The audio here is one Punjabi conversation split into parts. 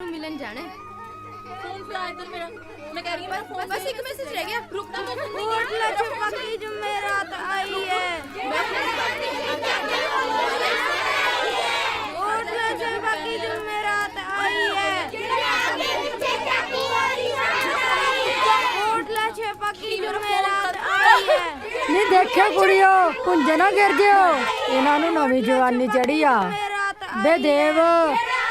मिलन जाना है। फोन पे इधर मेरा मैं कह रही हूं मेरा बस एक मैसेज रह गया। रुक जा मैं बाकी जुमेरात आई है। बाकी जुमेरात आई है। बाकी जुमेरात आई है। ਨੀ ਦੇਖਿਆ ਕੁੜੀਓ ਪੁੰਜੇ ਨਾ ਗਿਰ ਜਿਓ ਇਹਨਾਂ ਨੂੰ ਨਵੀਂ ਜਵਾਨੀ ਚੜੀ ਆ ਬੇ ਦੇਵ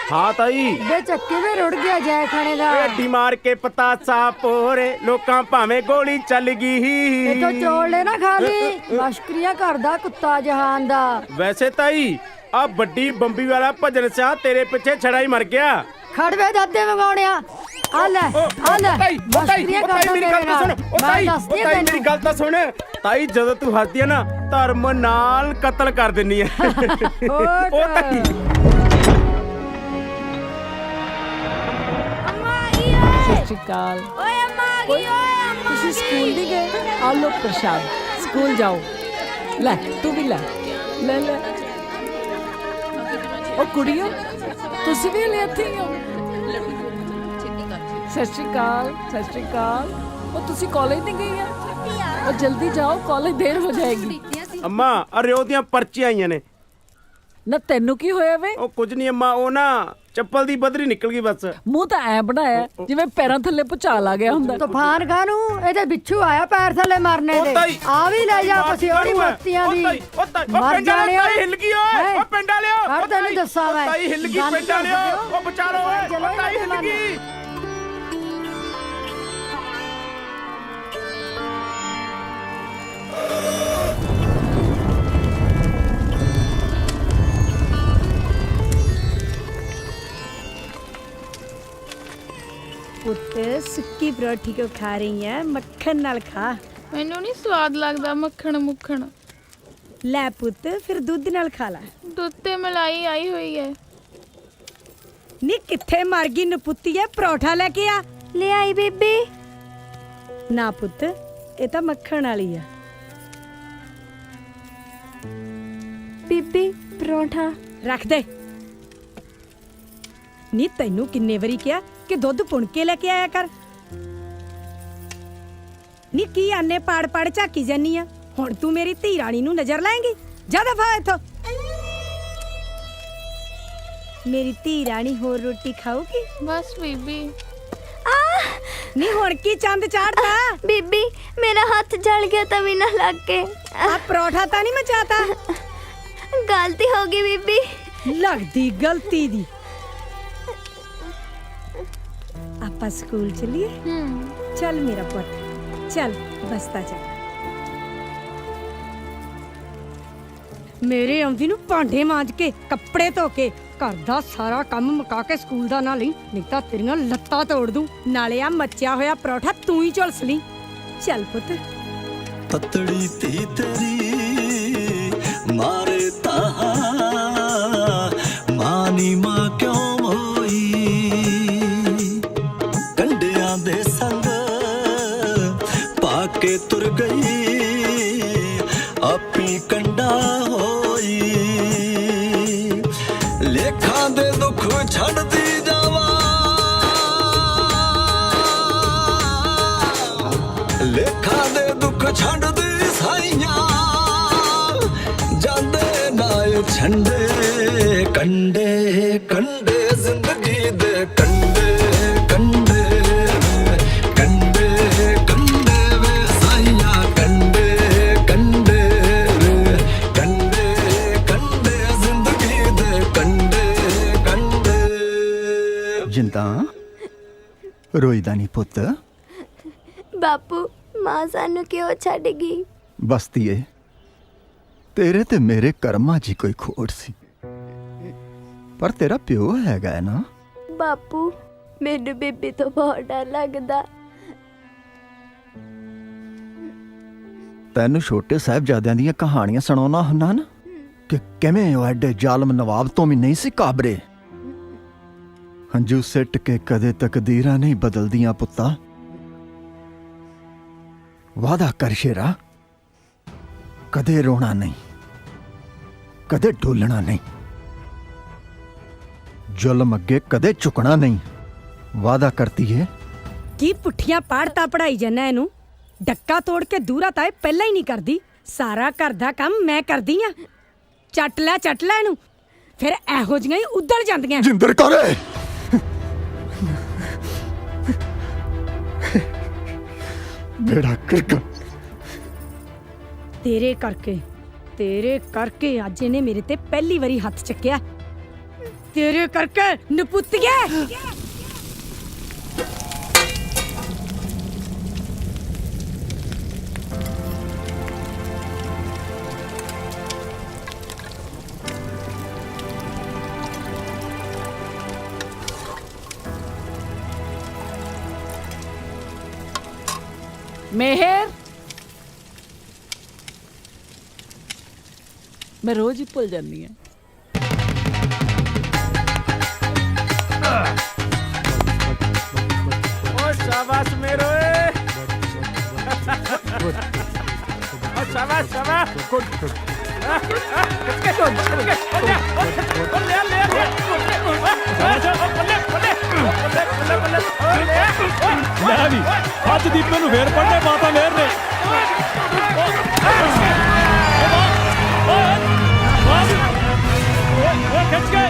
हाँ ताई ਬੇ ਚੱਕੀ ਵੀ ਰੁੜ ਗਿਆ ਜੈ ਖਾਣੇ ਦਾ ਢੀ ਮਾਰ ਕੇ ਪਤਾਸਾ ਪੋਰੇ ਲੋਕਾਂ ਭਾਵੇਂ ਗੋਲੀ ਚੱਲ ਇਹ ਗਈ ਤੋਂ ਚੋਲੇ ਨਾ ਖਾ ਲਈ ਮਸ਼ਕਰੀਆਂ ਕਰਦਾ ਕੁੱਤਾ ਜਹਾਨ ਦਾ ਵੈਸੇ ਤਾਈ ਆ ਵੱਡੀ ਬੰਬੀ ਵਾਲਾ ਭਜਨ ਸਿਆ ਤੇਰੇ ਪਿੱਛੇ ਛੜਾ ਹੀ ਮਰ ਗਿਆ ਖੜਵੇ ਦਾਦੇ ਮੰਗਾਉਣਿਆ ਆ ਲੈ ਮਸ਼ਕਰੀਆਂ ਕਰਦਾ ਮੇਰੀ ਗੱਲ ਤਾਂ ਸੁਣ ਮੈਂ ਦੱਸਦੀ ਤਾਈ ਮੇਰੀ ਗੱਲ ਤਾਂ ਸੁਣ ਤਾਈ ਜਦੋਂ ਤੂੰ ਹੱਸਦੀ ਆ ਨਾ ਧਰਮ ਨਾਲ ਕਤਲ ਕਰ ਦਿੰਨੀ ਆ ਉਹ ਤਾਈ ਸਤਿ ਸ਼੍ਰੀ ਅਕਾਲ। ਤੁਸੀਂ ਸਕੂਲ ਨਹੀਂ ਗਏ? ਆ ਲੋ ਪ੍ਰਸ਼ਾਦ, ਸਕੂਲ ਜਾਓ। ਲੈ ਤੂੰ ਵੀ ਲੈ ਲੈ ਲੈ। ਉਹ ਕੁੜੀਓ ਤੁਸੀਂ ਵੀ ਲੈ ਇੱਥੇ ਹੀ ਹੋ। ਸਤਿ ਸ਼੍ਰੀ ਅਕਾਲ ਸਤਿ ਸ਼੍ਰੀ ਅਕਾਲ। ਉਹ ਤੁਸੀਂ ਕਾਲਜ ਨਹੀਂ ਗਈ ਆ? ਉਹ ਜਲਦੀ ਜਾਓ, ਕਾਲਜ ਦੇਰ ਹੋ ਜਾਏਗੀ। ਅੰਮਾ ਅਰਿਓ ਦੀਆਂ ਪਰਚੀਆਂ ਆਈਆਂ ਨੇ। ਨਾ ਤੈਨੂੰ ਕੀ ਹੋਇਆ ਵੇ? ਉਹ ਕੁਝ ਨਹੀਂ ਅੰਮਾ, ਉਹ ਨਾ ਚੱਪਲ ਦੀ ਬਦਰੀ ਨਿਕਲ ਗਈ ਬਸ। ਮੂੰਹ ਤਾਂ ਐ ਬਣਾਇਆ ਜਿਵੇਂ ਪੈਰਾਂ ਥੱਲੇ ਭੁਚਾਲ ਆ ਗਿਆ ਹੁੰਦਾ। ਤੂਫਾਨ ਕਾਨੂੰ ਇਹਦੇ ਬਿੱਛੂ ਆਇਆ ਪੈਰ ਥੱਲੇ ਮਰਨੇ ਦੇ ਆ ਵੀ ਲੈ ਜਾ ਪਸਿਓੜੀ ਮਸਤੀਆਂ ਦੀ ਮਰ ਜਾਣੇ ਹਿੱਲ ਗਈ ਓਏ ਉਹ ਪਿੰਡ ਵਾਲਿਓ ਹਰ ਤੈਨੂੰ ਦੱਸਾਂ ਮੈਂ ਤਾਈ ਹਿੱਲ ਗਈ ਪਿੰਡ ਵਾਲਿਓ ਉਹ ਬਚਾਰੋ ਓਏ ਉਹ ਤਾਈ ਹਿੱਲ ਗਈ। पुत सुक्की परोठी को खा रही है मक्खन नाल खा। ਮੈਨੂੰ ਨਹੀਂ ਸਵਾਦ ਲੱਗਦਾ ਮੱਖਣ ਮੁੱਖਣ। लै पुत फिर दूध नाल खा ला। ਦੁੱਧ ਤੇ ਮਲਾਈ ਆਈ ਹੋਈ ਹੈ। नी किथे मर गई नपुत्ती है परोठा लेके आ। ले आई बेबी। ना पुत ये तो मक्खन वाली है। बेबी परोठा रख दे। नी तैनू किन्ने वारी क्या कि दुध पुण के लेके आया कर। नी की आने पाड़ पाड़ झाकी जानी आ। हुण तू मेरी धी राणी नू नजर लाएंगी? जा दफा इथों। मेरी धी राणी होर रोटी खाऊगी? ਬਸ ਬੀਬੀ। नी हुण की चंद चाड़ता? बेबी मेरा हाथ जल गया तभी ना लग के। आ परोठा ता नहीं मचाता? गलती होगी बेबी। लगदी गलती दी। आपा स्कूल चलिए? चल मेरा पुत चल बसता चल। मेरे आंदी नू भांडे मांज के कपड़े धो के घर दा सारा काम मुका के स्कूल दा ना लई, नहीं तां तेरियां लत्तां तोड़ दूं। नाले आ मच्चिया होया परोठा तू ही झुलस ली। चल पुत। ततड़ी ती तेरी मारे ताहा मानी मां क्यों होई कंडियां दे संग पाके तुर गई आपी कंडा होई लेखा दे दुख छड़ दी जावा लेखा दे दुख छड़ दी साइयां जांदे नाल छंडे कंडे कंडे जिंदगी दे कंडे कंडे कंडे कंडे वे साइयां कंडे कंडे कंडे कंडे जिंदगी दे कंडे कंडे जिंदा रोईदा नहीं पुत बापू मां सानू क्यों छड़ गई? बसती है तेरे ते मेरे कर्मा जी कोई खोट सी पर तेरा प्यो हैगा है ना। बापू मेनू बेबी तो बहुत डर लगदा। तैनू छोटे साहिबजादियां दियां कहानियां सुनाना हुन्ना ना कि किवें ओ एडे जालम नवाब तो भी नहीं सी काबरे। हंजू सिट के कदे तकदीरां नहीं बदलदियां पुत्ता। वादा कर शेरा कदे रोना नहीं कदे डोलना नहीं जुल्म अगे कदे झुकना नहीं। वादा करती है। ਕੀ ਪੁੱਠੀਆਂ ਪਾੜਤਾ ਪੜਾਈ ਜੰਨਾ ਇਹਨੂੰ ਡੱਕਾ ਤੋੜ ਕੇ ਦੂਰਾ ਤਾਂ ਇਹ ਪਹਿਲਾਂ ਹੀ ਨਹੀਂ ਕਰਦੀ ਸਾਰਾ ਘਰ ਦਾ ਕੰਮ ਮੈਂ ਕਰਦੀ ਆ ਚੱਟ ਲੈ ਇਹਨੂੰ ਫਿਰ ਇਹੋ ਜਿਹੀਆਂ ਹੀ ਉੱਧੜ ਜਾਂਦੀਆਂ जिंदर करे बेड़ा करका ਤੇਰੇ ਕਰਕੇ ਅੱਜ ਇਹਨੇ ਮੇਰੇ ਤੇ ਪਹਿਲੀ ਵਾਰੀ ਹੱਥ ਚੱਕਿਆ ਤੇਰੇ ਕਰਕੇ ਨਪੁੱਤੀਏ मेहर मैं रोज ही भुल जानी है। ओ शाबाश मेरो ओ शाबाश ਲੈ ਵੀ ਅੱਜ ਦੀਪੇ ਨੂੰ ਫੇਰ ਪੜਨੇ ਮਾਤਾ ਮੇਰ ਨੇ ਖਿੱਚ ਕੇ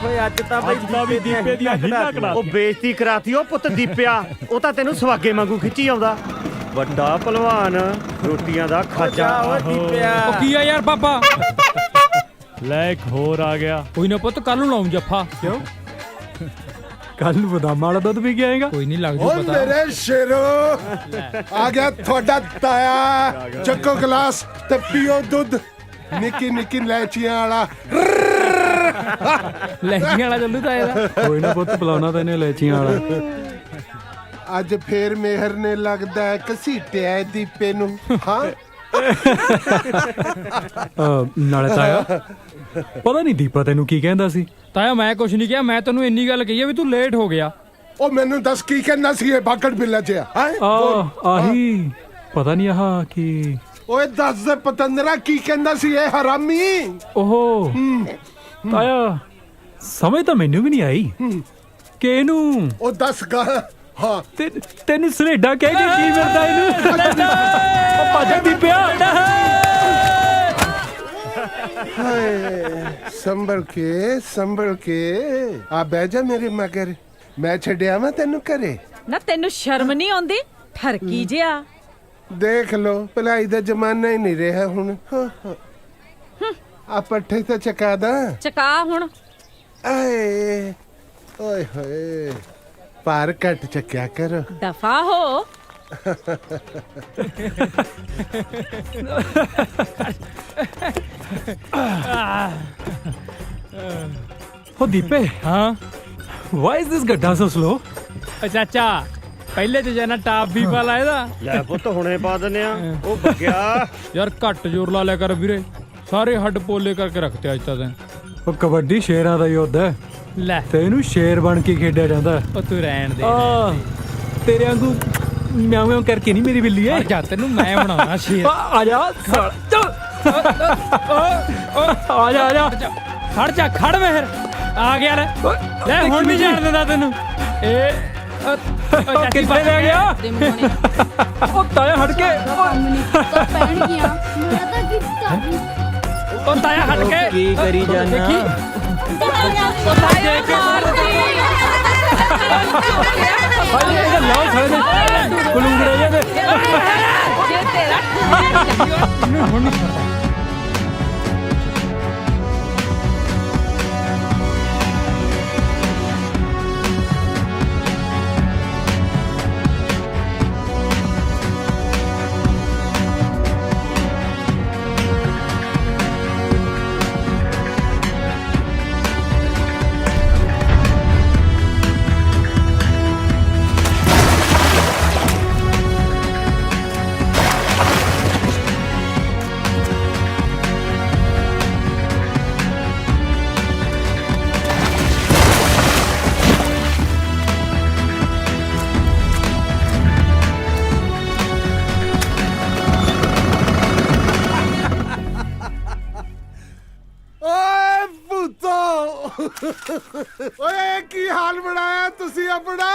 ਓਏ ਅੱਜ ਤਾਂ ਵੀ ਦੀਪੇ ਦੀਆਂ ਹੀਲਾਂ ਕਢਾ ਉਹ ਬੇਇੱਜ਼ਤੀ ਕਰਾਤੀ ਉਹ ਪੁੱਤ ਦੀਪਿਆ ਉਹ ਤਾਂ ਤੈਨੂੰ ਸਵਾਗੇ ਵਾਂਗੂ ਖਿੱਚੀ ਆਉਂਦਾ ਵੱਡਾ ਪਹਿਲਵਾਨ ਰੋਟੀਆਂ ਦਾ ਖਾਜਾ ਓ ਦੀਪਿਆ ਉਹ ਕੀ ਆ ਯਾਰ ਪਾਪਾ ਲੈ ਇੱਕ ਹੋਰ ਆ ਗਿਆ ਕੋਈ ਨਾ ਪੁੱਤ ਕੱਲ ਨੂੰ ਲਾਉਂ ਜੱਫਾ ਕਿਉਂ ਕੱਲ ਨੂੰ ਬਦਾਮਾਂ ਵਾਲਾ ਦੁੱਧ ਵੀ ਗਿਆਏਗਾ ਕੋਈ ਨਹੀਂ ਲੱਗ ਜੂ ਪਤਾ ਮੇਰੇ ਸ਼ੇਰੋ ਆ ਗਿਆ ਤੁਹਾਡਾ ਤਾਇਆ ਚੱਕੋ ਗਲਾਸ ਤੇ ਪੀਓ ਦੁੱਧ ਨਿੱਕੀ ਨਿੱਕੀ ਲੈਚੀਆਂ ਵਾਲਾ ਲੈਚੀਆਂ ਵਾਲਾ ਚੱਲੂ ਤਾਇਆ ਦਾ ਕੋਈ ਨਾ ਪੁੱਤ ਪਿਲਾਉਣਾ ਤੈਨੂੰ ਲੈਚੀਆਂ ਵਾਲਾ ਅੱਜ ਫੇਰ ਮਿਹਰ ਨੇ ਲੱਗਦਾ ਘਸੀਟਿਆ ਦੀਪੇ ਨੂੰ ਹਾਂ ਨਾਲੇ ਤਾਇਆ ਪਤਾ ਨਹੀਂ ਦੀਪਾ ਤੈਨੂੰ ਕੀ ਕਹਿੰਦਾ ਸੀ ਤਾਇਆ ਮੈਂ ਕੁਝ ਨਹੀਂ ਕਿਹਾ ਮੈਂ ਤੈਨੂੰ ਇੰਨੀ ਗੱਲ ਕਹੀ ਆ ਵੀ ਤੂੰ ਲੇਟ ਹੋ ਗਿਆ ਉਹ ਮੈਨੂੰ ਦੱਸ ਕੀ ਕਹਿੰਦਾ ਸੀ ਇਹ ਬਾਗੜ ਬਿੱਲਾ ਜਿਹਾ ਆਹੀ ਪਤਾ ਨਹੀਂ ਆਹ ਕੀ ਓਏ ਦੱਸ ਦੇ ਪਤੰਦਰਾ ਕੀ ਕਹਿੰਦਾ ਸੀ ਇਹ ਹਰਾਮੀ ਓਹੋ ਤਾਇਆ ਸਮਝ ਤਾਂ ਮੈਨੂੰ ਵੀ ਨਹੀਂ ਆਈ ਕਿ ਇਹਨੂੰ ਉਹ ਦੱਸ ਗਾ ਹਾਂ ਤੈਨੂੰ ਸਲੇਡਾ ਕਹਿ ਕੇ ਕੀ ਮਿਲਦਾ ਇਹਨੂੰ ਉਹ ਭੱਜ ਦੀ ਪਿਆ ਹਾਏ ਸੰਭਲ ਕੇ ਆ ਬਹਿ ਜਾ ਮੇਰੇ ਮਗਰ ਮੈਂ ਛੱਡਿਆ ਮੈਂ ਤੈਨੂੰ ਘਰੇ ਨਾ ਤੈਨੂੰ ਸ਼ਰਮ ਨਹੀਂ ਆਉਂਦੀ ਠਰਕੀ ਜਿਆ ਦੇਖ ਲੋ ਭਲਾਈ ਦਾ ਜ਼ਮਾਨਾ ਹੀ ਨਹੀਂ ਰਿਹਾ ਹੁਣ ਆ ਪੱਠੇ ਤਾਂ ਚਕਾ ਦਾ ਚਕਾ ਹੁਣ ਆਏ ਓਏ ਹੋਏ ਪਾਰ ਕੱਟ ਚੱਕਿਆ ਕਰੋ ਦਫਾ ਹੋ ਉਹ ਦੀਪੇ ਹਾਂ ਵਾਈ ਇਜ਼ ਦਿਸ ਗੱਡਾ ਸੋ ਸਲੋ ਚਾਚਾ ਪਹਿਲੇ ਤੇ ਜਾਨਾ ਟਾਪ ਵੀ ਪਾ ਲਾ ਇਹਦਾ ਲੈ ਪੁੱਤ ਹੁਣੇ ਪਾ ਦਿੰਨੇ ਆ ਉਹ ਬੱਗਿਆ ਯਾਰ ਘੱਟ ਜ਼ੋਰ ਲਾ ਲਿਆ ਕਰ ਵੀਰੇ ਸਾਰੇ ਹੱਡ ਪੋਲੇ ਕਰਕੇ ਰੱਖਤੇ ਅੱਜ ਤਾਂ ਉਹ ਕਬੱਡੀ ਸ਼ੇਰਾਂ ਦਾ ਯੁੱਧ ਹੈ ਲੈ ਤੇ ਇਹਨੂੰ ਸ਼ੇਰ ਬਣ ਕੇ ਖੇਡਿਆ ਜਾਂਦਾ ਉਹ ਤੂੰ ਰਹਿਣ ਦੇ ਤੇਰੇ ਵਾਂਗੂ ਮਿਆਉਂ ਮਿਆਉਂ ਕਰਕੇ ਨਹੀਂ ਮੇਰੀ ਬਿੱਲੀ ਐ ਜਾ ਤੈਨੂੰ ਮੈਂ ਬਣਾਉਣਾ ਸ਼ੇਰ ਆ ਜਾ ਆ ਜਾ ਖੜ ਜਾ ਖੜ ਮੇਹਰ ਆ ਗਿਆ ਲੈ ਹੁਣ ਨਹੀਂ ਜਾਣ ਦਿੰਦਾ ਤੈਨੂੰ ਇਹ ਕਿੱਥੇ ਲੈ ਗਿਆ ਉਹ ਤਾਇਆ ਹਟ ਕੇ ਪੈਣ ਗਿਆ ਮੈਂ ਤਾਂ ਕਿੱਤਾ ਉਹ ਤਾਇਆ ਹਟ ਕੇ ਕੀ ਕਰੀ ਜਾਨਾ ਇਹਦਾ ਲਾਉ ਖੜੇ ਨੇ ਕੁਲੂੰਗੜੇ ਜਿਹੇ ਜੇ ਤੇਰਾ ਹੁਣ ਨਹੀਂ ਛੱਡਦਾ ਓਏ ਕੀ ਹਾਲ ਬਣਾਇਆ ਤੁਸੀਂ ਆਪਣਾ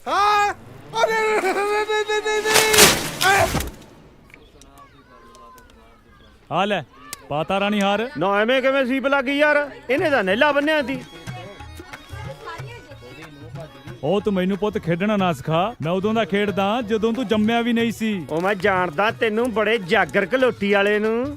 ਹਾਂ ਅਰੇ ਨਹੀਂ ਹਾਲ ਹੈ ਪਾਤਾ ਰਾਣੀ ਹਾਰ ਨਾ ਐਵੇਂ ਕਿਵੇਂ ਸੀਪ ਲੱਗ ਗਈ ਯਾਰ, ਇਹਨੇ ਤਾਂ ਨੇਲਾ ਬੰਨਿਆ ਸੀ। ਉਹ ਤੂੰ ਮੈਨੂੰ ਪੁੱਤ ਖੇਡਣਾ ਨਾ ਸਿਖਾ, ਮੈਂ ਉਦੋਂ ਦਾ ਖੇਡਦਾ ਜਦੋਂ ਤੂੰ ਜੰਮਿਆ ਵੀ ਨਹੀਂ ਸੀ। ਉਹ ਮੈਂ ਜਾਣਦਾ ਤੈਨੂੰ ਬੜੇ ਜਾਗਰ ਘਲੋਟੀ ਵਾਲੇ ਨੂੰ।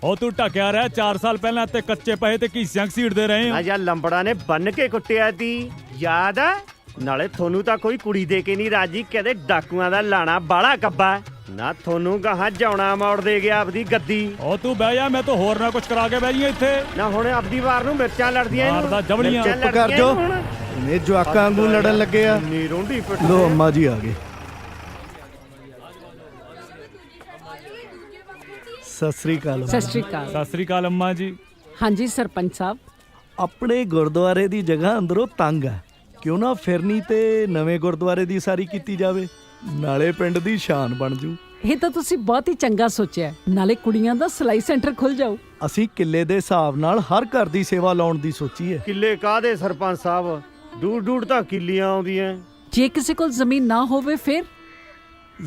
ਉਹ ਤੂੰ ਢਕਿਆ ਰਹਿ, 4 ਸਾਲ ਪਹਿਲਾਂ ਤੇ ਕੱਚੇ ਪਹੇ ਤੇ ਘੀਸਿਆਂ ਘਸੀੜਦੇ ਰਹੇ ਆ। ਆਜਾ ਲੰਬੜਾ ਨੇ ਬੰਨ ਕੇ ਕੁੱਟਿਆ ਤੀ, ਯਾਦ ਆ? ਨਾਲੇ ਤੁਹਾਨੂੰ ਤਾਂ ਕੋਈ ਕੁੜੀ ਦੇ ਕੇ ਨਹੀਂ ਰਾਜੀ, ਕਹਿੰਦੇ ਡਾਕੂਆਂ ਦਾ ਲਾਣਾ ਬਾਲਾ ਕੱਬਾ ਨਾ, ਤੁਹਾਨੂੰ ਗਾਹਾਂ ਜਾਉਣਾ ਮੋੜ ਦੇ ਗਿਆ ਆਪਦੀ ਗੱਦੀ। ਉਹ ਤੂੰ ਬਹਿ ਜਾ, ਮੈਂ ਤਾਂ ਹੋਰ ਨਾ ਕੁਝ ਕਰਾ ਕੇ ਬਹਿ ਜੀ ਇੱਥੇ ਨਾ। ਹੁਣ ਆਪਦੀ ਵਾਰ ਨੂੰ ਮਿਰਚਾਂ ਲੜਦੀਆਂ ਮਾਰਦਾ ਜਵਲੀਆਂ। ਚੁੱਪ ਕਰ ਜੋ, ਇਹ ਜਵਾਕਾਂ ਵਾਂਗੂ ਲੜਨ ਲੱਗੇ ਆ। ਨੀ ਰੋਂਡੀ ਪਿੱਟ ਲੋ ਅੰਮਾ ਜੀ ਆ ਗਏ। ਸਤਿ ਸ੍ਰੀ ਅਕਾਲ। ਸਤਿ ਸ਼੍ਰੀ ਅਕਾਲ। ਸਤਿ ਸ੍ਰੀ ਅਕਾਲ ਅੰਮਾ ਜੀ। ਹਾਂਜੀ ਸਰਪੰਚ ਸਾਹਿਬ, ਆਪਣੇ ਗੁਰਦੁਆਰੇ ਦੀ ਜਗ੍ਹਾ ਅੰਦਰੋਂ ਤੰਗ ਆ, ਕਿਉਂ ਨਾ ਫਿਰਨੀ ਤੇ ਨਵੇਂ ਗੁਰਦੁਆਰੇ ਦੀ ਸਾਰੀ ਕੀਤੀ ਜਾਵੇ, ਨਾਲੇ ਪਿੰਡ ਦੀ ਸ਼ਾਨ ਬਣ ਜੂ। ਇਹ ਤਾਂ ਤੁਸੀਂ ਬਹੁਤ ਹੀ ਚੰਗਾ ਸੋਚਿਆ, ਨਾਲੇ ਕੁੜੀਆਂ ਦਾ ਸਿਲਾਈ ਸੈਂਟਰ ਖੁੱਲ ਜਾਊ। ਅਸੀਂ ਕਿੱਲੇ ਦੇ ਹਿਸਾਬ ਨਾਲ ਹਰ ਘਰ ਦੀ ਸੇਵਾ ਲਾਉਣ ਦੀ ਸੋਚੀ ਹੈ। ਕਿੱਲੇ ਕਾਹਦੇ ਸਰਪੰਚ ਸਾਹਿਬ, ਡੂੜ ਤਾਂ ਕਿੱਲੀਆਂ ਆਉਂਦੀਆਂ। ਜੇ ਕਿਸੇ ਕੋਲ ਜ਼ਮੀਨ ਨਾ ਹੋਵੇ ਫਿਰ?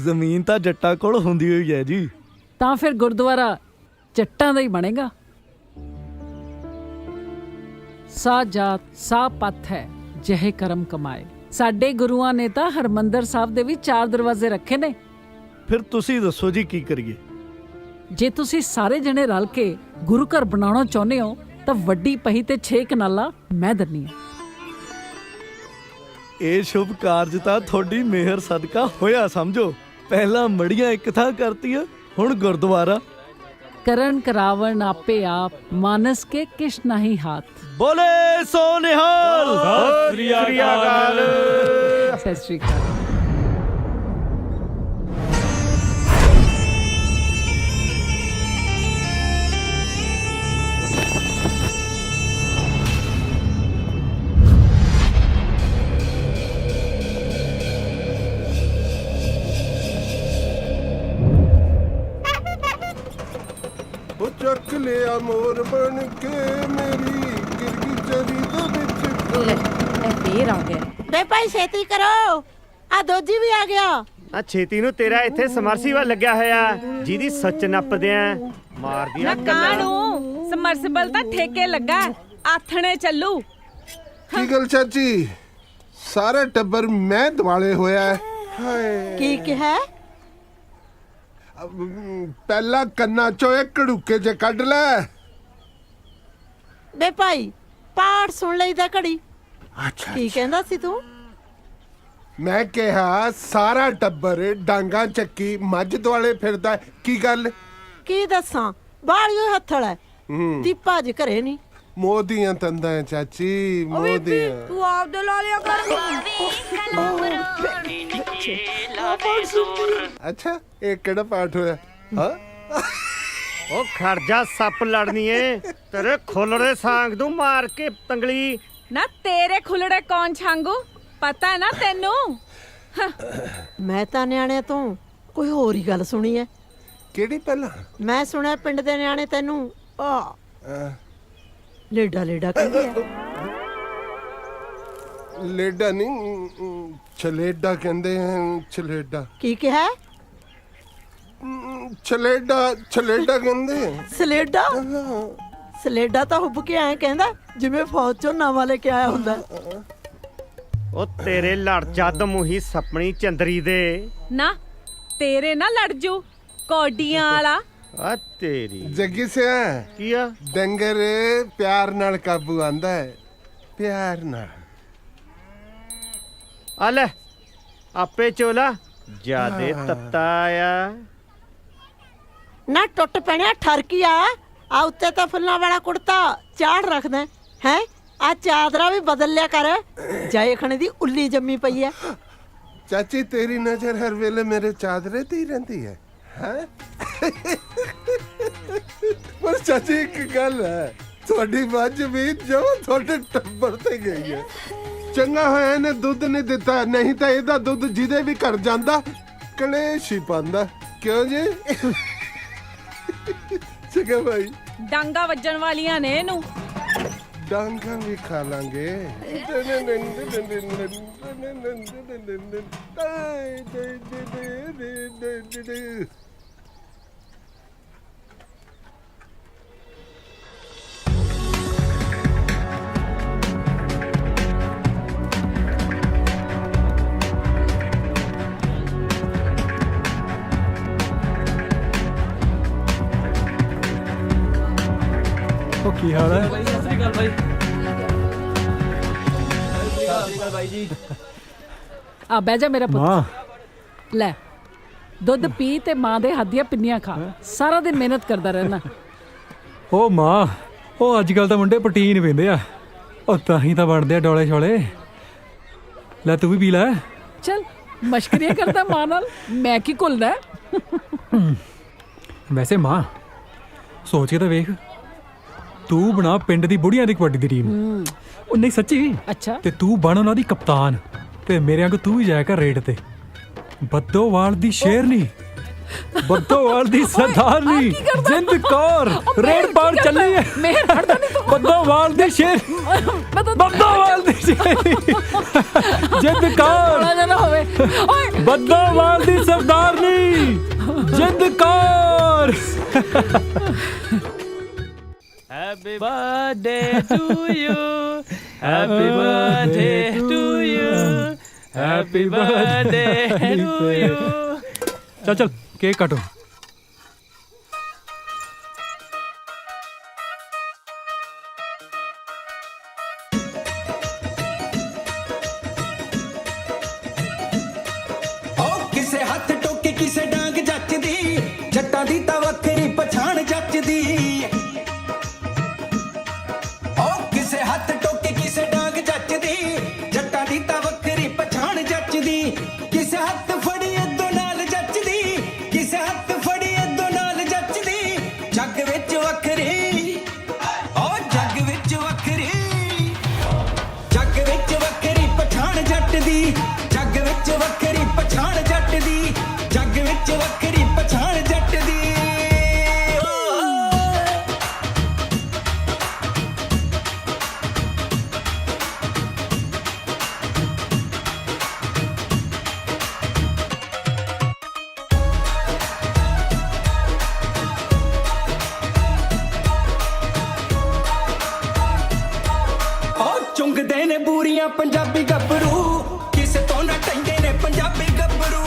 ਜ਼ਮੀਨ ਤਾਂ ਜੱਟਾਂ ਕੋਲ ਹੁੰਦੀ ਹੋਈ ਹੈ ਜੀ। ਤਾਂ ਫਿਰ ਗੁਰਦੁਆਰਾ ਜੱਟਾਂ ਦਾ ਹੀ ਬਣੇਗਾ। ਸਾ ਜਾਤ ਸਾ ਪੱਥ ਹੈ ਜਿਹੇ ਕਰਮ ਕਮਾਏ। ਸਾਡੇ ਗੁਰੂਆਂ ਨੇ ਤਾਂ ਹਰਮੰਦਰ ਸਾਹਿਬ ਦੇ ਵੀ 4 ਦਰਵਾਜ਼ੇ ਰੱਖੇ ਨੇ। ਫਿਰ ਤੁਸੀਂ ਦੱਸੋ ਜੀ ਕੀ ਕਰੀਏ? ਜੇ ਤੁਸੀਂ ਸਾਰੇ ਜਣੇ ਰਲ ਕੇ ਗੁਰੂ ਘਰ ਬਣਾਉਣਾ ਚਾਹੁੰਦੇ ਹੋ ਤਾਂ ਵੱਡੀ ਪਹੀ ਤੇ 6 ਕਨਾਲਾਂ ਮੈਂ ਦਿੰਨੀ ਹਾਂ। ਇਹ ਸ਼ੁਭ ਕਾਰਜ ਤਾਂ ਤੁਹਾਡੀ ਮਿਹਰ ਸਦਕਾ ਹੋਇਆ ਸਮਝੋ। ਪਹਿਲਾਂ ਮੜੀਆਂ ਇੱਕ ਥਾਂ ਕਰਤੀਆਂ, ਹੁਣ ਗੁਰਦੁਆਰਾ। ਕਰਨ ਕਰਾਵਣ ਆਪੇ ਆਪ, ਮਾਨਸ ਕੇ ਕਿਛ ਨਹੀਂ ਹਾਥ। ਬੋਲੇ ਸੋ ਨਿਹਾਲ। ਸਤਿ ਸ੍ਰੀ ਅਕਾਲ। ਸਤਿ ਸ਼੍ਰੀ ਅਕਾਲ। ਉਹ ਚੱਕ ਲਿਆ ਮੋਰ ਬਣ ਕੇ ਮੇਰੀ ਗਿਰਗੀ ਚਰੀ ਦੇ ਵਿੱਚ। ਫੇਰ ਆ ਗਿਆ ਬੇ ਭਾਈ, ਛੇਤੀ ਕਰੋ, ਆ ਦੋਜੀ ਵੀ ਆ ਗਿਆ। ਆ ਛੇਤੀ ਨੂੰ, ਤੇਰਾ ਇੱਥੇ ਸਮਰਸੀਬਲ ਲੱਗਿਆ ਹੋਇਆ ਜਿਹਦੀ ਸੱਚ ਨੱਪਦੇ ਆ, ਮਾਰਦੀਆਂ ਕਾਣੂ ਸਮਰਸੀਬਲ ਤਾਂ ਠੇਕੇ ਲੱਗਾ, ਆਥਣੇ ਚੱਲੂ। ਕੀ ਗੱਲ ਚਾਚੀ, ਸਾਰਾ ਟੱਬਰ ਮੈਂ ਦਿਵਾਲੇ ਹੋਇਆ ਹੈ। ਹਾਏ ਕੀ ਕਿਹਾ? ਪਹਿਲਾਂ ਕੰਨਾਂ ਚੋਂ ਇੱਕ ਕੜੂਕੇ ਜੇ ਕੱਢ ਲੈ। ਬੇ ਭਾਈ, ਪਾਠ ਸੁਣ ਲਈਦਾ ਘੜੀ। ਅੱਛਾ, ਕੀ ਕਹਿੰਦਾ ਸੀ ਤੂੰ? ਮੈਂ ਕਿਹਾ ਸਾਰਾ ਟੱਬਰ ਡਾਂਗਾ ਚੱਕੀ ਮੱਝ ਦੁਆਲੇ ਫਿਰਦਾ ਹੈ। ਕੀ ਗੱਲ? ਕੀ ਦੱਸਾਂ, ਬਾਹਲੀਓ ਹੱਥਲ ਹੈ। ਦੀਪਾ ਜੀ ਘਰੇ ਨਹੀਂ। ਮੋਦੀਆਂ ਤੰਦਾਂ ਹੈ ਚਾਚੀ, ਮੋਦੀਆਂ। ਤੂੰ ਆਪ ਦੇ ਲਾ ਲਿਆ ਕਰ। ਅੱਛਾ, ਇਹ ਕਿਹੜਾ ਪਾਠ ਹੋਇਆ? ਹਾਂ, ਉਹ ਖਰਜਾ ਸੱਪ ਲੜਨੀ ਏ, ਤੇਰੇ ਖੋਲੜੇ ਸਾਂਗ ਤੂੰ ਮਾਰ ਕੇ ਤੰਗਲੀ। ਨਾ ਤੇਰੇ ਖੁੱਲੜੇ ਕੌਣ ਛਾਂਗੂ, ਪਤਾ ਹੈ ਨਾ ਤੈਨੂੰ? ਮੈਂ ਤਾਂ ਨਿਆਣੇ ਤੋਂ ਕੋਈ ਹੋਰ ਹੀ ਗੱਲ ਸੁਣੀ ਐ। ਕਿਹੜੀ? ਪਹਿਲਾਂ ਮੈਂ ਸੁਣਿਆ ਪਿੰਡ ਦੇ ਨਿਆਣੇ ਤੈਨੂੰ ਲੇਡਾ ਲੇਡਾ ਕਹਿੰਦੇ ਆ। ਲੇਡਾ ਨਹੀਂ, ਛਲੇਡਾ ਕਹਿੰਦੇ ਹਨ। ਛਲੇਡਾ ਕੀ ਕਿਹਾ? ਛਲੇਡਾ ਕਹਿੰਦੇ ਆ। ਸਲੇਡਾ? ਸਲੇਡਾ ਤਾਂ ਹੁੱਬ ਕੇ ਐਂ ਕਹਿੰਦਾ ਜਿਵੇਂ ਫੌਜ ਚੋਂ ਨਵਾਂ ਲੈ ਕੇ ਆਇਆ ਹੁੰਦਾ। ਉਹ ਤੇਰੇ ਲੜ ਜੱਦ ਮੂੰਹੀ ਸਪਣੀ ਚੰਦਰੀ ਦੇ। ਨਾ ਤੇਰੇ ਨਾ ਲੜ ਜੂ ਕੌਡੀਆਂ ਵਾਲਾ। ਆ ਤੇਰੀ ਜੱਗੀ ਸਿਆ ਕੀ ਆ? ਡੰਗਰ ਪਿਆਰ ਨਾਲ ਕਾਬੂ ਆਂਦਾ ਹੈ, ਪਿਆਰ ਨਾਲ। ਆ ਲੈ ਆਪੇ ਚੋਲਾ, ਜਿਆਦੇ ਤੱਤਾ ਆ। ਨਾ ਟੁੱਟ ਪੈਣਿਆ ਠਰਕੀਆ, ਆ ਉੱਤੇ ਤਾਂ ਫੁੱਲਾਂ ਵਾਲਾ ਕੁੜਤਾ ਚਾੜ ਰੱਖਦਾ ਹੈ। ਆ ਚਾਦਰਾ ਵੀ ਬਦਲ ਲਿਆ ਕਰ, ਜਾਏ ਖਣੇ ਦੀ ਉੱਲੀ ਜੰਮੀ ਪਈ ਐ। ਚਾਚੀ ਤੇਰੀ ਨਜ਼ਰ ਹਰ ਵੇਲੇ ਮੇਰੇ ਚਾਦਰੇ ਤੇ ਹੀ ਰਹਿੰਦੀ ਹੈ। ਹੈ ਪਰ ਚਾਚੀ ਇੱਕ ਗੱਲ ਹੈ, ਤੁਹਾਡੀ ਮੱਝ ਵੀ ਜੋ ਤੁਹਾਡੇ ਟੱਬਰ ਤੇ ਗਈ ਹੈ। ਚੰਗਾ ਹੋਇਆ ਇਹਨੇ ਦੁੱਧ ਨਹੀਂ ਦਿੱਤਾ, ਨਹੀਂ ਤਾਂ ਇਹਦਾ ਦੁੱਧ ਜਿਹਦੇ ਵੀ ਘਰ ਜਾਂਦਾ ਕਲੇਸ਼ ਹੀ ਪਾਉਂਦਾ। ਕਿਉਂ ਜੀ? ਚੰਗਾ ਭਾਈ। ਡਾਂਗਾ ਵੱਜਣ ਵਾਲੀਆਂ ਨੇ ਇਹਨੂੰ। ਡਾਂਗਾਂ ਵੀ ਖਾ ਲਾਂਗੇ ਉਹ ਕੀ ਹਾਲ ਹੈ? ਆ ਬਹਿ ਜਾ ਮੇਰਾ ਪੁੱਤ। ਮਾਂ ਲੈ ਦੁੱਧ ਪੀ ਤੇ ਮਾਂ ਦੇ ਹੱਥ ਦੀਆਂ ਪਿੰਨੀਆਂ ਖਾ। ਸਾਰਾ ਦਿਨ ਮਿਹਨਤ ਕਰਦਾ ਰਹਿਣਾ। ਉਹ ਮਾਂ, ਉਹ ਅੱਜ ਕੱਲ ਤਾਂ ਮੁੰਡੇ ਪ੍ਰੋਟੀਨ ਪੀਂਦੇ ਆ, ਉਹ ਤਾਂ ਹੀ ਤਾਂ ਬਣਦੇ ਆ ਡੋਲੇ ਛੋਲੇ। ਲੈ ਤੂੰ ਵੀ ਪੀ ਲੈ। ਚਲ ਮਸ਼ਕਰੀਆਂ ਕਰਦਾ ਮਾਂ ਨਾਲ, ਮੈਂ ਕੀ ਘੁਲਦਾ। ਵੈਸੇ ਮਾਂ ਸੋਚ ਕੇ ਤਾਂ ਵੇਖ, ਤੂੰ ਬਣਾ ਪਿੰਡ ਦੀ ਬੁੜੀਆਂ ਦੀ ਕਬੱਡੀ ਦੀ ਟੀਮ। ਉਹ ਨਹੀਂ ਸੱਚੀ। ਅੱਛਾ ਤੇ ਤੂੰ ਬਣ ਉਹਨਾਂ ਦੀ ਕਪਤਾਨ, ਤੇ ਮੇਰੇ ਵਾਂਗ ਤੂੰ ਵੀ ਜਾਇਆ ਕਰ ਰੇਡ ਤੇ। ਬੱਦੋਵਾਲ ਦੀ ਸ਼ੇਰਨੀ, ਬੱਦੋਵਾਲ ਦੀ ਸਰਦਾਰਨੀ ਜਿੰਦ ਕੌਰ ਰੇਡ ਪਾਰ ਚੱਲੀ ਹੈ। ਮੇਹਰ ਹਟਦਾ ਨਹੀਂ ਤੂੰ। ਬੱਦੋਵਾਲ ਦੀ ਸ਼ੇਰ, ਬੱਦੋਵਾਲ ਦੀ ਸ਼ੇਰਨੀ ਜਿੰਦ ਕੌਰ, ਬੜਾ ਨਾ ਹੋਵੇ। ਓਏ ਬੱਦੋਵਾਲ ਦੀ ਸਰਦਾਰਨੀ Jind Kaur. Happy birthday to you. Happy birthday to you. Happy birthday to you. चल चल केक काटो। ਕਿਸੇ ਹੱਥ ਟੋਕੇ ਕਿਸੇ ਡਾਂਗ ਜੱਚਦੀ, ਜੱਟਾਂ ਦੀ ਤਾਂ ਵੱਖਰੀ ਪਛਾਣ ਜੱਚਦੀ। ਕਿਸੇ ਹੱਥ ਟੋਕੇ ਕਿਸੇ ਡਾਂਗ ਜੱਚਦੀ, ਜੱਟਾਂ ਦੀ ਤਾਂ ਵੱਖਰੀ ਪਛਾਣ ਜੱਚਦੀ। ਕਿਸੇ ਹੱਥ ਫੜੀ ਅੱਧੋ ਨਾਲ ਜੱਚਦੀ, ਕਿਸੇ ਹੱਥ ਫੜੀ ਅੱਧੋ ਨਾਲ ਜੱਚਦੀ। ਜੱਗ ਵਿੱਚ ਵੱਖਰੀ, ਜੱਗ ਵਿੱਚ ਵੱਖਰੀ, ਜੱਗ ਵਿੱਚ ਵੱਖਰੀ ਪਛਾਣ ਜੱਟ ਦੀ। ਜੱਗ ਵਿੱਚ ਵੱਖਰੀ ਪਛਾਣ ਜੱਟ ਦੀ, ਜੱਗ ਵਿੱਚ ਵੱਖਰੀ ਪਛਾਣ ਜੱਟ ਦੀ। ਚੁੰਗਦੇ ਨੇ ਬੂਰੀਆਂ ਪੰਜਾਬੀ ਗੱਭਰੂ, ਕਿਸੇ ਤੋਂ ਨਾ ਟੈਂਦੇ ਨੇ ਪੰਜਾਬੀ ਗੱਭਰੂ।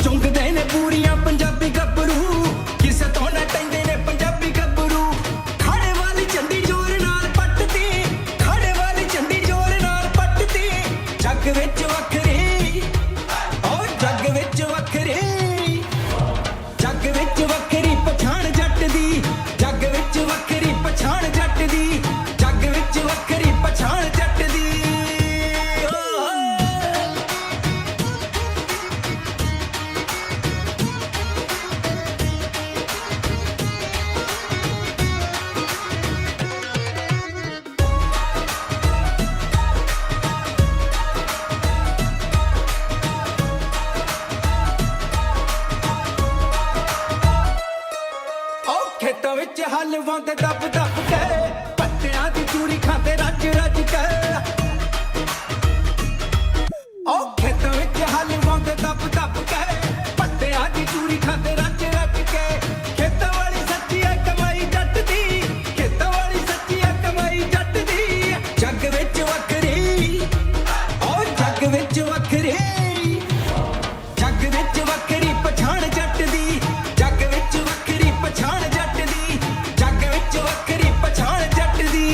ਚੁੰਗਦੇ ਨੇ ਬੂਰੀਆਂ ਪੰਜਾਬੀ ਗੱਭਰੂ, ਕਿਸੇ ਤੋਂ ਨਾ ਟੈਂਦੇ ਨੇ ਪੰਜਾਬੀ ਗੱਭਰੂ। ਖਾੜੇ ਵਾਲੀ ਝੰਡੀ ਜ਼ੋਰ ਨਾਲ ਪੱਟਦੀ, ਖਾੜੇ ਵਾਲੀ ਝੰਡੀ ਜ਼ੋਰ ਨਾਲ ਪੱਟਦੀ। ਜੱਗ ਵਿੱਚ ਵੱਖਰੀ, ਜੱਗ ਵਿੱਚ ਵੱਖਰੀ, ਜੱਗ ਵਿੱਚ ਵੱਖਰੀ ਪਛਾਣ ਜੱਟ ਦੀ। ਜੱਗ ਵਿੱਚ ਵੱਖਰੀ ਪਛਾਣ ਜੱਟ ਦੀ, ਜੱਗ ਵਿੱਚ ਵੱਖਰੀ ਪਛਾਣ ਜੱਟ ਦੀ। ਖੇਤਾਂ ਵਿੱਚ ਹਲ ਵਾਉਂਦੇ ਦੱਬ ਦੱਬ ਕੇ, ਪੱਤਿਆਂ ਦੀ ਚੂਰੀ ਖਾਂਦੇ ਰੱਜ ਰੱਜ ਕੇ। ਖੇਤਾਂ ਵਿੱਚ ਹਲ ਵਾਉਂਦੇ ਦੱਬ ਦੱਬ ਕੇ, ਪੱਤਿਆਂ ਦੀ ਚੂਰੀ ਖਾਂਦੇ ਰੱਜ ਰੱਜ ਕੇ। ਖੇਤਾਂ ਵਾਲੀ ਸੱਚੀ ਹੈ ਕਮਾਈ ਜੱਟ ਦੀ, ਖੇਤਾਂ ਵਾਲੀ ਸੱਚੀ ਹੈ ਕਮਾਈ ਜੱਟ ਦੀ। ਜੱਗ ਵਿੱਚ ਵੱਖਰੀ, ਜੱਗ ਵਿੱਚ ਵੱਖਰੀ, ਜੱਗ ਵਿੱਚ ਵੱਖਰੀ ਪਛਾਣ ਜੱਟ ਦੀ। ਜੱਗ ਵਿੱਚ ਵੱਖਰੀ ਪਛਾਣ ਜੱਟ ਦੀ, ਜੱਗ ਵਿੱਚ ਵੱਖਰੀ ਪਛਾਣ ਜੱਟ ਦੀ।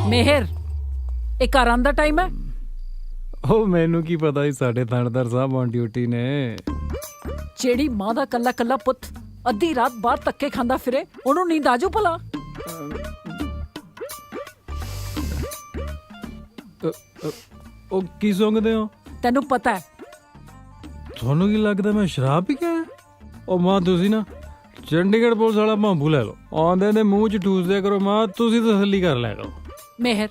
ਮਿਹਰ, ਇਹ ਘਰ ਆਉਣ ਦਾ ਟਾਈਮ ਹੈ। ਉਹ ਮੈਨੂੰ ਕੀ ਪਤਾ ਸੀ ਸਾਡੇ ਥਾਣੇਦਾਰ ਸਾਹਿਬ ਔਨ ਡਿਊਟੀ ਨੇ। ਜਿਹੜੀ ਮਾਂ ਦਾ ਕੱਲਾ ਕੱਲਾ ਪੁੱਤ ਅੱਧੀ ਰਾਤ ਬਾਹਰ ਧੱਕੇ ਖਾਂਦਾ ਫਿਰੇ, ਉਹਨੂੰ ਨੀਂਦ ਆਜੂ ਭਲਾ? ਉਹ ਕੀ ਸੁੰਘਦੇ ਹੋ? ਤੈਨੂੰ ਪਤਾ ਹੈ ਤੁਹਾਨੂੰ ਕੀ ਲੱਗਦਾ ਮੈਂ ਸ਼ਰਾਬ ਪੀ ਕੇ ਆਇਆ? ਉਹ ਮਾਂ ਤੁਸੀਂ ਨਾ ਚੰਡੀਗੜ੍ਹ ਪੁਲਿਸ ਵਾਲਾ ਮਾਂਬੂ ਲੈ ਲਓ, ਆਉਂਦੇ ਨੇ ਮੂੰਹ 'ਚ ਠੂਸਦੇ ਕਰੋ ਮਾਂ, ਤੁਸੀਂ ਤਸੱਲੀ ਕਰ ਲਿਆ ਕਰੋ। ਮਿਹਰ,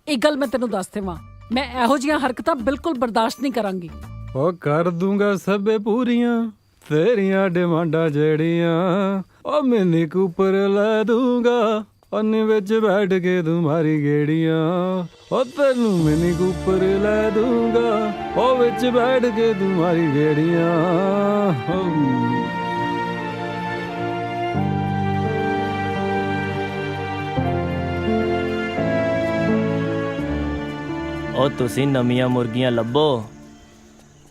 ਇੱਕ ਗੱਲ ਮੈਂ ਤੈਨੂੰ ਦੱਸ ਦੇਵਾਂ, ਮੈਂ ਇਹੋ ਜਿਹੀਆਂ ਹਰਕਤਾਂ ਬਿਲਕੁਲ ਬਰਦਾਸ਼ਤ ਨਹੀਂ ਕਰਾਂਗੀ। ਉਹ ਕਰ ਦੂੰਗਾ ਸਭੇ ਪੂਰੀਆਂ ਤੇਰੀਆਂ ਡਿਮਾਂਡਾਂ ਜਿਹੜੀਆਂ, ਉਹ ਮਿੰਨੀ ਕੂਪਰ ਲੈ ਦੂੰਗਾ ਅੰਨੇ ਵਿੱਚ ਬੈਠ ਕੇ ਤੁਮਾਰੀ ਗੇੜੀਆਂ, ਉਹ ਤੈਨੂੰ ਮਿੰਨੀ ਕੂਪਰ ਲੈ ਦੂੰਗਾ ਉਹ ਵਿੱਚ ਬੈਠ ਕੇ ਤੁਮਾਰੀ ਗੇੜੀਆਂ। ਉਹ ਤੁਸੀਂ ਨਵੀਆਂ ਮੁਰਗੀਆਂ ਲੱਭੋ,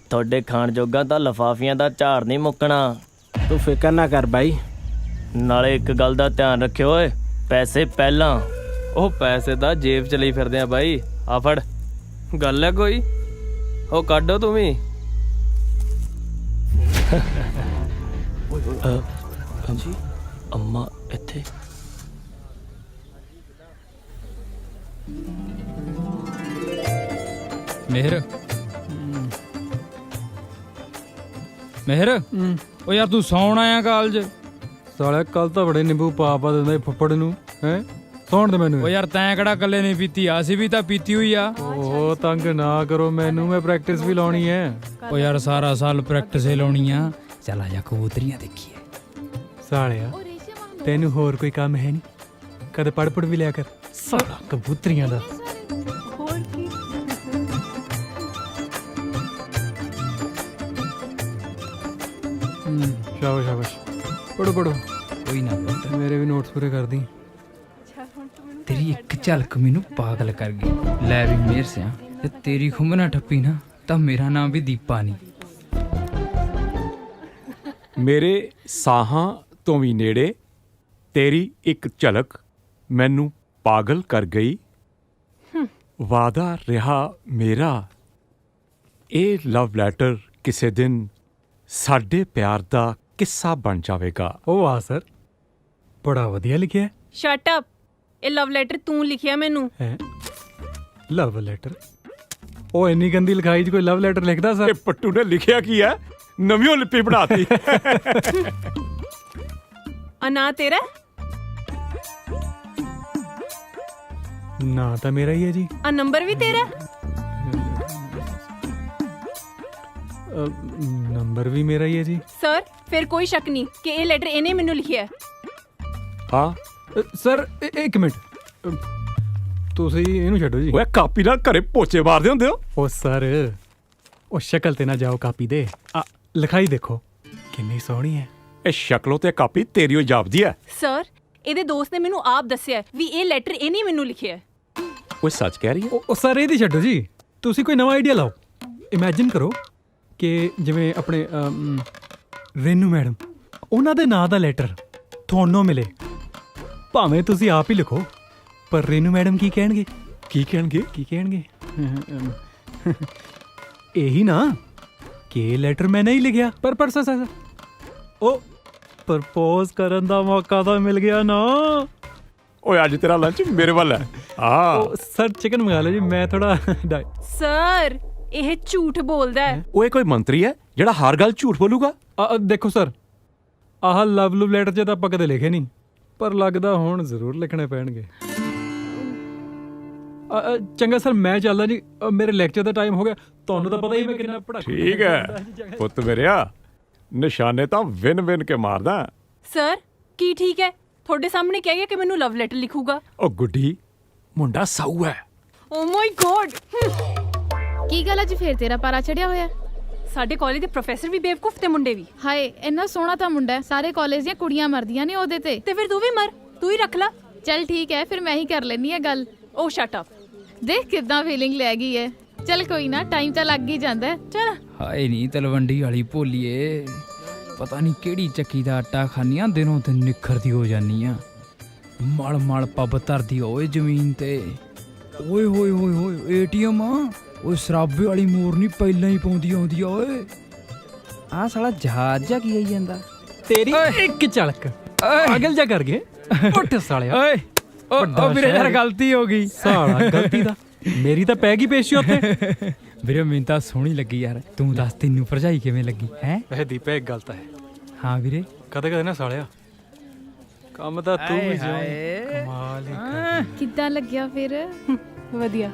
ਤੁਹਾਡੇ ਖਾਣ ਜੋਗਾ ਤਾਂ ਲਫਾਫੀਆਂ ਦਾ ਝਾੜ ਨਹੀਂ ਮੁੱਕਣਾ। ਤੂੰ ਫਿਕਰ ਨਾ ਕਰ ਬਾਈ। ਨਾਲੇ ਇੱਕ ਗੱਲ ਦਾ ਧਿਆਨ ਰੱਖਿਓ ਓਏ, ਪੈਸੇ ਪਹਿਲਾਂ। ਉਹ ਪੈਸੇ ਤਾਂ ਜੇਬ 'ਚ ਲਈ ਫਿਰਦੇ ਆ ਬਾਈ, ਆ ਫੜ। ਗੱਲ ਹੈ ਕੋਈ? ਉਹ ਕੱਢੋ ਤੂੰ ਵੀ। ਅੰਮਾ ਇੱਥੇ ਮਿਹਰ ਮਿਹਰ, ਉਹ ਯਾਰ ਤੂੰ ਸੌਣ ਆਇਆ ਕਾਲਜ? ਸਾਲਿਆ ਕੱਲ ਤਾਂ ਬੜੇ ਨਿੰਬੂ ਪਾ ਦਿੰਦਾ ਫੁੱਫੜ ਨੂੰ, ਹੈ ਸੌਣ ਦੇ ਮੈਨੂੰ। ਉਹ ਯਾਰ ਤੈਂ ਕਿਹੜਾ ਕੱਲੇ ਨਹੀਂ ਪੀਤੀ, ਅਸੀਂ ਵੀ ਤਾਂ ਪੀਤੀ ਹੋਈ ਆ। ਉਹ ਤੰਗ ਨਾ ਕਰੋ ਮੈਨੂੰ, ਮੈਂ ਪ੍ਰੈਕਟਿਸ ਵੀ ਲਾਉਣੀ ਹੈ। ਉਹ ਯਾਰ ਸਾਰਾ ਸਾਲ ਪ੍ਰੈਕਟਿਸ ਹੀ ਲਾਉਣੀ ਆ, ਚੱਲ ਆ ਜਾ ਕਬੂਤਰੀਆਂ ਦੇਖੀਏ। ਸਾਲਿਆ ਤੈਨੂੰ ਹੋਰ ਕੋਈ ਕੰਮ ਹੈ ਨਹੀਂ? ਕਦੇ ਪੜ ਵੀ ਲਿਆ ਕਰ, ਸਾਲਾ ਕਬੂਤਰੀਆਂ ਦਾ। ਸ਼ਾਬਾਸ਼ ਸ਼ਾਬਾਸ਼, ਪੜੋ ਪੜੋ। ਕੋਈ ਨਾ ਪੁੱਤ, ਮੇਰੇ ਵੀ ਨੋਟਸ ਪੂਰੇ ਕਰ ਦੀ। ਤੇਰੀ ਇੱਕ ਝਲਕ ਮੈਨੂੰ ਪਾਗਲ ਕਰ ਗਈ। ਲੈ ਵੀ ਮੇਰ ਸਿਆ, ਜੇ ਤੇਰੀ ਖੁੰਬ ਨਾ ਠੱਪੀ ਨਾ ਤਾਂ ਮੇਰਾ ਨਾਮ ਵੀ ਦੀਪਾ ਨਹੀਂ। ਮੇਰੇ ਸਾਹਾਂ ਤੋਂ ਵੀ ਨੇੜੇ ਤੇਰੀ ਇੱਕ ਝਲਕ ਮੈਨੂੰ ਪਾਗਲ ਕਰ ਗਈ। ਵਾਦਾ ਰਿਹਾ ਮੇਰਾ ਇਹ ਲਵ ਲੈਟਰ ਕਿਸੇ ਦਿਨ ਸਾਡੇ ਪਿਆਰ ਦਾ ਕਿੱਸਾ ਬਣ ਜਾਵੇਗਾ। ਉਹ ਆ ਸਰ, ਬੜਾ ਵਧੀਆ ਲਿਖਿਆ। ਸ਼ਟ ਅਪ, ਇਹ ਲਵ ਲੈਟਰ ਤੂੰ ਲਿਖਿਆ ਮੈਨੂੰ? ਹੈ ਲਵ ਲੈਟਰ? ਉਹ ਇੰਨੀ ਗੰਦੀ ਲਿਖਾਈ 'ਚ ਕੋਈ ਲਵ ਲੈਟਰ ਲਿਖਦਾ ਸਰ? ਇਹ ਪੱਟੂ ਨੇ ਲਿਖਿਆ ਕੀ ਹੈ, ਨਵੀਂ ਲਿਪੀ ਬਣਾਤੀ। ਆ ਨਾਂ ਤੇਰਾ? ਨਾਂ ਤਾਂ ਮੇਰਾ ਹੀ ਹੈ ਜੀ। ਆ ਨੰਬਰ ਵੀ ਤੇਰਾ? ਨੰਬਰ ਵੀ ਮੇਰਾ ਹੀ ਹੈ ਜੀ। ਸਰ ਫਿਰ ਕੋਈ ਸ਼ੱਕ ਨਹੀਂ ਕਿ ਇਹ ਲੈਟਰ ਇਹਨੇ ਮੈਨੂੰ ਲਿਖਿਆ ਹੈ। ਹਾਂ ਸਰ ਇੱਕ ਮਿੰਟ, ਤੁਸੀਂ ਇਹਨੂੰ ਛੱਡੋ ਜੀ। ਓਏ ਕਾਪੀ ਨਾਲ ਘਰੇ ਪੋਚੇ ਮਾਰਦੇ ਹੁੰਦੇ ਹੋ? ਉਹ ਸਰ, ਉਹ ਸ਼ਕਲ ਤੇ ਨਾ ਜਾਓ ਕਾਪੀ ਦੇ, ਲਿਖਾਈ ਦੇਖੋ ਕਿੰਨੀ ਸੋਹਣੀ ਹੈ। ਇਹ ਸ਼ਕਲੋਂ ਤੇ ਕਾਪੀ ਤੇਰੀ ਹੋ ਜਾਪਦੀ ਹੈ। ਸਰ ਇਹਦੇ ਦੋਸਤ ਨੇ ਮੈਨੂੰ ਆਪ ਦੱਸਿਆ ਵੀ ਇਹ ਲੈਟਰ ਇਹਨੇ ਮੈਨੂੰ ਲਿਖਿਆ ਹੈ। ਓਏ ਸੱਚ ਕਹਿ ਰਹੀ ਹੈ? ਉਹ ਸਰ ਇਹਦੀ ਛੱਡੋ ਜੀ, ਤੁਸੀਂ ਕੋਈ ਨਵਾਂ ਆਈਡੀਆ ਲਾਓ। ਇਮੇਜਿਨ ਕਰੋ ਕਿ ਜਿਵੇਂ ਆਪਣੇ ਰੇਨੂ ਮੈਡਮ, ਉਹਨਾਂ ਦੇ ਨਾਂ ਦਾ ਲੈਟਰ ਤੁਹਾਨੂੰ ਮਿਲੇ, ਭਾਵੇਂ ਤੁਸੀਂ ਆਪ ਹੀ ਲਿਖੋ, ਪਰ ਰੇਨੂ ਮੈਡਮ ਕੀ ਕਹਿਣਗੇ? ਕੀ ਕਹਿਣਗੇ? ਕੀ ਕਹਿਣਗੇ? ਇਹੀ ਨਾ ਕਿ ਇਹ ਲੈਟਰ ਮੈਂ ਨਹੀਂ ਲਿਖਿਆ, ਪਰ ਸਰ ਉਹ ਪ੍ਰਪੋਜ਼ ਕਰਨ ਦਾ ਮੌਕਾ ਤਾਂ ਮਿਲ ਗਿਆ ਨਾ। ਓਏ ਅੱਜ ਤੇਰਾ ਲੰਚ ਮੇਰੇ ਵੱਲ ਹੈ। ਉਹ ਸਰ ਚਿਕਨ ਮੰਗਾ ਲਓ ਜੀ, ਮੈਂ ਥੋੜਾ ਸਰ ਇਹ ਝੂਠ ਬੋਲਦਾ ਹੈ। ਓਏ ਕੋਈ ਮੰਤਰੀ ਹੈ ਜਿਹੜਾ ਹਰ ਗੱਲ ਝੂਠ ਬੋਲੂਗਾ? ਦੇਖੋ ਸਰ, ਆਹ ਲਵ ਲੈਟਰ 'ਚ ਤਾਂ ਆਪਾਂ ਕਦੇ ਲਿਖੇ ਨਹੀਂ, ਪਰ ਲੱਗਦਾ ਹੁਣ ਜ਼ਰੂਰ ਲਿਖਣੇ ਪੈਣਗੇ। ਚੰਗਾ ਸਰ, ਮੈਂ ਚੱਲਦਾ ਜੀ, ਮੇਰੇ ਲੈਕਚਰ ਦਾ ਟਾਈਮ ਹੋ ਗਿਆ। ਤੁਹਾਨੂੰ ਤਾਂ ਪਤਾ ਹੀ ਮੈਂ ਕਿੰਨਾ ਪੜ੍ਹਾ। ਠੀਕ ਹੈ ਪੁੱਤ ਮੇਰਿਆ, ਨਿਸ਼ਾਨੇ ਤਾਂ ਵਿਨ ਕੇ ਮਾਰਦਾ। ਸਰ ਕੀ ਠੀਕ ਹੈ? ਤੁਹਾਡੇ ਸਾਹਮਣੇ ਕਹਿ ਗਿਆ ਕਿ ਮੈਨੂੰ ਲਵ ਲੈਟਰ ਲਿਖੂਗਾ। ਉਹ ਗੁੱਡੀ, ਮੁੰਡਾ ਸਾਊ ਹੈ। ਓ ਮਾਈ ਗੋਡ, ਕੀ ਗੱਲ ਅੱਜ ਫੇਰ ਤੇਰਾ ਪਾਰਾ ਚੜਿਆ ਹੋਇਆ? ਸਾਡੇ ਕਾਲਜ ਦੇ ਪ੍ਰੋਫੈਸਰ ਵੀ ਬੇਵਕੂਫ ਤੇ ਮੁੰਡੇ ਵੀ। ਹਾਏ ਇੰਨਾ ਸੋਹਣਾ ਤਾਂ ਮੁੰਡਾ ਹੈ, ਸਾਰੇ ਕਾਲਜ ਦੀਆਂ ਕੁੜੀਆਂ ਮਰਦੀਆਂ ਨੇ ਉਹਦੇ ਤੇ ਫਿਰ ਤੂੰ ਵੀ ਮਰ, ਤੂੰ ਹੀ ਰੱਖ ਲੈ। ਚੱਲ ਠੀਕ ਹੈ, ਫਿਰ ਮੈਂ ਹੀ ਕਰ ਲੈਣੀ ਹੈ ਗੱਲ। ਓ ਸ਼ਟ ਅਪ, ਦੇਖ ਕਿੱਦਾਂ ਫੀਲਿੰਗ ਲੈ ਗਈ ਹੈ। ਚੱਲ ਕੋਈ ਨਾ, ਟਾਈਮ ਤਾਂ ਲੱਗ ਹੀ ਜਾਂਦਾ। ਚੱਲ। ਹਾਏ ਨਹੀਂ ਤਲਵੰਡੀ ਵਾਲੀ ਭੋਲੀਏ, ਪਤਾ ਨਹੀਂ ਕਿਹੜੀ ਚੱਕੀ ਦਾ ਆਟਾ ਖਾਨੀਆਂ, ਦਿਨੋਂ ਦਿਨ ਨਿਖਰਦੀ ਹੋ ਜਾਨੀ ਆ। ਮਲ ਪੱਬ ਧਰਦੀ ਓਏ ਜ਼ਮੀਨ ਤੇ। ਓਏ ਹੋਏ ਹੋਏ ਹੋਏ, ਏਟੀਐਮ ਆ ਓਏ, ਸਰਾਬੇ ਵਾਲੀ ਮੋਰ ਨਹੀਂ ਪਹਿਲਾਂ ਹੀ ਪਾਉਂਦੀ ਆਉਂਦੀ ਆ ਓਏ। ਆਹ ਸਾਲਾ ਜਹਾਜ਼ ਜਾ ਕੀ ਆਈ ਜਾਂਦਾ? ਤੇਰੀ ਇੱਕ ਝਲਕ ਪਾਗਲ ਜਾ ਕਰ ਗਏ। ਉੱਠ ਸਾਲਿਆ। ਓਏ ਉਹ ਵੀਰੇ ਯਾਰ ਗਲਤੀ ਹੋ ਗਈ। ਸਾਲਾ ਗਲਤੀ ਦਾ ਮੇਰੀ ਤਾਂ ਪੈ ਗਈ ਪੇਸ਼ੀ ਉੱਥੇ। ਵੀਰੇ ਮੈਨੂੰ ਤਾਂ ਸੋਹਣੀ ਲੱਗੀ ਯਾਰ। ਤੂੰ ਦੱਸ ਤੈਨੂੰ ਭਰਜਾਈ ਕਿਵੇਂ ਲੱਗੀ ਹੈ? ਇਹ ਦੀਪੇ ਇੱਕ ਗੱਲ ਤਾਂ ਹੈ। ਹਾਂ ਵੀਰੇ। ਕਦੇ ਕਦੇ ਨਾ ਸਾਲਿਆ ਕੰਮ ਤਾਂ ਤੂੰ ਵੀ ਜਿਉਂ ਕਮਾਲ ਹੀ ਕਰ। ਕਿੱਦਾਂ ਲੱਗਿਆ ਫਿਰ? ਵਧੀਆ।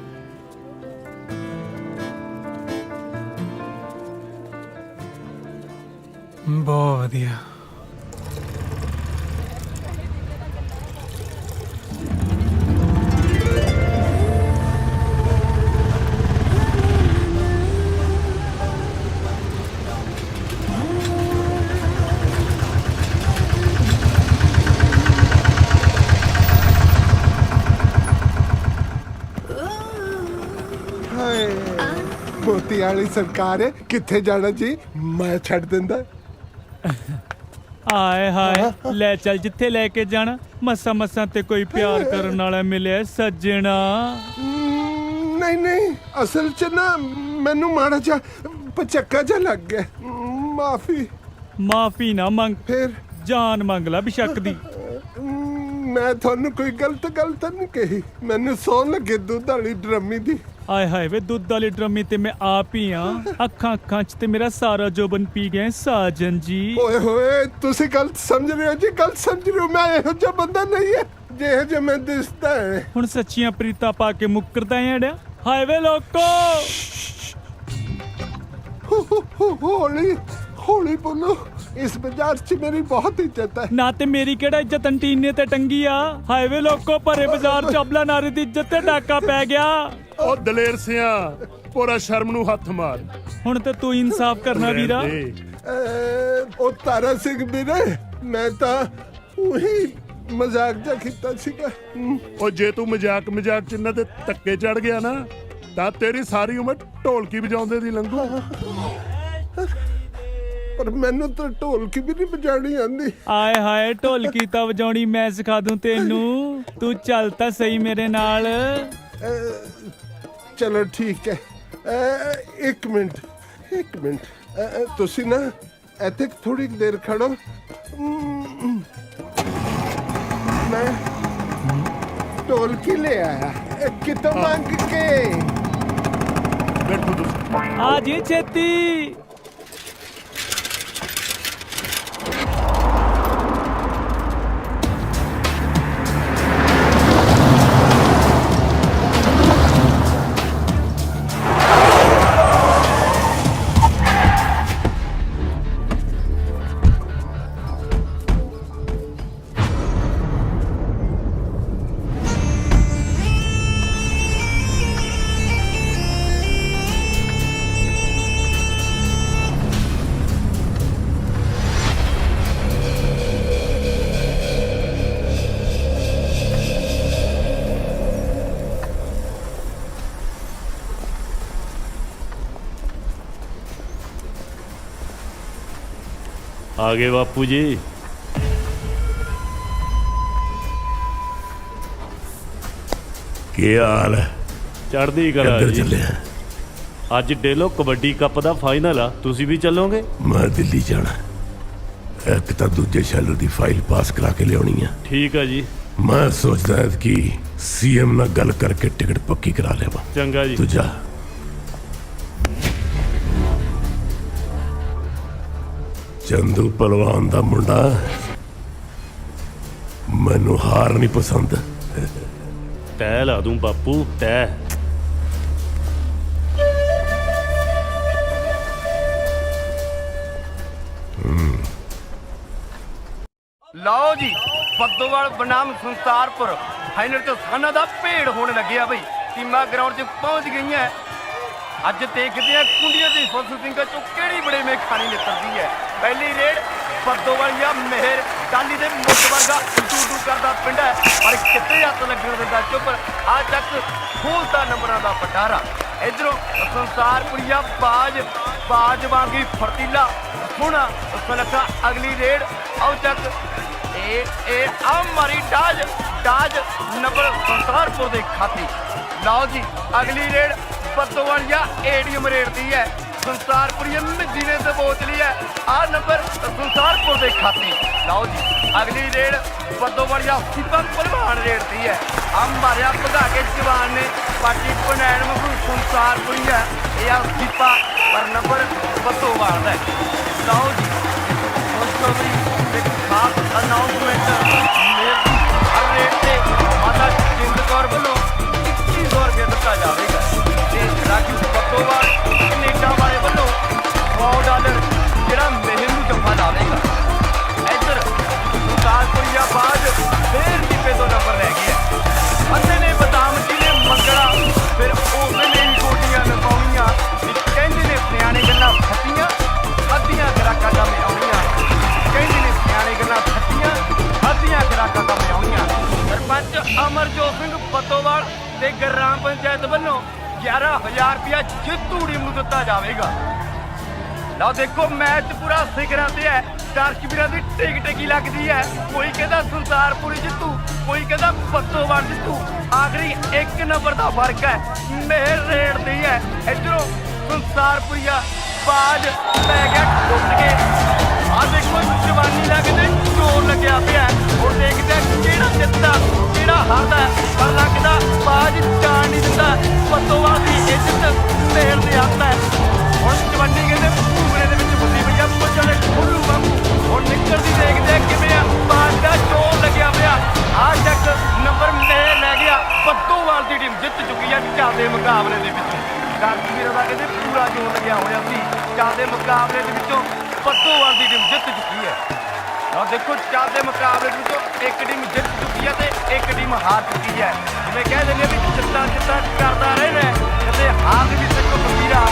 ਬਹੁਤ ਵਧੀਆ। ਹਾਏ ਮੋਤੀ ਵਾਲੀ ਸਰਕਾਰ ਕਿੱਥੇ ਜਾਣਾ ਜੀ? ਮੈਂ ਛੱਡ ਦਿੰਦਾ। ਆਏ ਹਾਏ ਲੈ ਚੱਲ ਜਿੱਥੇ ਲੈ ਕੇ ਜਾਣਾ। ਮੱਸਾ ਮੱਸਾ ਤੇ ਕੋਈ ਪਿਆਰ ਕਰਨ ਵਾਲਾ ਮਿਲਿਆ ਸੱਜਣਾ। ਨਹੀਂ ਨਹੀਂ, ਅਸਲ 'ਚ ਨਾ ਮੈਨੂੰ ਮਾੜਾ ਜਿਹਾ ਪਚੱਕਾ ਜਿਹਾ ਲੱਗ ਗਿਆ। ਮਾਫੀ। ਮਾਫੀ ਨਾ ਮੰਗ, ਫਿਰ ਜਾਨ ਮੰਗ ਲੈ ਬਿਸ਼ੱਕ ਦੀ। ਮੈਂ ਤੁਹਾਨੂੰ ਕੋਈ ਗਲਤ ਗੱਲ ਤਾਂ ਨਹੀਂ ਕਹੀ। ਮੈਨੂੰ ਸੌਣ ਲੱਗੇ ਦੁੱਧ ਵਾਲੀ ਡਰਮੀ ਦੀ। ਆਏ ਹਾਏ ਵੇ ਦੁੱਧ ਵਾਲੀ ਡਰਮੀ ਤੇ ਮੈਂ ਆਪ ਹੀ ਆ। ਅੱਖਾਂ ਅੱਖਾਂ 'ਚ ਤੇ ਮੇਰਾ ਸਾਰਾ ਜੋਬਨ ਪੀ ਗਏ ਸਾਜਨ ਜੀ। ਓਏ ਹੋਏ ਤੁਸੀਂ ਗਲਤ ਸਮਝ ਰਹੇ ਹੋ ਜੀ, ਗਲਤ ਸਮਝ ਰਹੇ ਹੋ। ਮੈਂ ਇਹੋ ਜਿਹਾ ਬੰਦਾ ਨਹੀਂ ਹੈ ਜਿਹੋ ਜਿਹਾ ਮੈਂ ਦਿਸਦਾ ਹੈ। ਹੁਣ ਸੱਚੀਆਂ ਪ੍ਰੀਤਾਂ ਪਾ ਕੇ ਮੁੱਕਰਦਾ ਏੜਿਆ। ਹਾਏ ਵੇ ਲੋਕੋ ਹੌਲੀ ਹੌਲੀ ਬੋਲੋ। ਇਸ ਬਾਜ਼ਾਰ 'ਚ ਮੇਰੀ ਬਹੁਤ ਇੱਜ਼ਤ ਹੈ। ਨਾ ਤੇ ਮੇਰੀ ਕਿਹੜਾ ਇੱਜ਼ਤ ਅੰਟੀਨੇ ਤੇ ਟੰਗੀ ਆ। ਹਾਏ ਵੇ ਲੋਕੋ ਭਰੇ ਬਾਜ਼ਾਰ 'ਚ ਅਬਲਾ ਨਾਰੀ ਦੀ ਇੱਜ਼ਤ ਤੇ ਡਾਕਾ ਪੈ ਗਿਆ। ਉਹ ਦਲੇਰ ਸਿਆ ਪੂਰਾ ਸ਼ਰਮ ਨੂੰ ਹੱਥ ਮਾਰ। ਹੁਣ ਤੇ ਤੂੰ ਇਨਸਾਫ ਕਰਨਾ ਵੀਰਾ। ਉਹ ਤਾਰਾ ਸਿੰਘ ਵੀਰੇ, ਮੈਂ ਤਾਂ ਉਹੀ ਮਜ਼ਾਕ ਜਿਹਾ ਕੀਤਾ ਸੀਗਾ। ਉਹ ਜੇ ਤੂੰ ਮਜ਼ਾਕ ਚ ਇਹਨਾਂ ਤੇ ਧੱਕੇ ਚੜ ਗਿਆ ਨਾ ਤਾਂ ਤੇਰੀ ਸਾਰੀ ਉਮਰ ਢੋਲਕੀ ਵਜਾਉਂਦੇ ਦੀ ਲੰਘੂ। ਪਰ ਮੈਨੂੰ ਤਾਂ ਢੋਲਕੀ ਵੀ ਨਹੀਂ ਵਜਾਣੀ ਆਂਦੀ। ਆਏ ਹਾਏ ਢੋਲਕੀ ਤਾਂ ਵਜਾਉਣੀ ਮੈਂ ਸਿਖਾ ਦੂੰ ਤੈਨੂੰ। ਤੂੰ ਚੱਲ ਤਾਂ ਸਹੀ ਮੇਰੇ ਨਾਲ। ਚਲੋ ਠੀਕ ਹੈ। ਇੱਕ ਮਿੰਟ ਤੁਸੀਂ ਨਾ ਇੱਥੇ ਥੋੜੀ ਦੇਰ ਖੜੋ। ਮੈਂ ਢੋਲਕੀ ਲੈ ਆਇਆ ਕਿਤੋਂ ਮੰਗ ਕੇ। ਬੈਠੋ ਤੁਸੀਂ। ਆ ਜੀ ਛੇਤੀ। ਆ ਗਏ ਬਾਪੂ ਜੀ। ਕੀ ਹਾਲ ਹੈ? ਚੜ੍ਹਦੀ ਕਲਾ ਜੀ। ਅੱਜ ਡੇਲੋ ਕਬੱਡੀ ਕੱਪ ਦਾ ਫਾਈਨਲ ਆ, ਤੁਸੀਂ ਵੀ ਚੱਲੋਗੇ? ਮੈਂ ਦਿੱਲੀ ਜਾਣਾ। ਇੱਕ ਤਾਂ ਦੂਜੇ ਸ਼ੈਲਰ ਦੀ ਫਾਈਲ ਪਾਸ ਕਰਾ ਕੇ ਲਿਆਉਣੀ ਆ। ਠੀਕ ਆ ਜੀ। ਮੈਂ ਸੋਚਦਾ ਹਾਂ ਕਿ ਸੀਐਮ ਨਾਲ ਗੱਲ ਕਰਕੇ ਟਿਕਟ ਪੱਕੀ ਕਰਾ ਲਿਆਵਾਂ। ਚੰਗਾ ਜੀ। ਤੂੰ ਜਾ। ਚੰਦੂ ਪਹਿਲਵਾਨ ਦਾ ਮੁੰਡਾ, ਮੈਨੂੰ ਹਾਰ ਨਹੀਂ ਪਸੰਦ। ਤੈਅ ਲਾ ਦੂੰ ਬਾਪੂ, ਤੈਅ। ਲਓ ਜੀ, ਬੱਦੋਵਾਲ ਬਨਾਮ ਸੰਸਾਰਪੁਰ ਫਾਈਨਲ ਤੇ ਸਾਨਾ ਦਾ ਭੇੜ ਹੋਣ ਲੱਗਿਆ ਬਈ। ਟੀਮਾਂ ਗਰਾਊਂਡ 'ਚ ਪਹੁੰਚ ਗਈਆਂ। ਅੱਜ ਦੇਖਦੇ ਆ ਕੁੰਡੀਆਂ ਦੀ ਫੁੱਲ ਸਿੰਘਾਂ ਚੋਂ ਕਿਹੜੀ ਬੜੇ ਮੇ ਖਾਣੀ ਨਿਕਲਦੀ ਹੈ। ਪਹਿਲੀ ਰੇਡ ਬੱਦੋਵਾਲ ਜਾਂ ਮਿਹਰ ਟਾਲੀ ਦੇ ਮੁੱਢ ਵਰਗਾ ਟੂ ਕਰਦਾ ਪਿੰਡ ਹੈ, ਪਰ ਕਿਤੇ ਹੱਥ ਲੱਗਣ ਦਿੰਦਾ ਚੁੱਪ। ਆ ਚੱਕ ਖੋਲਦਾ ਨੰਬਰਾਂ ਦਾ ਪਟਾਰਾ। ਇਧਰੋਂ ਸੰਸਾਰਪੁਰੀਆ ਬਾਜ ਵਾਂਗੀ ਫਰਤੀਲਾ ਸੋਹਣਾ ਸੁਲੱਖਾ। ਅਗਲੀ ਰੇਡ ਆਓ ਚੱਕ ਇਹ ਆ ਮਾਰੀ ਡਾਜ ਨੰਬਰ ਸੰਸਾਰਪੁਰ ਦੇ ਖਾਤੇ। ਲਓ ਜੀ, ਅਗਲੀ ਰੇਡ ਬੱਦੋਵਾਲ ਜਾਂ ਏਡੀਐਮ ਰੇਡ ਦੀ ਹੈ। ਸੰਸਾਰਪੁਰੀ ਮਿੱਦੀ ਨੇ ਦਬੋਚ ਲਈ ਹੈ ਆ ਨੰਬਰ ਸੰਸਾਰਪੁਰ ਦੇ ਖਾਤੇ। ਲਓ ਜੀ ਅਗਲੀ ਰੇਡ ਬੱਦੋਵਾਲੀਆ ਸਿੱਪਾ ਭਲਵਾਨ ਰੇਡ ਦੀ ਹੈ। ਆ ਮਾਰਿਆ ਭਗਾ ਕੇ ਜਵਾਨ ਨੇ ਪਾਟੀ ਪਨੈਣ ਮਖੂ ਸੰਸਾਰਪੁਰੀ ਹੈ ਇਹ ਆ ਸਿੱਪਾ ਪਰ ਨੰਬਰ ਬੱਦੋਵਾਲ ਦਾ ਹੈ। ਲਓ ਜੀ ਦੋਸਤੋ ਵੀ ਇੱਕ ਖਾਸ ਅਨਾਉਂਸਮੈਂਟ ਹਰ ਰੇਡ ਤੇ ਮਾਤਾ ਜਿੰਦ ਕੌਰ ਵੱਲੋਂ 2100 ਰੁਪਏ ਦਿੱਤਾ ਜਾਵੇਗਾ ਤੇ ਰਾਜੂ ਬੱਦੋਵਾਲ ਕੈਨੇਡਾ ਵਾਲੇ ਵੱਲੋਂ $100 ਜਿਹੜਾ ਮਹਿਰ ਨੂੰ ਜਮਾ ਲਾਵੇਗਾ। ਇੱਧਰ ਸੰਸਾਰਪੁਰੀਆ ਬਾਅਦ ਫੇਰ ਦੀਪੇ ਤੋਂ ਨੰਬਰ ਰਹਿ ਗਿਆ। ਅੰਨੇ ਨੇ ਬਦਾਮ ਜੀ ਨੇ ਮੰਗਣਾ ਫਿਰ ਉਹਨੇ ਹੀ ਗੋਡੀਆਂ ਲਗਾਉਣੀਆਂ ਕਹਿੰਦੇ ਨੇ ਸਿਆਣੇ ਗੱਲਾਂ ਫੱਟੀਆਂ ਅੱਧੀਆਂ ਗਰਾਕਾਂ ਦਾ ਆਉਣੀਆਂ ਕਹਿੰਦੇ ਨੇ ਸਿਆਣੇ ਗੱਲਾਂ ਫੱਟੀਆਂ ਅੱਧੀਆਂ ਗਰਾਕਾਂ ਦਾ ਆਉਣੀਆਂ। ਸਰਪੰਚ ਅਮਰਜੋਤ ਸਿੰਘ ਬੱਦੋਵਾਲ ਤੇ ਗ੍ਰਾਮ ਪੰਚਾਇਤ ਵੱਲੋਂ 11,000 ਰੁਪਇਆ ਜਿੱਤੂ ਟੀਮ ਨੂੰ ਦਿੱਤਾ ਜਾਵੇਗਾ। ਲਓ ਦੇਖੋ ਮੈਚ ਪੂਰਾ ਸਿਖਰਾਂ ਤੇ ਹੈ। ਦਰਸ਼ਕ ਵੀਰਾਂ ਦੀ ਟਿਕ ਟਿਕੀ ਲੱਗਦੀ ਹੈ। ਕੋਈ ਕਹਿੰਦਾ ਸੰਸਾਰਪੁਰੀ ਜਿੱਤੂ ਕੋਈ ਕਹਿੰਦਾ ਬੱਦੋਵਾਲ ਜਿੱਤੂ ਆਖਰੀ 1 ਨੰਬਰ ਦਾ ਫਰਕ ਹੈ। ਮੇਰ ਰੇਡ ਦੀ ਹੈ। ਇੱਧਰੋਂ ਸੰਸਾਰਪੁਰੀਆ ਬਾਜ ਪੈ ਗਿਆ ਟੁੱਟ ਕੇ ਆ ਦੇਖੋ ਜਵਾਨੀ ਲੱਗਦੇ ਜ਼ੋਰ ਲੱਗਿਆ ਪਿਆ। ਹੁਣ ਦੇਖਦੇ ਕਿਹੜਾ ਜਿੱਤਦਾ ਕਿਹੜਾ ਹਾਰਦਾ ਪਰ ਲੱਗਦਾ ਬਾਜ ਜਾਣ ਨਹੀਂ ਦਿੰਦਾ। ਬੱਦੋਵਾਲ ਦੀ ਇੱਜ਼ਤ ਮੇਰ ਦੇ ਹੱਥ ਹੈ। ਹੁਣ ਜਵਾਨੀ ਕਹਿੰਦੇ ਭੂਰੇ ਦੇ ਵਿੱਚ ਬੁੱਧੀ ਪਈਆ ਪੁੱਜਣੇ ਖੋਲੂ ਵਾਂਗੂ ਹੁਣ ਨਿਕਲਦੀ ਦੇਖਦੇ ਕਿਵੇਂ ਆ ਬਾਜ ਦਾ ਜ਼ੋਰ ਲੱਗਿਆ ਪਿਆ। ਆ ਚੱਕ ਨੰਬਰ ਮੇਰ ਲੈ ਗਿਆ। ਬੱਦੋਵਾਲ ਦੀ ਟੀਮ ਜਿੱਤ ਚੁੱਕੀ ਹੈ ਚਾਦੇ ਮੁਕਾਬਲੇ ਦੇ ਵਿੱਚੋਂ। ਦਰਸ਼ਕ ਵੀਰਾਂ ਦਾ ਕਹਿੰਦੇ ਪੂਰਾ ਜ਼ੋਰ ਲੱਗਿਆ ਹੋਇਆ ਸੀ। ਚਾਦੇ ਮੁਕਾਬਲੇ ਦੇ ਵਿੱਚੋਂ ਬੱਦੋਵਾਲ ਦੀ ਟੀਮ ਜਿੱਤ ਚੁੱਕੀ ਹੈ। ਆਹ ਦੇਖੋ ਚਾਦੇ ਮੁਕਾਬਲੇ ਦੇ ਵਿੱਚੋਂ ਇੱਕ ਟੀਮ ਜਿੱਤ ਚੁੱਕੀ ਹੈ ਤੇ ਇੱਕ ਟੀਮ ਹਾਰ ਚੁੱਕੀ ਹੈ। ਜਿਵੇਂ ਕਹਿ ਦਿੰਦੇ ਵੀ ਜਿੱਤਾਂ ਕਰਦਾ ਰਹਿਣਾ ਕਦੇ ਹਾਰ ਵੀ ਸਿੱਖੋ ਫਕੀਰਾ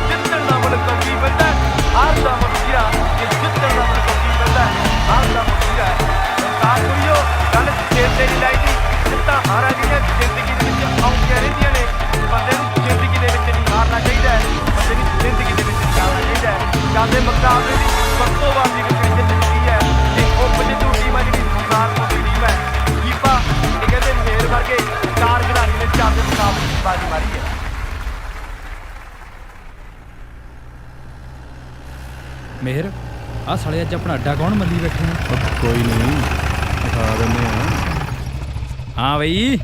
ਜਿੱਤਣ ਦਾ ਮੁੱਲ ਕੀ ਮਿਲਦਾ ਹਾਰ ਦਾ ਮੁੱਲ ਕੀ ਜਿੱਤਣ ਦਾ ਮੁੱਲ ਕੀ ਮਿਲਦਾ ਹਾਰ ਦਾ ਮੁੱਲ ਕੀ ਹੈ। ਸਰਕਾਰ ਕੁੜੀਓ ਗੱਲ ਖੇਡ ਤੇ ਨਹੀਂ ਲਾਈਦੀ ਜਿੱਤਾਂ ਹਾਰਾਂ ਦੀਆਂ ਜ਼ਿੰਦਗੀ ਦੇ ਵਿੱਚ ਆਉਂਦੀਆਂ ਰਹਿੰਦੀਆਂ ਨੇ। ਬੰਦੇ ਨੂੰ ਜ਼ਿੰਦਗੀ ਦੇ ਵਿੱਚ ਨਹੀਂ ਹਾਰਨਾ ਚਾਹੀਦਾ ਬੰਦੇ ਨੂੰ ਜ਼ਿੰਦਗੀ ਦੇ ਵਿੱਚ ਚੱਲਣਾ ਚਾਹੀਦਾ ਹੈ। ਚਾਦੇ ਮੁਕਾਬਲੇ ਦੀ ਬੱਦੋਵਾਲ ਦੀ ਟੀਮ ਜਿੱਤ ਚੁੱਕੀ ਹੈ ਤੇ ਉਹ ਜਿੱਤੂ ਟੀਮ ਹੈ ਜਿਹੜੀ ਸੰਸਾਰਪੁਰ ਦੀ ਟੀਮ ਹੈ। ਕੀਪਾ ਇਹ ਕਹਿੰਦੇ ਮੇਰ ਵਰਗੇ 4 ਖਿਡਾਰੀ ਨੇ ਚਾਦੇ ਮੁਕਾਬਲੇ ਦੀ ਬਾਜੀ ਮਾਰੀ ਹੈ। ਮਿਹਰ ਆ ਸਾਲੇ ਅੱਜ ਆਪਣਾ ਅੱਡਾ ਕੌਣ ਮੱਲੀ ਬੈਠੇ ਨੇ? ਕੋਈ ਨਹੀਂ ਦਿਖਾ ਦਿੰਦੇ ਆ। ਹਾਂ ਬਈ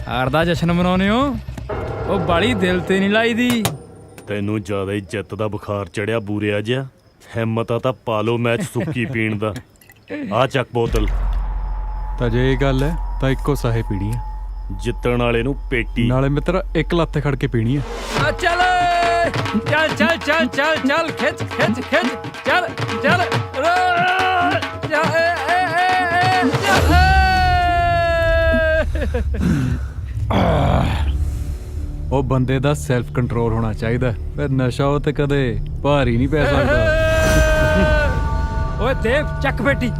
ਹਾਰ ਦਾ ਜਸ਼ਨ ਮਨਾਉਂਦੇ ਹੋ? ਉਹ ਬਾਲੀ ਦਿਲ ਤੇ ਨਹੀਂ ਲਾਈਦੀ। ਤੈਨੂੰ ਜ਼ਿਆਦਾ ਹੀ ਜਿੱਤ ਦਾ ਬੁਖਾਰ ਚੜਿਆ ਬੂਰਿਆ ਜਿਹਾ। ਹਿੰਮਤ ਆ ਤਾਂ ਪਾ ਲਓ ਮੈਚ ਸੁੱਕੀ ਪੀਣ ਦਾ। ਆ ਚੱਕ ਬੋਤਲ। ਤਾਂ ਜੇ ਇਹ ਗੱਲ ਹੈ ਤਾਂ ਇੱਕੋ ਸਾਹੇ ਪੀਣੀ ਆ। ਜਿੱਤਣ ਵਾਲੇ ਨੂੰ ਪੇਟੀ ਨਾਲੇ ਮਿੱਤਰ ਇੱਕ ਲੱਤ ਖੜ ਕੇ ਪੀਣੀ ਆ। ਚੱਲ ਚੱਲ ਚੱਲ ਚੱਲ ਚੱਲ ਚੱਲ ਖਿੱਚ ਖਿੱਚ ਖਿੱਚ ਚੱਲ ਚੱਲ ਉਹ ਬੰਦੇ ਦਾ ਸੈਲਫ ਕੰਟਰੋਲ ਹੋਣਾ ਚਾਹੀਦਾ। ਫਿਰ ਨਸ਼ਾ ਉਹ ਤੇ ਕਦੇ ਭਾਰੀ ਨਹੀਂ ਪੈ ਸਕਦਾ। ਓਏ ਦੇਵ ਚੱਕ ਬੇਟੀ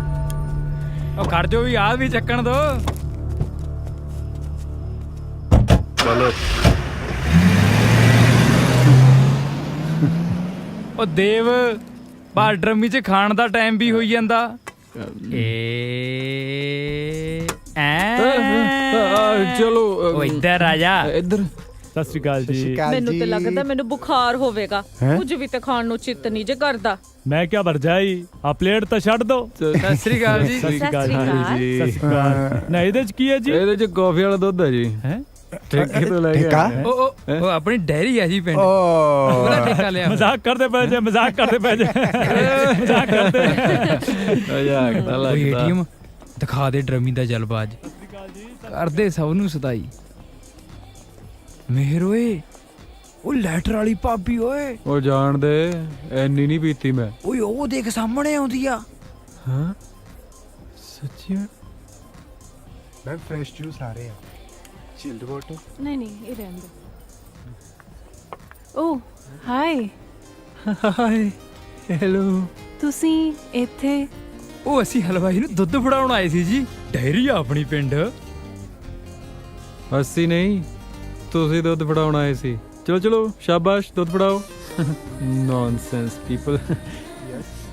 ਉਹ ਖੜ ਜੋ ਵੀ ਆ ਵੀ ਚੱਕਣ ਦੋ। ਚਲੋ ਉਹ ਦੇਵ ਬਾਹਰ ਡਰਮੀ 'ਚ ਖਾਣ ਦਾ ਟਾਈਮ ਵੀ ਹੋਈ ਜਾਂਦਾ। ਚਲੋ ਉਹ ਇੱਧਰ ਆ ਜਾ। ਇੱਧਰ। ਸਤਿ ਸ਼੍ਰੀ ਅਕਾਲ ਜੀ। ਮੈਨੂੰ ਤੇ ਲੱਗਦਾ ਮੈਨੂੰ ਬੁਖਾਰ ਹੋਵੇਗਾ। ਕੁਝ ਵੀ ਤੇ ਖਾਣ ਨੂੰ ਚਿੱਤ ਨਹੀਂ ਜੇ ਕਰਦਾ। ਮੈਂ ਕਿਆ ਭਰਜਾਈ ਆ ਪਲੇਟ ਤਾਂ ਛੱਡ ਦੋ। ਸਤਿ ਸ਼੍ਰੀ ਅਕਾਲ ਜੀ। ਸਤਿ ਸ਼੍ਰੀ ਅਕਾਲ ਜੀ। ਨਾ ਇਹਦੇ 'ਚ ਕੀ ਹੈ ਜੀ? ਇਹਦੇ 'ਚ ਕਾਫੀ ਵਾਲਾ ਦੁੱਧ ਹੈ ਜੀ। ਹੈ ਠੇਕੇ ਤੋਂ ਲੈ ਗਿਆ। ਉਹ ਆਪਣੀ ਡੈਰੀ ਆ ਜੀ ਪਿੰਡ। ਉਹਦਾ ਠੇਕਾ ਲਿਆ। ਮਜ਼ਾਕ ਕਰਦੇ ਪਏ ਜੇ ਮਜ਼ਾਕ ਕਰਦੇ ਪਏ ਜੇ ਮਜ਼ਾਕ ਕਰਦੇ। ਮਜ਼ਾਕ ਤਾਂ ਲੱਗਦਾ। ਏਟੀਐਮ ਦਿਖਾ ਦੇ ਡਰਮੀ ਦਾ ਜਲਬਾਜ ਕਰਦੇ ਸਭ ਨੂੰ ਸਤਾਈ। ਮਿਹਰ ਓਏ ਉਹ ਲੈਟਰ ਵਾਲੀ ਭਾਬੀ ਓਏ। ਉਹ ਜਾਣ ਦੇ ਐਨੀ ਨਹੀਂ ਪੀਤੀ ਮੈਂ। ਓਏ ਉਹ ਦੇਖ ਸਾਹਮਣੇ ਆਉਂਦੀ ਆ। ਹਾਂ ਸੱਚੀ ਮੈਂ ਫਰੈਸ਼ ਜੂਸ ਆ ਰਿਹਾ ਚਿਲਡ ਵਾਟਰ ਨਹੀਂ ਇਹ ਰਹਿਣ ਦੋ। ਓ ਹਾਈ ਹਾਈ ਹੈਲੋ। ਤੁਸੀਂ ਇੱਥੇ? ਉਹ ਅਸੀਂ ਹਲਵਾਈ ਨੂੰ ਦੁੱਧ ਫੜਾਉਣ ਆਏ ਸੀ ਜੀ। ਡੈਰੀ ਆ ਆਪਣੀ ਪਿੰਡ। ਅਸੀਂ ਨਹੀਂ ਤੁਸੀਂ ਦੁੱਧ ਫੜਾਉਣ ਆਏ ਸੀ। ਚਲੋ ਚਲੋ ਸ਼ਾਬਾਸ਼ ਦੁੱਧ ਫੜਾਓ। Nonsense people.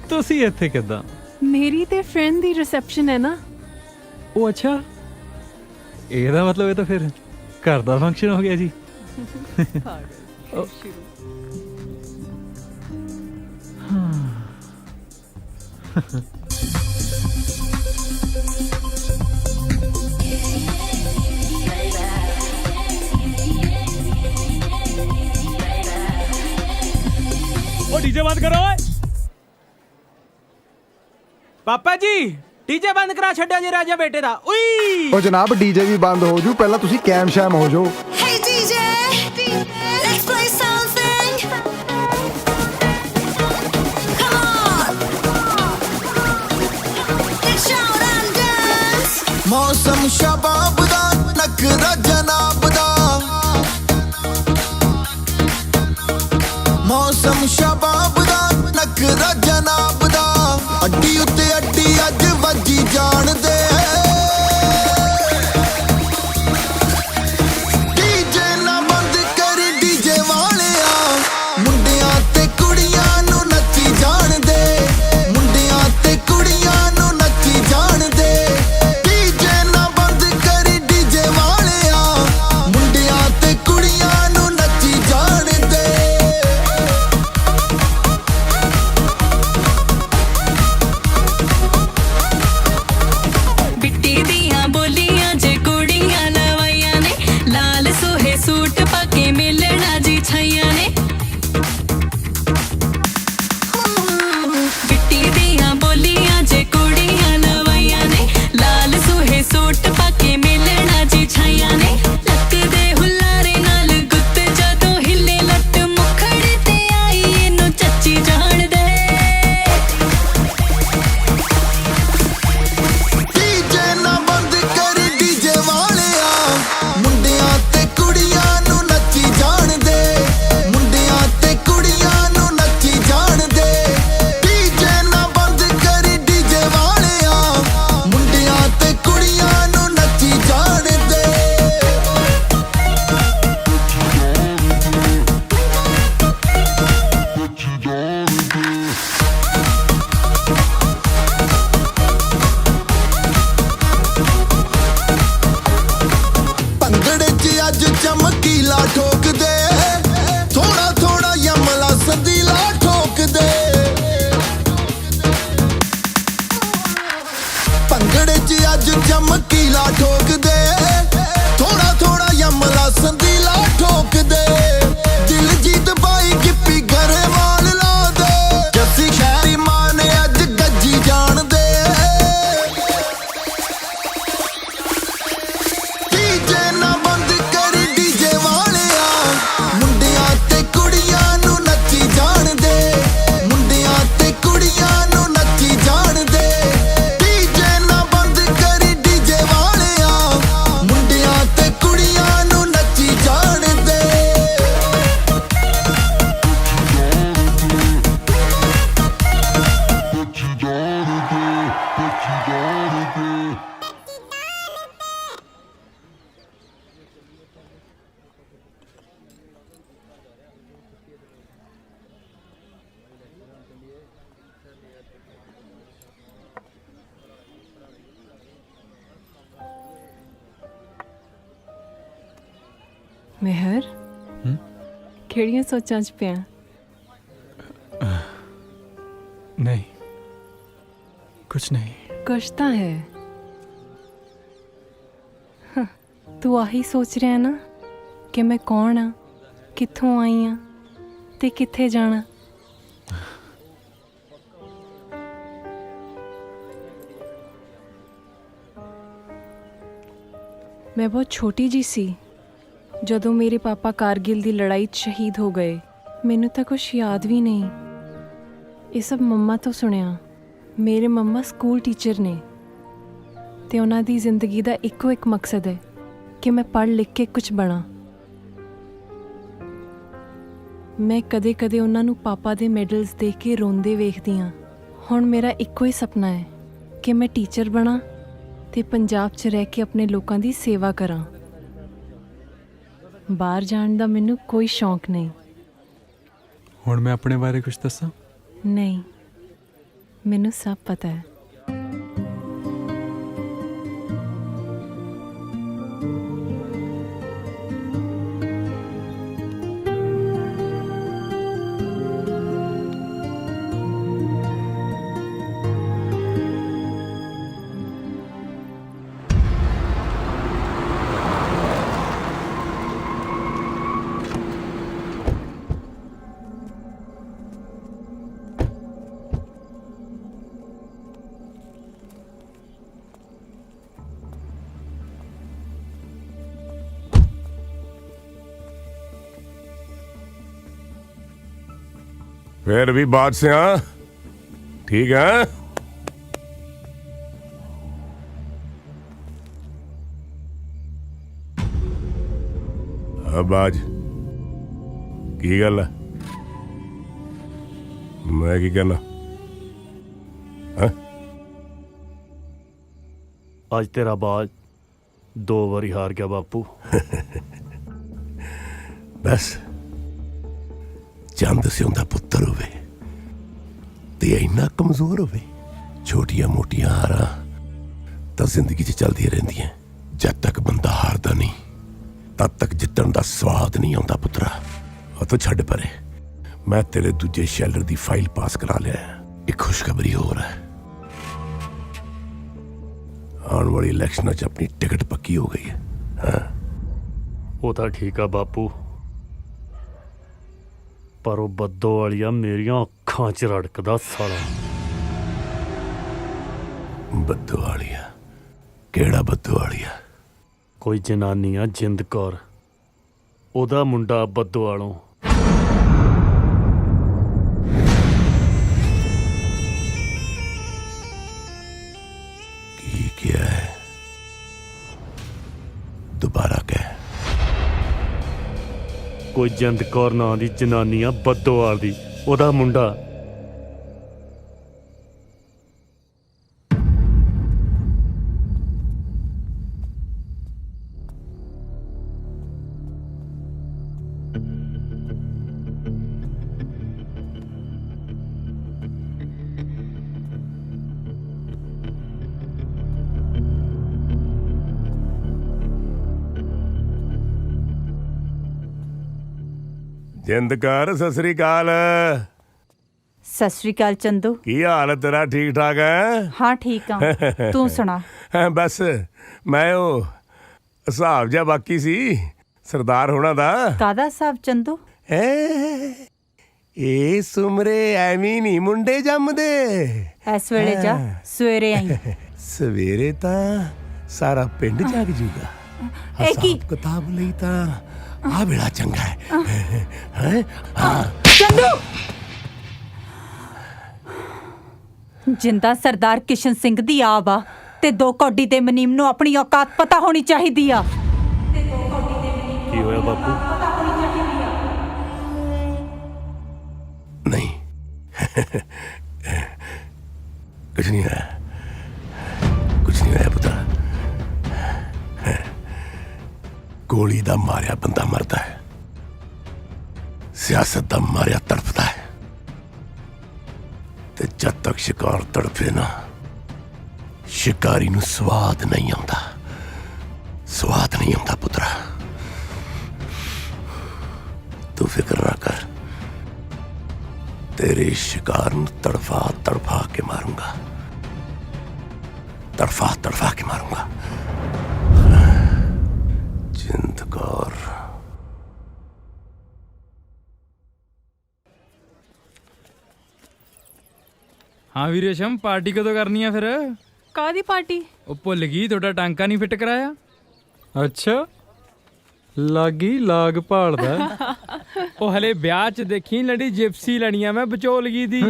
ਤੁਸੀਂ ਇੱਥੇ ਕਿੱਦਾਂ? ਮੇਰੀ ਤੇ ਫਰੈਂਡ ਦੀ ਰਿਸੈਪਸ਼ਨ ਹੈ ਨਾ। ਉਹ ਅੱਛਾ ਇਹਦਾ ਮਤਲਬ ਇਹ ਤਾਂ ਫਿਰ ਘਰ ਦਾ ਫੰਕਸ਼ਨ ਹੋ ਗਿਆ ਜੀ। ओ डीजे बंद करो ओए। ਪਾਪਾ ਜੀ ਡੀਜੇ ਬੰਦ ਕਰਾ ਛੱਡਿਆ ਜੀ ਰਾਜਾ ਬੇਟੇ ਦਾ ਉਈ ਉਹ ਜਨਾਬ ਡੀਜੇ ਵੀ ਬੰਦ ਹੋ ਜੂ, ਪਹਿਲਾਂ ਤੁਸੀਂ ਕੈਮ ਸ਼ੈਮ ਹੋ ਜਾਓ। Hey DJ, let's play something. Come on, let's shout and dance. मौसम शबाब दा नखरा जनाब दा, मौसम शबाब दा नखरा जनाब दा, अड्डी उत्ते अड्डी अज वजी जान दे। डीजे ना बंद कर डीजे वालिया, मुंडियां ते कुड़ियां नू नच्ची जान दे, मुंडियां ते कुड़ियां नू नच्ची जान दे। डीजे ना बंद कर डीजे वालिया, मुंडियां ते कुड़ियां नू नच्ची जान दे। बिट्टी दियां बोलियां जे कुड़ियां लवाइयां ने, लाल सोहे सूट पाके मिलना जी छाइयां ने। बिट्टी दियां बोलियां जे कुड़ियां लवाइयां ने, लाल सोहे सूट पाके मिलना जी छाइयां ने। लक दे हुल्लारे नाल गुत्त जदों हिले लट, मुखड़े ते आई इनू चच्ची जान दे। डीजे ना बंद कर डीजे वालिया, मुंडियां ते कुड़ियां नू नच्ची जान दे, मुंडियां ते कुड़ियां नू नच्ची जान दे। डीजे ना बंद कर डीजे वालिया, मुंडियां ते कुड़ियां नू नच्ची जान दे। ਭੰਗੜੇ 'ਚ ਅੱਜ ਚਮਕੀਲਾ ਠੋਕ ਦੇ, ਥੋੜਾ ਥੋੜਾ ਯਮਲਾ ਸੰਦੀਲਾ ਠੋਕ ਦੇ। ਭੰਗੜੇ 'ਚ ਅੱਜ ਚਮਕੀਲਾ ਠੋਕ ਦੇ, ਥੋੜਾ ਥੋੜਾ ਯਮਲਾ ਸੰਦੀਲਾ ਠੋਕ ਦੇ। ਦਿਲਜੀਤ ਬਾਈ ਗਿੱਪੀ ਗਰੇਵਾਲ ਲਾ ਦੇ, ਜੱਸੀ ਸ਼ਹਿਰੀ ਮਾਂ ਨੇ ਅੱਜ ਗੱਜੀ ਜਾਣ ਦੇ। डीजे ना बंद कर डीजे वालिया, मुंडियां ते कुड़ियां नू नच्ची जान दे, मुंडियां ते कुड़ियां नू नच्ची जान दे। डीजे ना बंद कर डीजे वालिया, मुंडियां ते कुड़ियां नू नच्ची जान दे। मेहर ਕਿਹੜੀਆਂ ਸੋਚਾਂ 'ਚ ਪਿਆ? नहीं कुछ नहीं। ਕੁਛ ਤਾਂ ਹੈ। ਤੂੰ ਆਹੀ ਸੋਚ ਰਿਹਾ ਨਾ ਕਿ ਮੈਂ ਕੌਣ ਆ, ਕਿੱਥੋਂ ਆਈ ਆ ਤੇ ਕਿੱਥੇ ਜਾਣਾ। ਮੈਂ ਬਹੁਤ ਛੋਟੀ ਜੀ ਸੀ ਜਦੋਂ ਮੇਰੇ ਪਾਪਾ ਕਾਰਗਿਲ ਦੀ ਲੜਾਈ 'ਚ ਸ਼ਹੀਦ ਹੋ ਗਏ। ਮੈਨੂੰ ਤਾਂ ਕੁਝ ਯਾਦ ਵੀ ਨਹੀਂ। ਇਹ ਸਭ ਮੰਮਾ ਤੋਂ ਸੁਣਿਆ। ਮੇਰੇ ਮੰਮਾ ਸਕੂਲ ਟੀਚਰ ਨੇ ਤੇ ਉਹਨਾਂ ਦੀ ਜ਼ਿੰਦਗੀ ਦਾ ਇੱਕੋ ਇੱਕ ਮਕਸਦ ਹੈ ਕਿ ਮੈਂ ਪੜ੍ਹ ਲਿਖ ਕੇ ਕੁਝ ਬਣਾ। ਮੈਂ ਕਦੇ-ਕਦੇ ਉਹਨਾਂ ਨੂੰ ਪਾਪਾ ਦੇ ਮੈਡਲਸ ਦੇਖ ਕੇ ਰੋਂਦੇ ਵੇਖਦੀ ਹਾਂ। ਹੁਣ ਮੇਰਾ ਇੱਕੋ ਹੀ ਸੁਪਨਾ ਹੈ ਕਿ ਮੈਂ ਟੀਚਰ ਬਣਾ ਤੇ ਪੰਜਾਬ 'ਚ ਰਹਿ ਕੇ ਆਪਣੇ ਲੋਕਾਂ ਦੀ ਸੇਵਾ ਕਰਾਂ। ਬਾਹਰ ਜਾਣ ਦਾ ਮੈਨੂੰ ਕੋਈ ਸ਼ੌਂਕ ਨਹੀਂ। ਹੁਣ ਮੈਂ ਆਪਣੇ ਬਾਰੇ ਕੁਝ ਦੱਸਾਂ? ਨਹੀਂ, ਮੈਨੂੰ ਸਭ ਪਤਾ ਹੈ। फिर भी बादशाह ठीक है। अब आज की गल है, मैं की कहना ਅੱਜ ਤੇਰਾ ਬਾਜ 2 ਵਾਰੀ ਹਾਰ ਗਿਆ ਬਾਪੂ। बस चंद सिउंदा पुत्तर होवे ते इन्ना कमजोर होवे, छोटिया मोटिया हारां तां जिंदगी च चलदियां रहिंदियां। जद तक बंदा हारदा नहीं तद तक जितण दा स्वाद नहीं आउंदा पुत्तरा। ਉਹ तो छड्ड परे, मैं तेरे दूजे शैलर दी फाइल पास करा लिया। एक खुशखबरी होर है, आने वाली इलेक्शन च अपनी टिकट पक्की हो गई है। हाँ ਉਹ ਤਾਂ ਠੀਕ ਆ ਬਾਪੂ, ਪਰ ਉਹ ਬੱਦੋ ਵਾਲੀਆ ਮੇਰੀਆਂ ਅੱਖਾਂ 'ਚ ਰੜਕਦਾ ਸਾਲਾ। ਬੱਦੋ ਵਾਲੀਆ? ਕਿਹੜਾ ਬੱਦੋ ਵਾਲੀਆ? ਕੋਈ ਜਨਾਨੀ ਆ ਜਿੰਦ ਕੌਰ, ਉਹਦਾ ਮੁੰਡਾ ਬੱਦੋ ਵਾਲੋਂ। ਕੀ ਕਿਹਾ ਹੈ? ਦੁਬਾਰਾ ਕਹਿ। ਕੋਈ ਜਿੰਦ ਕੌਰ ਨਾਂ ਦੀ ਜਨਾਨੀ ਆ ਬੱਦੋਵਾਲ ਦੀ, ਉਹਦਾ ਮੁੰਡਾ। जिंदकार सत श्री अकाल। सत श्री अकाल चंदू। की हाल है तेरा? ठीक ठाक है? हाँ ठीक हाँ, तू सुना। बस मैं वो हिसाब जा बाकी सी सरदार होना दा। कादा साहब चंदू? ए सुमरे एवी नहीं मुंडे जमदे। इस वेले जा सवेरे आई। सवेरे ता सारा पिंड जाग जूगा। हिसाब किताब लई ता आ बेड़ा चंगा है। चंदू! जिंदा सरदार किशन सिंह दी आब आ ते 2 कौडी दे मनीम नूं अपनी औकात पता होनी चाहिदी आ। की होया बापू? नहीं कुछ नहीं है, कुछ नहीं है पुत्रा। गोली दा मारिया बंदा मरदा है, सियासत दा मारिया तड़फदा है। ते जद तक शिकार तड़फे ना, शिकारी नूं स्वाद नहीं आउंदा, स्वाद नहीं आउंदा पुत्रा। तू फिक्र ना कर, तेरे शिकार नूं तड़फा तड़फा के मारूंगा, तड़फा तड़फा के मारूंगा। जिंदकार हाँ वी रेशम, पार्टी कदों करनी है फिर? कादी पार्टी? ਉਹ ਭੁੱਲ ਗਈ ਤੁਹਾਡਾ ਟਾਂਕਾ ਨਹੀਂ ਫਿੱਟ ਕਰਾਇਆ। ਅੱਛਾ ਲਾਗੀ ਲਾਗ ਭਾਲਦਾ। ਉਹ ਹਲੇ ਵਿਆਹ 'ਚ ਦੇਖੀ ਲੜੀ ਜਿਪਸੀ ਲੈਣੀ ਆ ਮੈਂ ਵਿਚੋਲਗੀ ਦੀ।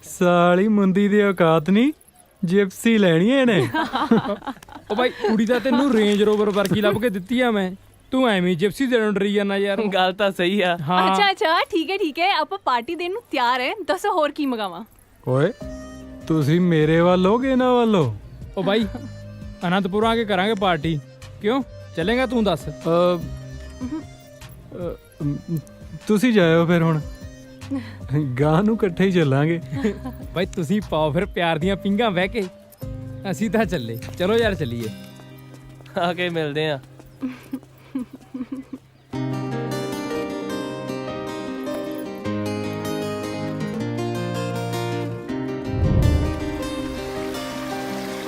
ਸਾਲੀ ਮੁੰਦੀ ਦੀ ਔਕਾਤ ਨਹੀਂ, ਜਿਪਸੀ ਲੈਣੀ ਇਹਨੇ। ਉਹ ਬਾਈ ਕੁੜੀ ਤਾਂ ਤੈਨੂੰ ਰੇਂਜ ਰੋਵਰ ਵਰਗੀ ਲੱਭ ਕੇ ਦਿੱਤੀ ਆ ਮੈਂ, ਤੂੰ ਐਵੇਂ ਜਿਪਸੀ ਦੇਣ ਡਰੀ ਜਾਣਾ ਯਾਰ। ਗੱਲ ਤਾਂ ਸਹੀ ਆ। ਹਾਂ ਅੱਛਾ ਠੀਕ ਹੈ ਆਪਾਂ ਪਾਰਟੀ ਦੇਣ ਨੂੰ ਤਿਆਰ ਹੈ। ਦੱਸੋ ਹੋਰ ਕੀ ਮੰਗਾਵਾਂ? ਓਏ ਤੁਸੀਂ ਮੇਰੇ ਵੱਲ ਹੋ ਕਿ ਇਹਨਾਂ ਵੱਲ ਹੋ? ਉਹ ਬਾਈ ਅਨੰਦਪੁਰ ਆ ਕੇ ਕਰਾਂਗੇ ਪਾਰਟੀ, ਕਿਉਂ ਚੱਲੇਗਾ ਤੂੰ ਦੱਸ? ਤੁਸੀਂ ਜਾਇਓ ਫਿਰ, ਹੁਣ ਗਾਂ ਨੂੰ ਇਕੱਠੇ ਹੀ ਚੱਲਾਂਗੇ। ਬਾਈ ਤੁਸੀਂ ਪਾਓ ਫਿਰ ਪਿਆਰ ਦੀਆਂ ਪਿੰਗਾਂ ਬਹਿ ਕੇ, ਅਸੀਂ ਤਾਂ ਚੱਲੇ। ਚਲੋ ਯਾਰ ਚੱਲੀਏ, ਆ ਕੇ ਮਿਲਦੇ ਆ।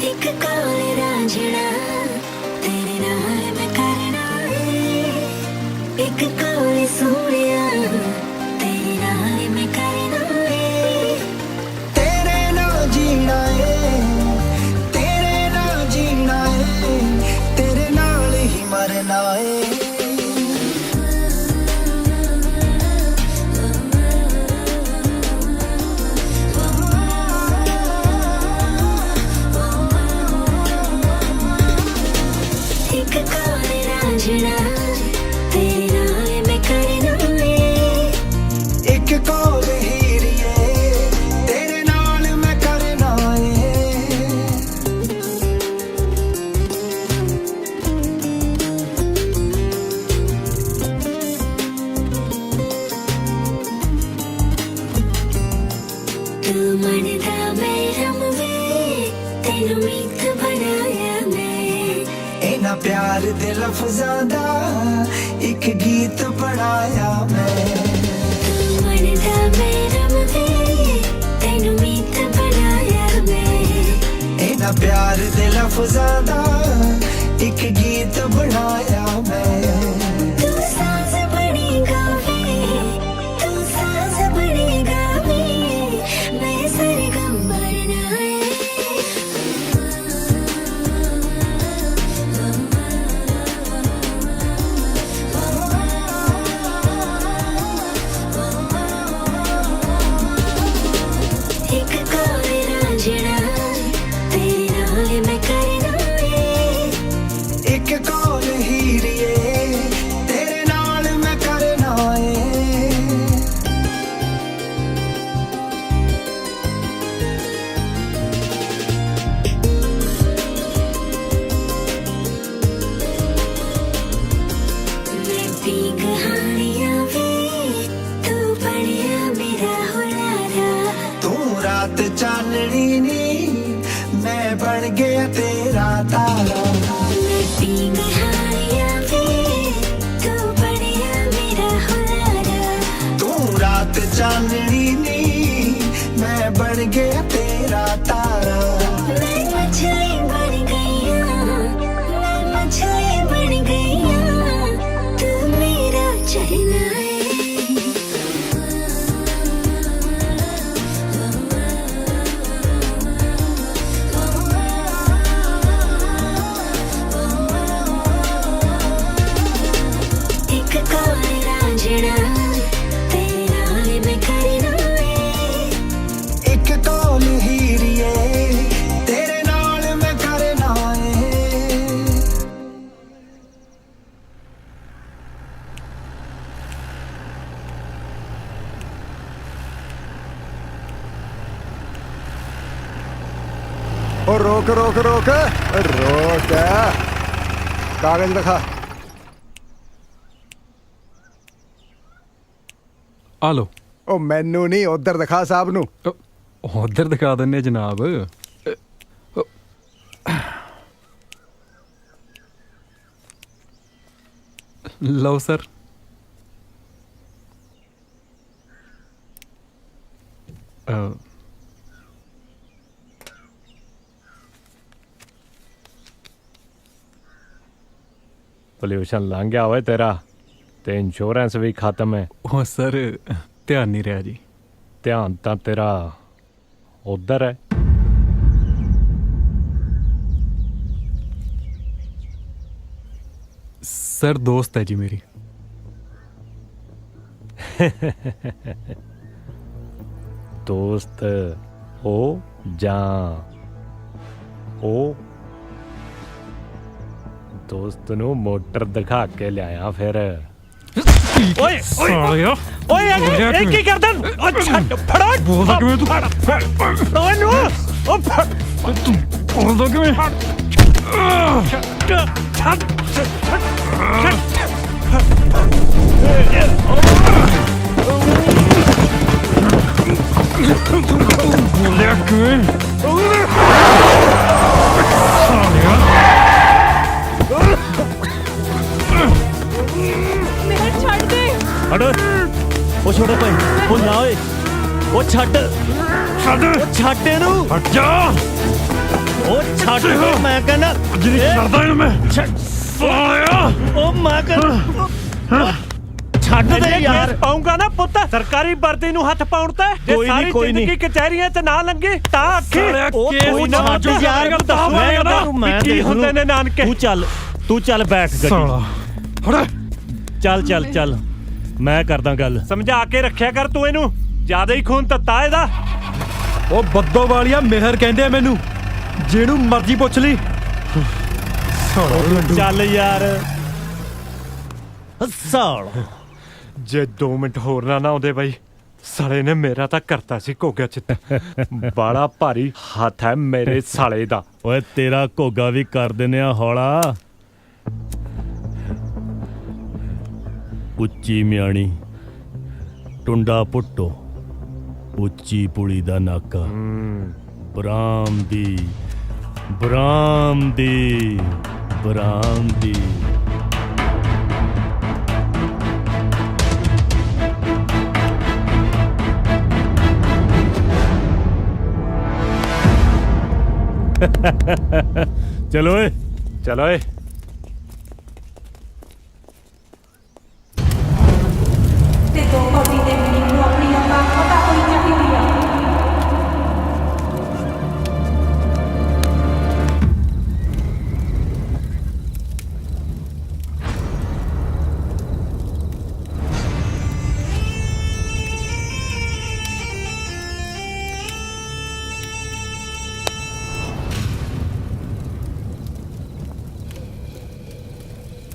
एक काले रांझड़ा तेरे नाल मैं करना है, एक काले सोहणिया तेरे नाल मैं करना है। तेरे नाल जीना है, तेरे नाल जीना है, तेरे नाल ही मरना है। तू मनदा मैं रमवे तेनू मीत बनाया मैं इना प्यार दे लफ्ज़ां दा एक गीत बनाया मैं तू मनदा मैं रमवे तेनू मीत बनाया मैं इना प्यार दे लफ्ज़ां दा एक गीत बनाया मैं तू साज़ बनी गावे तू साज़ बनी गावे मैं सरगम बनना है एक कौर रांझना तेरे नाल मैं करना है एक कौल हीरिए तेरे नाल मैं करना है मैं पी कहानियां भी तू पढ़िया मेरा हुलारा तू रात चांदनी नी मैं बन गया तेरा तारा मैं पी कहानियां भी तू पढ़िया मेरा हुलारा तू रात चांदनी नी मैं बन गया तेरा तारा मैं मछली बन गई मैं मछली बन गई तू मेरा चरना है एक कौर रांझना तेरे नाल मैं करना है एक कौल हीरिए तेरे नाल मैं करना है ओ रोक रोक रोक रोक कागज दिखा ਆ ਲੋ ओ मैनू नहीं उधर दिखा साहब नू ਉਧਰ ਦਿਖਾ ਦਿੰਨੇ ਜਨਾਬ ਲਓ ਸਰ ਪੋਲਿਊਸ਼ਨ ਲੰਘ ਗਿਆ ਓਏ ਤੇਰਾ ਤੇ ਇੰਸ਼ੋਰੈਂਸ ਵੀ ਖਤਮ ਹੈ ਉਹ ਸਰ ਧਿਆਨ ਨਹੀਂ ਰਿਹਾ ਜੀ ਧਿਆਨ ਤਾਂ ਤੇਰਾ ਉਧਰ ਹੈ ਸਰ ਦੋਸਤ ਹੈ ਜੀ ਮੇਰੀ ਦੋਸਤ ਹੋ ਜਾਂ ਉਹ ਦੋਸਤ ਨੂੰ ਮੋਟਰ ਦਿਖਾ ਕੇ ਲਿਆਇਆ ਫਿਰ ਓਏ ਓਏ ਓਏ ਇਹ ਕੀ ਕਰਦਾ ਓ ਛੱਡ ਫੜੋ ਬੋਲਦਾ ਕਿਵੇਂ ਤੂੰ ਓਏ ਨੂੰ ਓ ਤੂੰ ਬੋਲਦਾ ਕਿਵੇਂ ਛੱਡ ਬੋਲਿਆ ਕਿਵੇਂ ਮੇਰਾ ਛੱਡ ਦੇ ਹਟ ਉਹ ਛੋਟੇ ਭਾਈ ਉਹ ਨਾ ਓਏ ਉਹ ਛੱਡ ਉਹ ਛੱਡ ਇਹਨੂੰ ਹਟ ਜਾ ਉਹ ਛੱਡ ਮੈਂ ਕਹਿੰਦਾ ਜਿਹੜੀ ਕਰਦਾ ਇਹਨੂੰ ਮੈਂ ਸਾਲਿਆ ਉਹ ਮੈਂ ਕਹਿੰਦਾ ਛੱਡ ਦੇ ਯਾਰ ਪਾਉਂਗਾ ਨਾ ਪੁੱਤ ਸਰਕਾਰੀ ਵਰਦੀ ਨੂੰ ਹੱਥ ਪਾਉਣ ਤੇ ਜੇ ਸਾਰੀ ਜ਼ਿੰਦਗੀ ਕਚਹਿਰੀਆਂ 'ਚ ਨਾ ਲੰਗੇ ਤਾਂ ਆਖੀ ਉਹ ਨਾ ਯਾਰ ਮੈਂ ਕੀ ਹੁੰਦੇ ਨੇ ਨਾਨਕੇ ਤੂੰ ਚੱਲ ਬੈਠ ਗੱਡੀ ਸਾਲਾ ਹਟ ਚੱਲ ਮੈਂ ਕਰਦਾ ਗੱਲ ਸਮਝਾ ਕੇ ਰੱਖਿਆ ਕਰ ਤੂੰ ਇਹਨੂੰ ਜਿਆਦਾ ਹੀ ਖੂਨ ਤੱਤਾ ਇਹਦਾ ਉਹ ਬੱਦੋ ਵਾਲੀਆ ਮਿਹਰ ਕਹਿੰਦੇ ਆ ਮੈਨੂੰ ਜਿਹਨੂੰ ਮਰਜ਼ੀ ਪੁੱਛ ਲਈ ਚੱਲ ਯਾਰ ਸਾਲ ਜੇ 2 ਮਿੰਟ ਹੋਰ ਨਾ ਆਉਂਦੇ ਬਾਈ ਸਾਲੇ ਨੇ ਮੇਰਾ ਤਾਂ ਕਰਤਾ ਸੀ ਘੋਗਾ ਚਿੱਤ ਬਾਲਾ ਭਾਰੀ ਹੱਥ ਹੈ ਮੇਰੇ ਸਾਲੇ ਦਾ ਓਏ ਤੇਰਾ ਘੋਗਾ ਵੀ ਕਰ ਦਿੰਨੇ ਆ ਹੌਲਾ ਉੱਚੀ ਮਿਆਣੀ ਟੁੰਡਾ ਪੁੱਟੋ ਉੱਚੀ ਪੁਲੀ ਦਾ ਨਾਕਾ ਬਰਾਮਦੀ ਬਰਾਮਦੀ ਬਰਾਮਦੀ ਚਲੋ ਏ ਚਲੋ ਏ ਤੇ ਦੋ ਕੌਡੀ ਦੇ ਮਨੀਮ ਨੂੰ ਆਪਣੀ ਔਕਾਤ ਪਤਾ ਹੋਣੀ ਚਾਹੀਦੀ ਆ।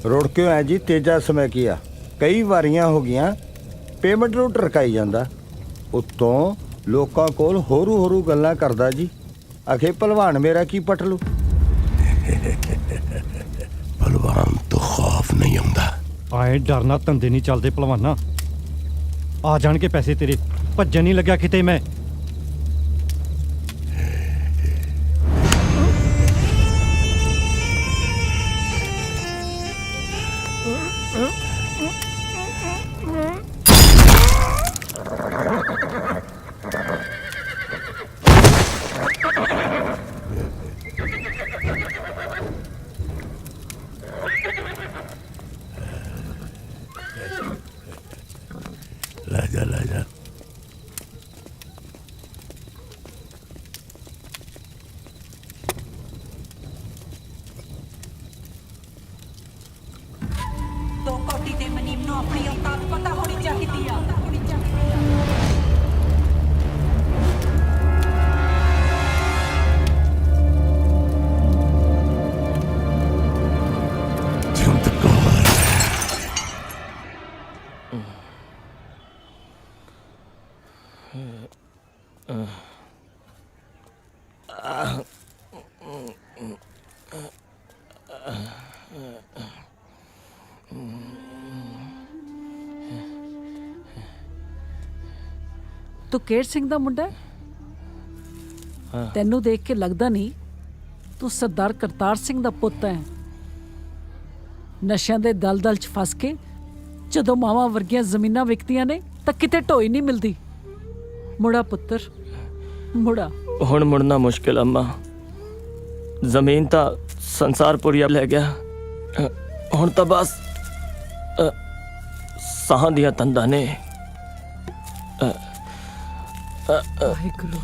ਰੋੜ ਕਿਉਂ ਹੈ ਜੀ ਤੇਜਾ ਸਮੇਂ ਕੀਆ ਕਈ ਵਾਰੀਆਂ ਹੋ ਗਈਆਂ ਪੇਮੈਂਟ ਨੂੰ ਟਰਕਾਈ ਜਾਂਦਾ ਉੱਤੋਂ ਲੋਕਾਂ ਕੋਲ ਹੋਰੂ ਗੱਲਾਂ ਕਰਦਾ ਜੀ ਆਖੇ ਭਲਵਾਨ ਮੇਰਾ ਕੀ ਪਟ ਲੂ ਭਲਵਾਨ ਤੋਂ ਖੌਫ ਨਹੀਂ ਆਉਂਦਾ ਆਏ ਡਰਨਾ ਧੰਦੇ ਨਹੀਂ ਚੱਲਦੇ ਭਲਵਾਨਾ ਆ ਜਾਣ ਕੇ ਪੈਸੇ ਤੇਰੇ ਭੱਜਣ ਨਹੀਂ ਲੱਗਿਆ ਕਿਤੇ ਮੈਂ ਲੈ ਜਾ ਦੋ ਕੌਡੀ ਦੇ ਮਨੀਮ ਨੂੰ ਆਪਣੀ ਔਕਾਤ ਪਤਾ ਹੋਣੀ ਚਾਹੀਦੀ ਆ। ਤੂੰ ਕੇਰ ਸਿੰਘ ਦਾ ਮੁੰਡਾ ਹੈ? ਤੈਨੂੰ ਦੇਖ ਕੇ ਲੱਗਦਾ ਨਹੀਂ ਤੂੰ ਸਰਦਾਰ ਕਰਤਾਰ ਸਿੰਘ ਦਾ ਪੁੱਤ ਹੈ। ਨਸ਼ਿਆਂ ਦੇ ਦਲਦਲ 'ਚ ਫਸ ਕੇ ਜਦੋਂ ਮਾਵਾਂ ਵਰਗੀਆਂ ਜ਼ਮੀਨਾਂ ਵਿਕਦੀਆਂ ਨੇ ਤਾਂ ਕਿਤੇ ਢੋਈ ਨਹੀਂ ਮਿਲਦੀ। ਮੁੜਾ ਪੁੱਤਰ ਮੁੜਾ। ਹੁਣ ਮੁੜਨਾ ਮੁਸ਼ਕਿਲ ਅੰਮਾ ਜ਼ਮੀਨ ਤਾਂ ਸੰਸਾਰਪੁਰੀਆ ਲੈ ਗਿਆ ਹੁਣ ਤਾਂ ਬਸ ਸਾਹਾਂ ਦੀਆਂ ਤੰਦਾਂ ਨੇ ਵਾਹਿਗੁਰੂ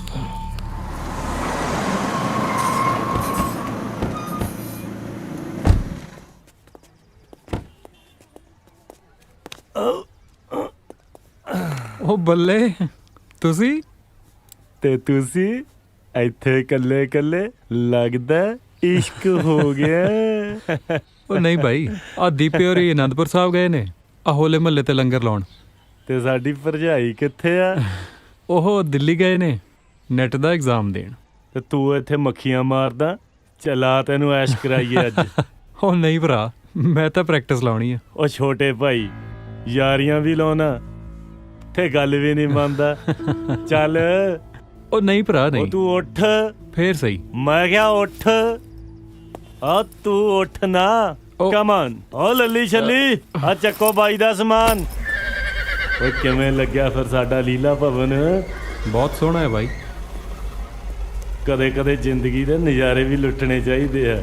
ਉਹ ਬੱਲੇ ਤੁਸੀਂ ਤੇ ਤੁਸੀਂ ਇੱਥੇ ਕੱਲੇ ਕੱਲੇ ਲੱਗਦਾ ਇਸ਼ਕ ਹੋ ਗਿਆ ਉਹ ਨਹੀਂ ਭਾਈ ਆ ਦੀਪੇ ਹੋਰੀ ਅਨੰਦਪੁਰ ਸਾਹਿਬ ਗਏ ਨੇ ਆ ਹੋਲੇ ਮਹੱਲੇ ਤੇ ਲੰਗਰ ਲਾਉਣ ਤੇ ਸਾਡੀ ਭਰਜਾਈ ਕਿੱਥੇ ਆ ਉਹ ਦਿੱਲੀ ਗਏ ਨੇ ਨੈਟ ਦਾ ਐਗਜ਼ਾਮ ਦੇਣ ਤੇ ਤੂੰ ਇੱਥੇ ਮੱਖੀਆਂ ਮਾਰਦਾ ਚਲਾ ਤੈਨੂੰ ਐਸ਼ ਕਰਾਈਏ ਅੱਜ ਉਹ ਨਹੀਂ ਭਰਾ ਮੈਂ ਤਾਂ ਪ੍ਰੈਕਟਿਸ ਲਾਉਣੀ ਆ ਉਹ ਛੋਟੇ ਭਾਈ ਯਾਰੀਆਂ ਵੀ ਲਾਉਣਾ ਤੇ ਗੱਲ ਵੀ ਨਹੀਂ ਮੰਨਦਾ ਚੱਲ ਉਹ ਨਹੀਂ ਭਰਾ ਨਹੀਂ ਉਹ ਤੂੰ ਉੱਠ ਫੇਰ ਸਹੀ ਮੈਂ ਕਿਹਾ ਉੱਠ ਆ ਤੂੰ ਉੱਠ ਨਾ ਕਮ ਔਨ ਓ ਲੱਲੀ ਛੱਲੀ ਆ ਚੱਕੋ ਬਾਈ ਦਾ ਸਮਾਨ ਓਏ ਕਿਵੇਂ ਲੱਗਿਆ ਫਿਰ ਸਾਡਾ ਲੀਲਾ ਭਵਨ ਬਹੁਤ ਸੋਹਣਾ ਹੈ ਬਾਈ ਕਦੇ ਕਦੇ ਜ਼ਿੰਦਗੀ ਦੇ ਨਜ਼ਾਰੇ ਵੀ ਲੁੱਟਣੇ ਚਾਹੀਦੇ ਆ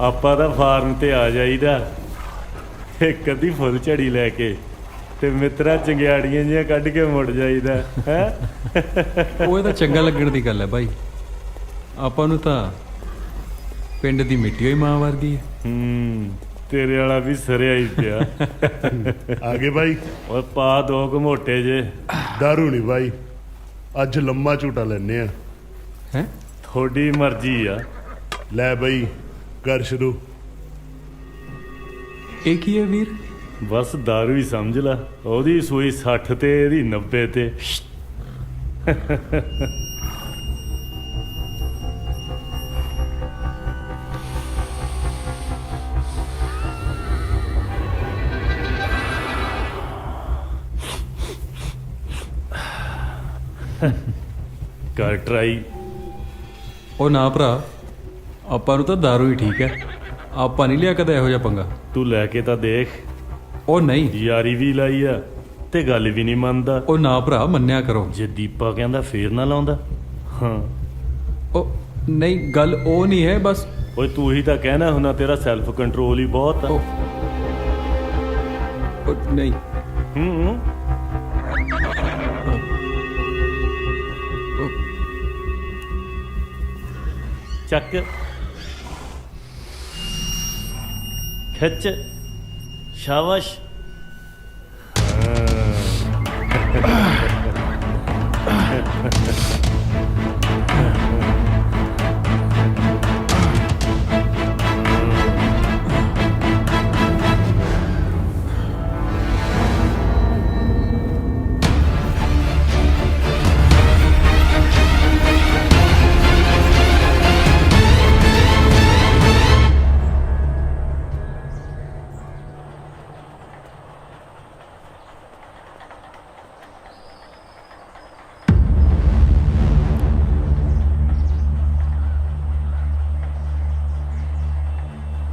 ਆਪਾਂ ਤਾਂ ਫਾਰਮ ਤੇ ਆ ਜਾਈਦਾ ਇੱਕ ਅੱਧੀ ਫੁੱਲ ਝੜੀ ਲੈ ਕੇ ਤੇ ਮਿੱਤਰਾ ਚੰਗਿਆੜੀਆਂ ਜਿਹੀਆਂ ਕੱਢ ਕੇ ਮੁੜ ਜਾਈਦਾ ਹੈ ਉਹ ਤਾਂ ਚੰਗਾ ਲੱਗਣ ਦੀ ਗੱਲ ਹੈ ਬਾਈ ਆਪਾਂ ਨੂੰ ਤਾਂ ਪਿੰਡ ਦੀ ਮਿੱਟੀ ਹੋਈ ਮਾਂ ਵਰਗੀ ਹੈ ਤੇਰੇ ਵਾਲਾ ਵੀ ਸਰਿਆ ਹੀ ਪਿਆ ਆਗੇ ਬਾਈ ਓਏ ਪਾ ਦੋ ਘਮੋਟੇ ਜੇ ਦਾਰੂ ਨਹੀਂ ਬਾਈ ਅੱਜ ਲੰਮਾ ਝੂਟਾ ਲੈਨੇ ਆ ਹੈ ਤੁਹਾਡੀ ਮਰਜ਼ੀ ਆ ਲੈ ਬਾਈ ਕਰ ਸ਼ੁਰੂ ਇਹ ਕੀ ਹੈ ਵੀਰ ਬਸ ਦਾਰੂ ਹੀ ਸਮਝ ਲਾ ਉਹਦੀ ਸੂਈ 60 ਤੇ ਇਹਦੀ 90 ਤੇ ਕਰ ਟਰਾਈ। ਉਹ ਨਾ ਭਰਾ, ਆਪਾਂ ਨੂੰ ਤਾਂ ਦਾਰੂ ਹੀ ਠੀਕ ਹੈ, ਆਪਾਂ ਨਹੀਂ ਲਿਆ ਕਦੇ ਇਹੋ ਜਿਹਾ ਪੰਗਾ। ਤੂੰ ਲੈ ਕੇ ਤਾਂ ਦੇਖ। ਉਹ ਨਹੀਂ, ਯਾਰੀ ਵੀ ਲਾਈ ਆ ਤੇ ਗੱਲ ਵੀ ਨਹੀਂ ਮੰਨਦਾ। ਉਹ ਨਾ ਭਰਾ, ਮੰਨਿਆ ਕਰੋ। ਜੇ ਦੀਪਾ ਕਹਿੰਦਾ ਫੇਰ ਨਾ ਲਾਉਂਦਾ। ਹਾਂ ਉਹ ਨਹੀਂ, ਗੱਲ ਉਹ ਨਹੀਂ ਹੈ, ਬਸ ਓਏ ਤੂੰ ਹੀ ਤਾਂ ਕਹਿਣਾ ਹੁਣਾ ਤੇਰਾ ਸੈਲਫ ਕੰਟਰੋਲ ਹੀ ਬਹੁਤ ਆ। ਉਹ ਨਹੀਂ। ਚੱਕ ਖਿੱਚ, ਸ਼ਾਬਾਸ਼।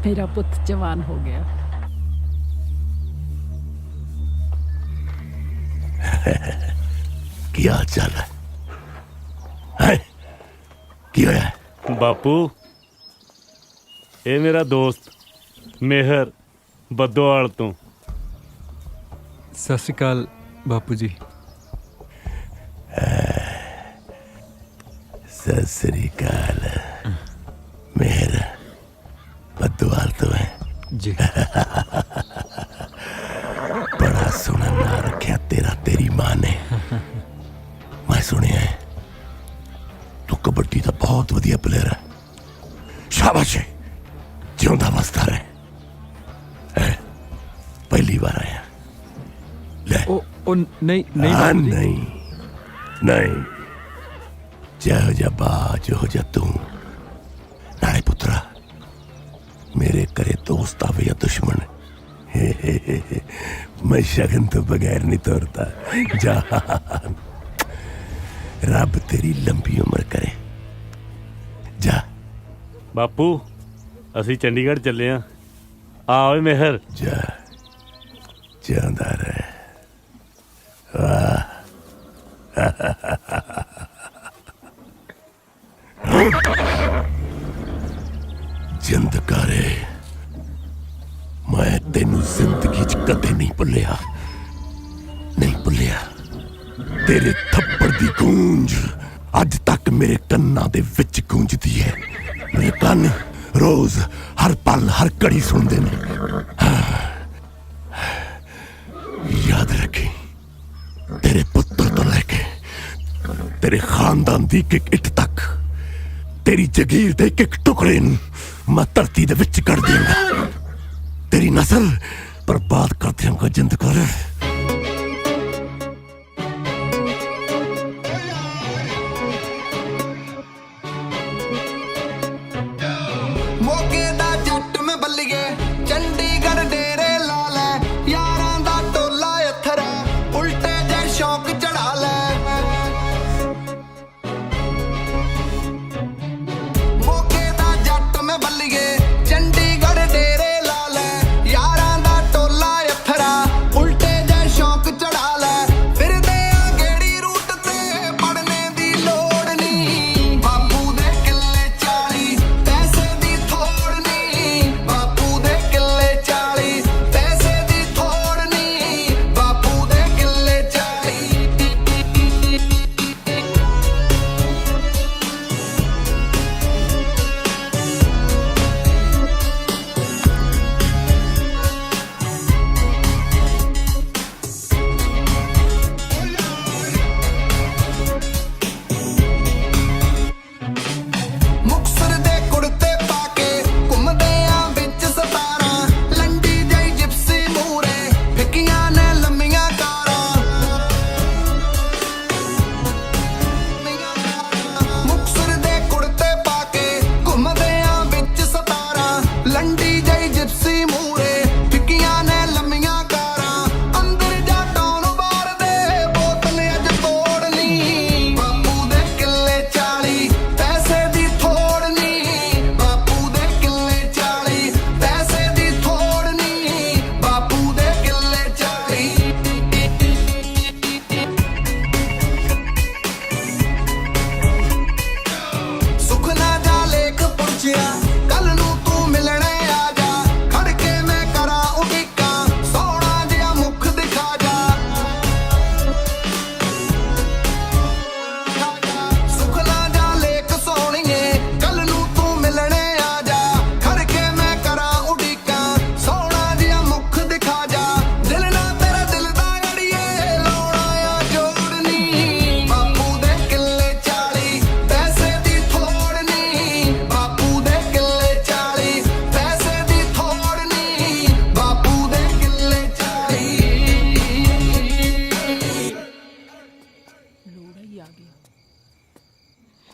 मेरा पुत्र जवान हो गया। ਕੀ ਹਾਲ ਚਾਲ ਹੈ? ਕੀ ਹੋਇਆ ਬਾਪੂ? ਇਹ ਮੇਰਾ ਦੋਸਤ ਮਿਹਰ ਬੱਦੋਵਾਲ ਤੋਂ। ਸਤਿ ਸ਼੍ਰੀ ਅਕਾਲ ਬਾਪੂ ਜੀ। ਸਤਿ ਸ੍ਰੀ ਅਕਾਲ। ਮਿਹਰ ਬੱਦੋਵਾਲ ਤੋਂ ਹੈ ਜੀ। ਬੜਾ ਸੋਹਣਾ ਨਾਂ ਰੱਖਿਆ ਤੇਰਾ ਤੇਰੀ ਮਾਂ ਨੇ। ਮੈਂ ਸੁਣਿਆ ਹੈ ਤੂੰ ਕਬੱਡੀ ਦਾ ਬਹੁਤ ਵਧੀਆ ਪਲੇਅਰ ਹੈ। ਸ਼ਾਬਾਸ਼ ਹੈ, ਜਿਉਂਦਾ ਵਸਦਾ ਰਹੇ। ਪਹਿਲੀ ਵਾਰ ਆਇਆ ਲੈ। ਉਹ ਨਹੀਂ ਨਹੀਂ ਬਾਪੂ ਜੀ। ਨਹੀਂ ਨਹੀਂ, ਜਿਹੋ ਜਿਹਾ ਬਾਜ ਹੋ ਜਾ ਤੂੰ। ਨਾਲੇ ਪੁੱਤਰਾ, ਮੇਰੇ ਘਰੇ ਦੋਸਤ ਆਵੇ ਜਾਂ ਦੁਸ਼ਮਣ, मैं शगन तो बगैर नहीं तोड़ता। जान, रब तेरी लंबी उम्र करे। जा ਬਾਪੂ, ਅਸੀਂ ਚੰਡੀਗੜ੍ਹ ਚੱਲੇ ਆ। ਆ ਓਏ ਮਿਹਰ। ਜਾ, ਜਾਂਦਾ ਰਹੇ। ਵਾਹ ਜਿੰਦਕਾਰੇ, ਮੈਂ ਤੈਨੂੰ ਜ਼ਿੰਦਗੀ 'ਚ ਕਦੇ ਨਹੀਂ ਭੁੱਲਿਆ, ਨਹੀਂ ਭੁੱਲਿਆ। ਤੇਰੇ ਥੱਪੜ ਦੀ ਗੂੰਜ ਅੱਜ ਤੱਕ ਮੇਰੇ ਕੰਨਾਂ ਦੇ ਵਿੱਚ ਗੂੰਜਦੀ ਹੈ। ਮੇਰੇ ਕੰਨ ਰੋਜ਼ ਹਰ ਪਲ ਹਰ ਘੜੀ ਸੁਣਦੇ ਨੇ। ਯਾਦ ਰੱਖੀ, ਤੇਰੇ ਪੁੱਤਰ ਤੋਂ ਲੈ ਕੇ ਤੇਰੇ ਖਾਨਦਾਨ ਦੀ ਇੱਕ ਇੱਟ ਤੱਕ, ਤੇਰੀ ਜਗੀਰ ਦੇ ਇੱਕ ਟੁਕੜੇ ਨੂੰ ਮੈਂ ਧਰਤੀ ਦੇ ਵਿੱਚ ਕੱਢ ਦਿਆਂਗਾ। तेरी नस्ल बर्बाद कर दियांगा जिंदकार। ਮੋਗੇ ਦਾ ਜੱਟ ਮੈਂ ਬੱਲੀਏ, ਚੰਡੀਗੜ੍ਹ ਡੇਰੇ ਲਾ ਲੈ, ਯਾਰਾਂ ਦਾ ਟੋਲਾ ਅਥਰਾ, ਉਲਟੇ ਜੇ ਸ਼ੌਕ ਚੜਾ ਲੈ। ਮੋਗੇ ਦਾ ਜੱਟ ਮੈਂ ਬੱਲੀਏ, ਚੰਡੀਗੜ੍ਹ ਡੇਰੇ ਲਾ ਲੈ, ਯਾਰਾਂ ਦਾ ਟੋਲਾ ਅਥਰਾ, ਉਲਟੇ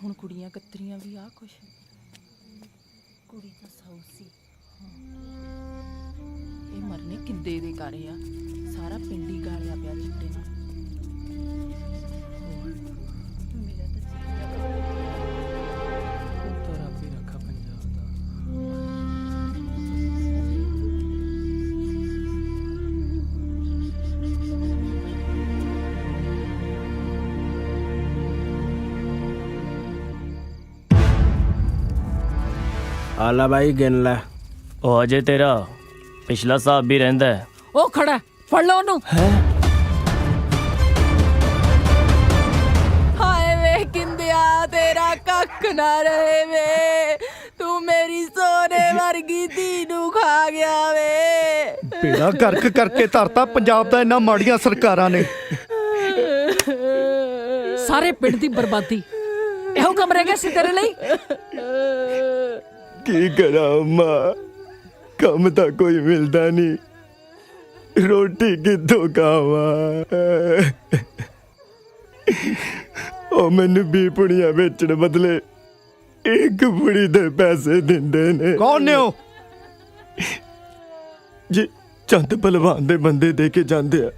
ਹੁਣ ਕੁੜੀਆਂ ਕਤਰੀਆਂ ਵੀ ਆ ਕੁਛ ਕੁੜੀ ਤਾਂ ਸੌ ਸੀ ਇਹ ਮਰਨੇ ਕਿੱਦੇ ਦੇ ਘਰ ਆ ਸਾਰਾ ਪਿੰਡ ਹੀ ਗਾਲਿਆ ਪਿਆ ਚਿੱਟੇ ਨਾਲ ਆਲਾ ਬਾਈ ਗਿਣ ਲੈ ਉਹ ਅਜੇ ਤੇਰਾ ਪਿਛਲਾ ਹਿਸਾਬ ਵੀ ਰਹਿੰਦਾ ਹੈ। ਉਹ ਖੜਾ ਫੜ ਲਓ ਉਹਨੂੰ ਹਾਏ ਵੇ ਕਿੰਦਿਆ ਤੇਰਾ ਕੱਖ ਨਾ ਰਹੇ ਵੇ ਤੂੰ ਮੇਰੀ ਸੋਨੇ ਵਰਗੀ ਧੀ ਨੂੰ ਖਾ ਗਿਆ ਵੇ ਬੇੜਾ ਗਰਕ ਕਰਕੇ ਧਰਤਾ ਪੰਜਾਬ ਦਾ ਇਹਨਾਂ ਮਾੜੀਆਂ ਸਰਕਾਰਾਂ ਨੇ ਸਾਰੇ ਪਿੰਡ ਦੀ ਬਰਬਾਦੀ ਇਹੋ ਕੰਮ ਰਹਿ ਗਿਆ ਸੀ ਤੇਰੇ ਲਈ ਕੀ ਕਰਾਂ ਮਾਂ ਕੰਮ ਤਾਂ ਕੋਈ ਮਿਲਦਾ ਨਹੀਂ ਰੋਟੀ ਕਿੱਥੋਂ ਖਾਵਾਂ ਉਹ ਮੈਨੂੰ 20 ਪੁੜੀਆਂ ਵੇਚਣ ਬਦਲੇ ਇੱਕ ਪੁੜੀ ਦੇ ਪੈਸੇ ਦਿੰਦੇ ਨੇ ਕੌਣ ਨੇ ਉਹ ਜੀ ਚੰਦ ਪਹਿਲਵਾਨ ਦੇ ਬੰਦੇ ਦੇ ਕੇ ਜਾਂਦੇ ਆ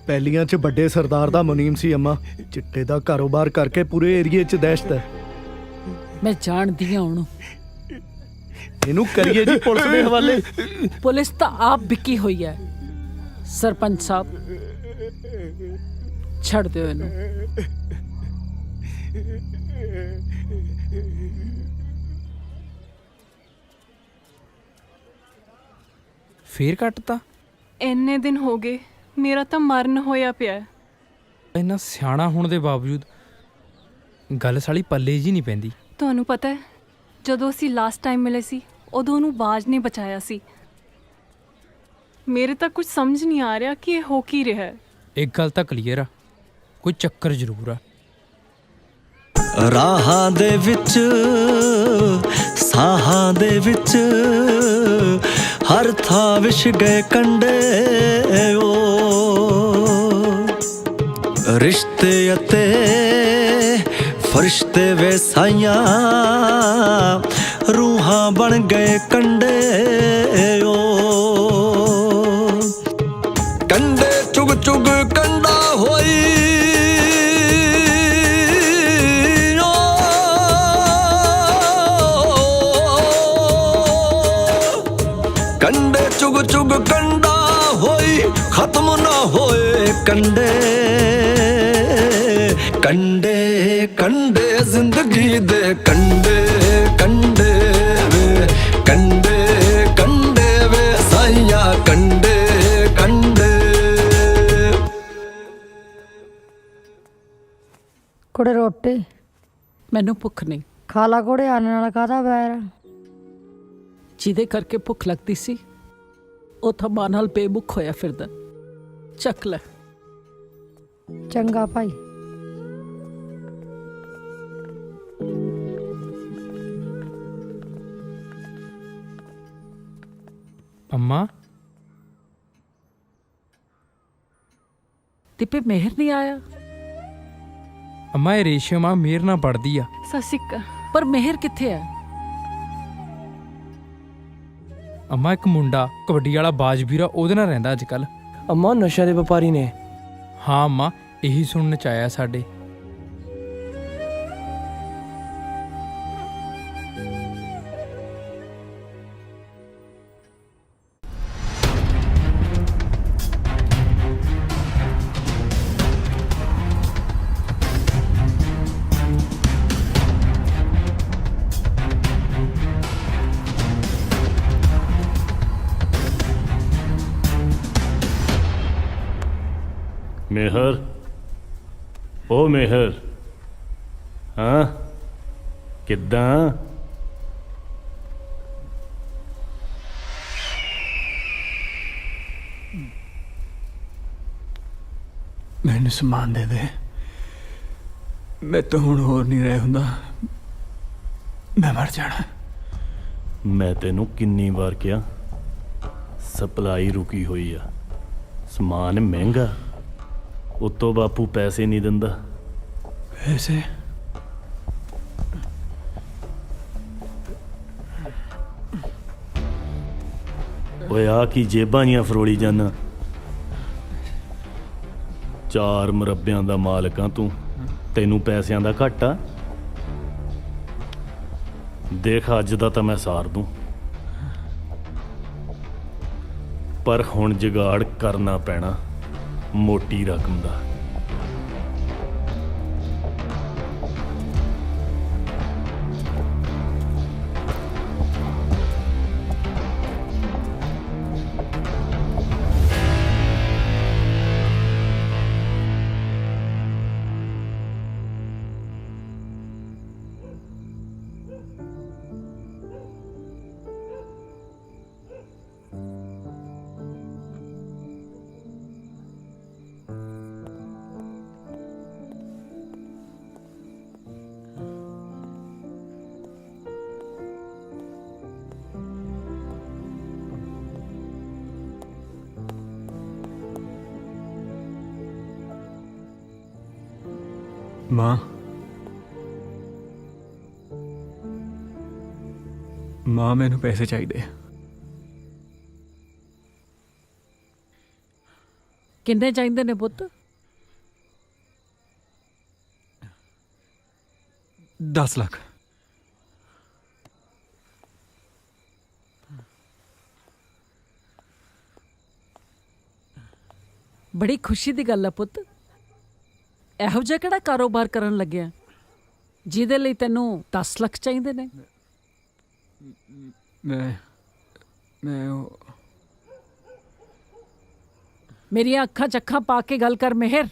ਪਹਿਲੀਆਂ 'ਚ ਵੱਡੇ ਸਰਦਾਰ ਦਾ ਮੁਨੀਮ ਸੀ ਅੰਮਾ ਚਿੱਟੇ ਦਾ ਕਾਰੋਬਾਰ ਕਰਕੇ ਪੂਰੇ ਏਰੀਏ 'ਚ ਦਹਿਸ਼ਤ ਹੈ ਮੈਂ ਜਾਣਦੀ ਹਾਂ ਉਹਨੂੰ ਇਹਨੂੰ ਕਰੀਏ ਜੀ ਪੁਲਿਸ ਦੇ ਹਵਾਲੇ ਪੁਲਿਸ ਤਾਂ ਆਪ ਵਿਕੀ ਹੋਈ ਹੈ ਸਰਪੰਚ ਸਾਹਿਬ ਛੱਡ ਦਿਓ ਇਹਨੂੰ ਫੇਰ ਕੱਟਤਾ ਇੰਨੇ ਦਿਨ ਹੋ ਗਏ ਮੇਰਾ ਤਾਂ ਮਰਨ ਹੋਇਆ ਪਿਆ ਇੰਨਾ ਸਿਆਣਾ ਹੋਣ ਦੇ ਬਾਵਜੂਦ ਗੱਲ ਸਾਲੀ ਪੱਲੇ ਜੀ ਨਹੀਂ ਪੈਂਦੀ ਤੁਹਾਨੂੰ ਪਤਾ ਹੈ ਜਦੋਂ ਅਸੀਂ ਲਾਸਟ ਟਾਈਮ ਮਿਲੇ ਸੀ ਉਦੋਂ ਉਹਨੂੰ ਬਾਜ ਨੇ ਬਚਾਇਆ ਸੀ ਮੇਰੇ ਤਾਂ ਕੁਝ ਸਮਝ ਨਹੀਂ ਆ ਰਿਹਾ ਕਿ ਇਹ ਹੋ ਕੀ ਰਿਹਾ ਹੈ ਇੱਕ ਗੱਲ ਤਾਂ ਕਲੀਅਰ ਆ ਕੋਈ ਚੱਕਰ ਜ਼ਰੂਰ ਆ ਰਾਹਾਂ ਦੇ ਵਿੱਚ ਸਾਹਾਂ ਦੇ ਵਿੱਚ ਹਰ ਥਾਂ ਵਿਛ ਗਏ ਕੰਡੇ ਓ ਰਿਸ਼ਤੇ ਅਤੇ ਫਰਿਸ਼ਤੇ ਵੇ ਸਾਈਆਂ ਰੂਹਾਂ ਬਣ ਗਏ ਕੰਡੇ ਓ ਕੰਡੇ ਚੁਗ ਚੁਗ ਕੰਡਾ ਹੋਈ ਕੰਡੇ ਚੁਗ ਚੁਗ ਕੰਡਾ ਹੋਈ ਖਤਮ ਨਾ ਹੋਏ ਕੰਡੇ ਕੰਡੇ ਕੰਡੇ ਜ਼ਿੰਦਗੀ ਦੇ ਕੰਡੇ ਕੰਡੇ ਵੇ ਕੰਡੇ ਕੰਡੇ ਵੇ ਸਾਈਆਂ ਕੰਡੇ ਕੰਡੇ ਕੁੜੇ ਰੋਟੀ ਮੈਨੂੰ ਭੁੱਖ ਨਹੀਂ ਖਾ ਲਾ ਕੁੜੇ ਆਣ ਨਾਲ ਕਾਹਦਾ ਬੈਰ ਜਿਹਦੇ ਕਰਕੇ ਭੁੱਖ ਲੱਗਦੀ ਸੀ ਉਹ ਤਾਂ ਮਾਂ ਨਾਲ ਬੇਮੁਖ ਹੋਇਆ ਫਿਰਦਾ ਚੱਕ ਲੈ ਚੰਗਾ ਭਾਈ ਅੰਮਾ ਤਿੱਪੇ ਮਿਹਰ ਨਹੀਂ ਆਇਆ ਅੰਮਾ ਇਹ ਰੇਸ਼ਮ ਆ ਮੇਰ ਨਾਲ ਪੜਦੀ ਆ ਸਸਿਕਾ ਪਰ ਮਿਹਰ ਕਿੱਥੇ ਹੈ ਅੰਮਾ ਇੱਕ ਮੁੰਡਾ ਕਬੱਡੀ ਵਾਲਾ ਬਾਜ ਵੀਰਾ ਉਹਦੇ ਨਾਲ ਰਹਿੰਦਾ ਅੱਜ ਕੱਲ ਅੰਮਾ ਨਸ਼ਾ ਦੇ ਵਪਾਰੀ ਨੇ ਹਾਂ ਅੰਮਾ ਇਹੀ ਸੁਣਨ ਚ ਆਇਆ ਸਾਡੇ मेहर ओ मेहर हाँ किद्दां ਮੈਨੂੰ ਸਮਾਨ ਦੇ ਦੇ ਮੈਂ ਤਾਂ ਹੁਣ ਹੋਰ ਨਹੀਂ ਰਹਿ ਹੁੰਦਾ ਮੈਂ ਮਰ ਜਾਣਾ ਮੈਂ ਤੈਨੂੰ ਕਿੰਨੀ ਵਾਰ ਕਿਹਾ ਸਪਲਾਈ ਰੁਕੀ ਹੋਈ ਆ ਸਮਾਨ ਮਹਿੰਗਾ ਉਤੋਂ ਬਾਪੂ ਪੈਸੇ ਨਹੀਂ ਦਿੰਦਾ ਪੈਸੇ ਓਏ ਆ ਕੀ ਜੇਬਾਂ ਜੀਆਂ ਫਰੋਲੀ ਜਾਨਾ। 4 ਮੁਰੱਬਿਆਂ ਦਾ ਮਾਲਕ ਆ ਤੂੰ, ਤੈਨੂੰ ਪੈਸਿਆਂ ਦਾ ਘਾਟਾ। ਦੇਖ ਅੱਜ ਦਾ ਤਾਂ ਮੈਂ ਸਾਰ ਦੂੰ, ਪਰ ਹੁਣ ਜੁਗਾੜ ਕਰਨਾ ਪੈਣਾ ਮੋਟੀ ਰਕਮ ਦਾ। ਮਾਂ ਮੈਨੂੰ ਪੈਸੇ ਚਾਹੀਦੇ। ਕਿੰਨੇ ਚਾਹੀਦੇ ਨੇ ਪੁੱਤ? 10 ਲੱਖ। ਬੜੀ ਖੁਸ਼ੀ ਦੀ ਗੱਲ ਹੈ ਪੁੱਤ। ਇਹੋ ਜਿਹਾ ਕਿਹੜਾ ਕਾਰੋਬਾਰ ਕਰਨ ਲੱਗਿਆ ਜਿਹਦੇ ਲਈ ਤੈਨੂੰ 10 ਲੱਖ ਚਾਹੀਦੇ ਨੇ? ਮੈਂ ਮੇਰੀਆਂ ਅੱਖਾਂ 'ਚ ਅੱਖਾਂ ਪਾ ਕੇ ਗੱਲ ਕਰ ਮਿਹਰ।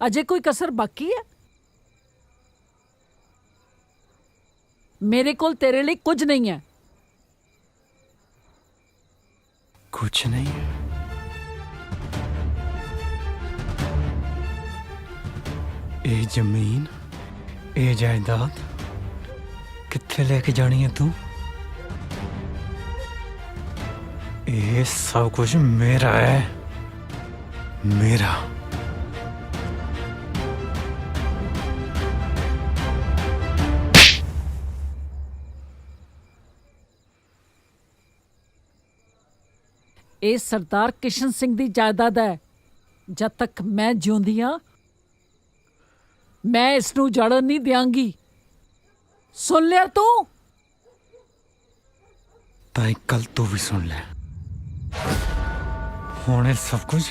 ਅਜੇ ਕੋਈ ਕਸਰ ਬਾਕੀ ਹੈ? ਮੇਰੇ ਕੋਲ ਤੇਰੇ ਲਈ ਕੁਝ ਨਹੀਂ ਹੈ। ਕੁਝ ਨਹੀਂ ਹੈ। ਇਹ ਜ਼ਮੀਨ, ਇਹ ਜਾਇਦਾਦ ਕਿੱਥੇ ਲੈ ਕੇ ਜਾਣੀ ਹੈ ਤੂੰ? ਇਹ ਸਭ ਕੁਝ ਮੇਰਾ ਹੈ, ਮੇਰਾ। ਇਹ ਸਰਦਾਰ ਕਿਸ਼ਨ ਸਿੰਘ ਦੀ ਜਾਇਦਾਦ ਹੈ। ਜਦ ਤੱਕ ਮੈਂ ਜਿਉਂਦੀ ਹਾਂ ਮੈਂ ਇਸ ਨੂੰ ਜੜਨ ਨਹੀਂ ਦਿਆਂਗੀ। ਸੁਣ ਲਿਆ ਤੂੰ? ਤਾਂ ਇੱਕ ਗੱਲ ਤੂੰ ਵੀ ਸੁਣ ਲੈ, ਹੁਣ ਇਹ ਸਭ ਕੁਝ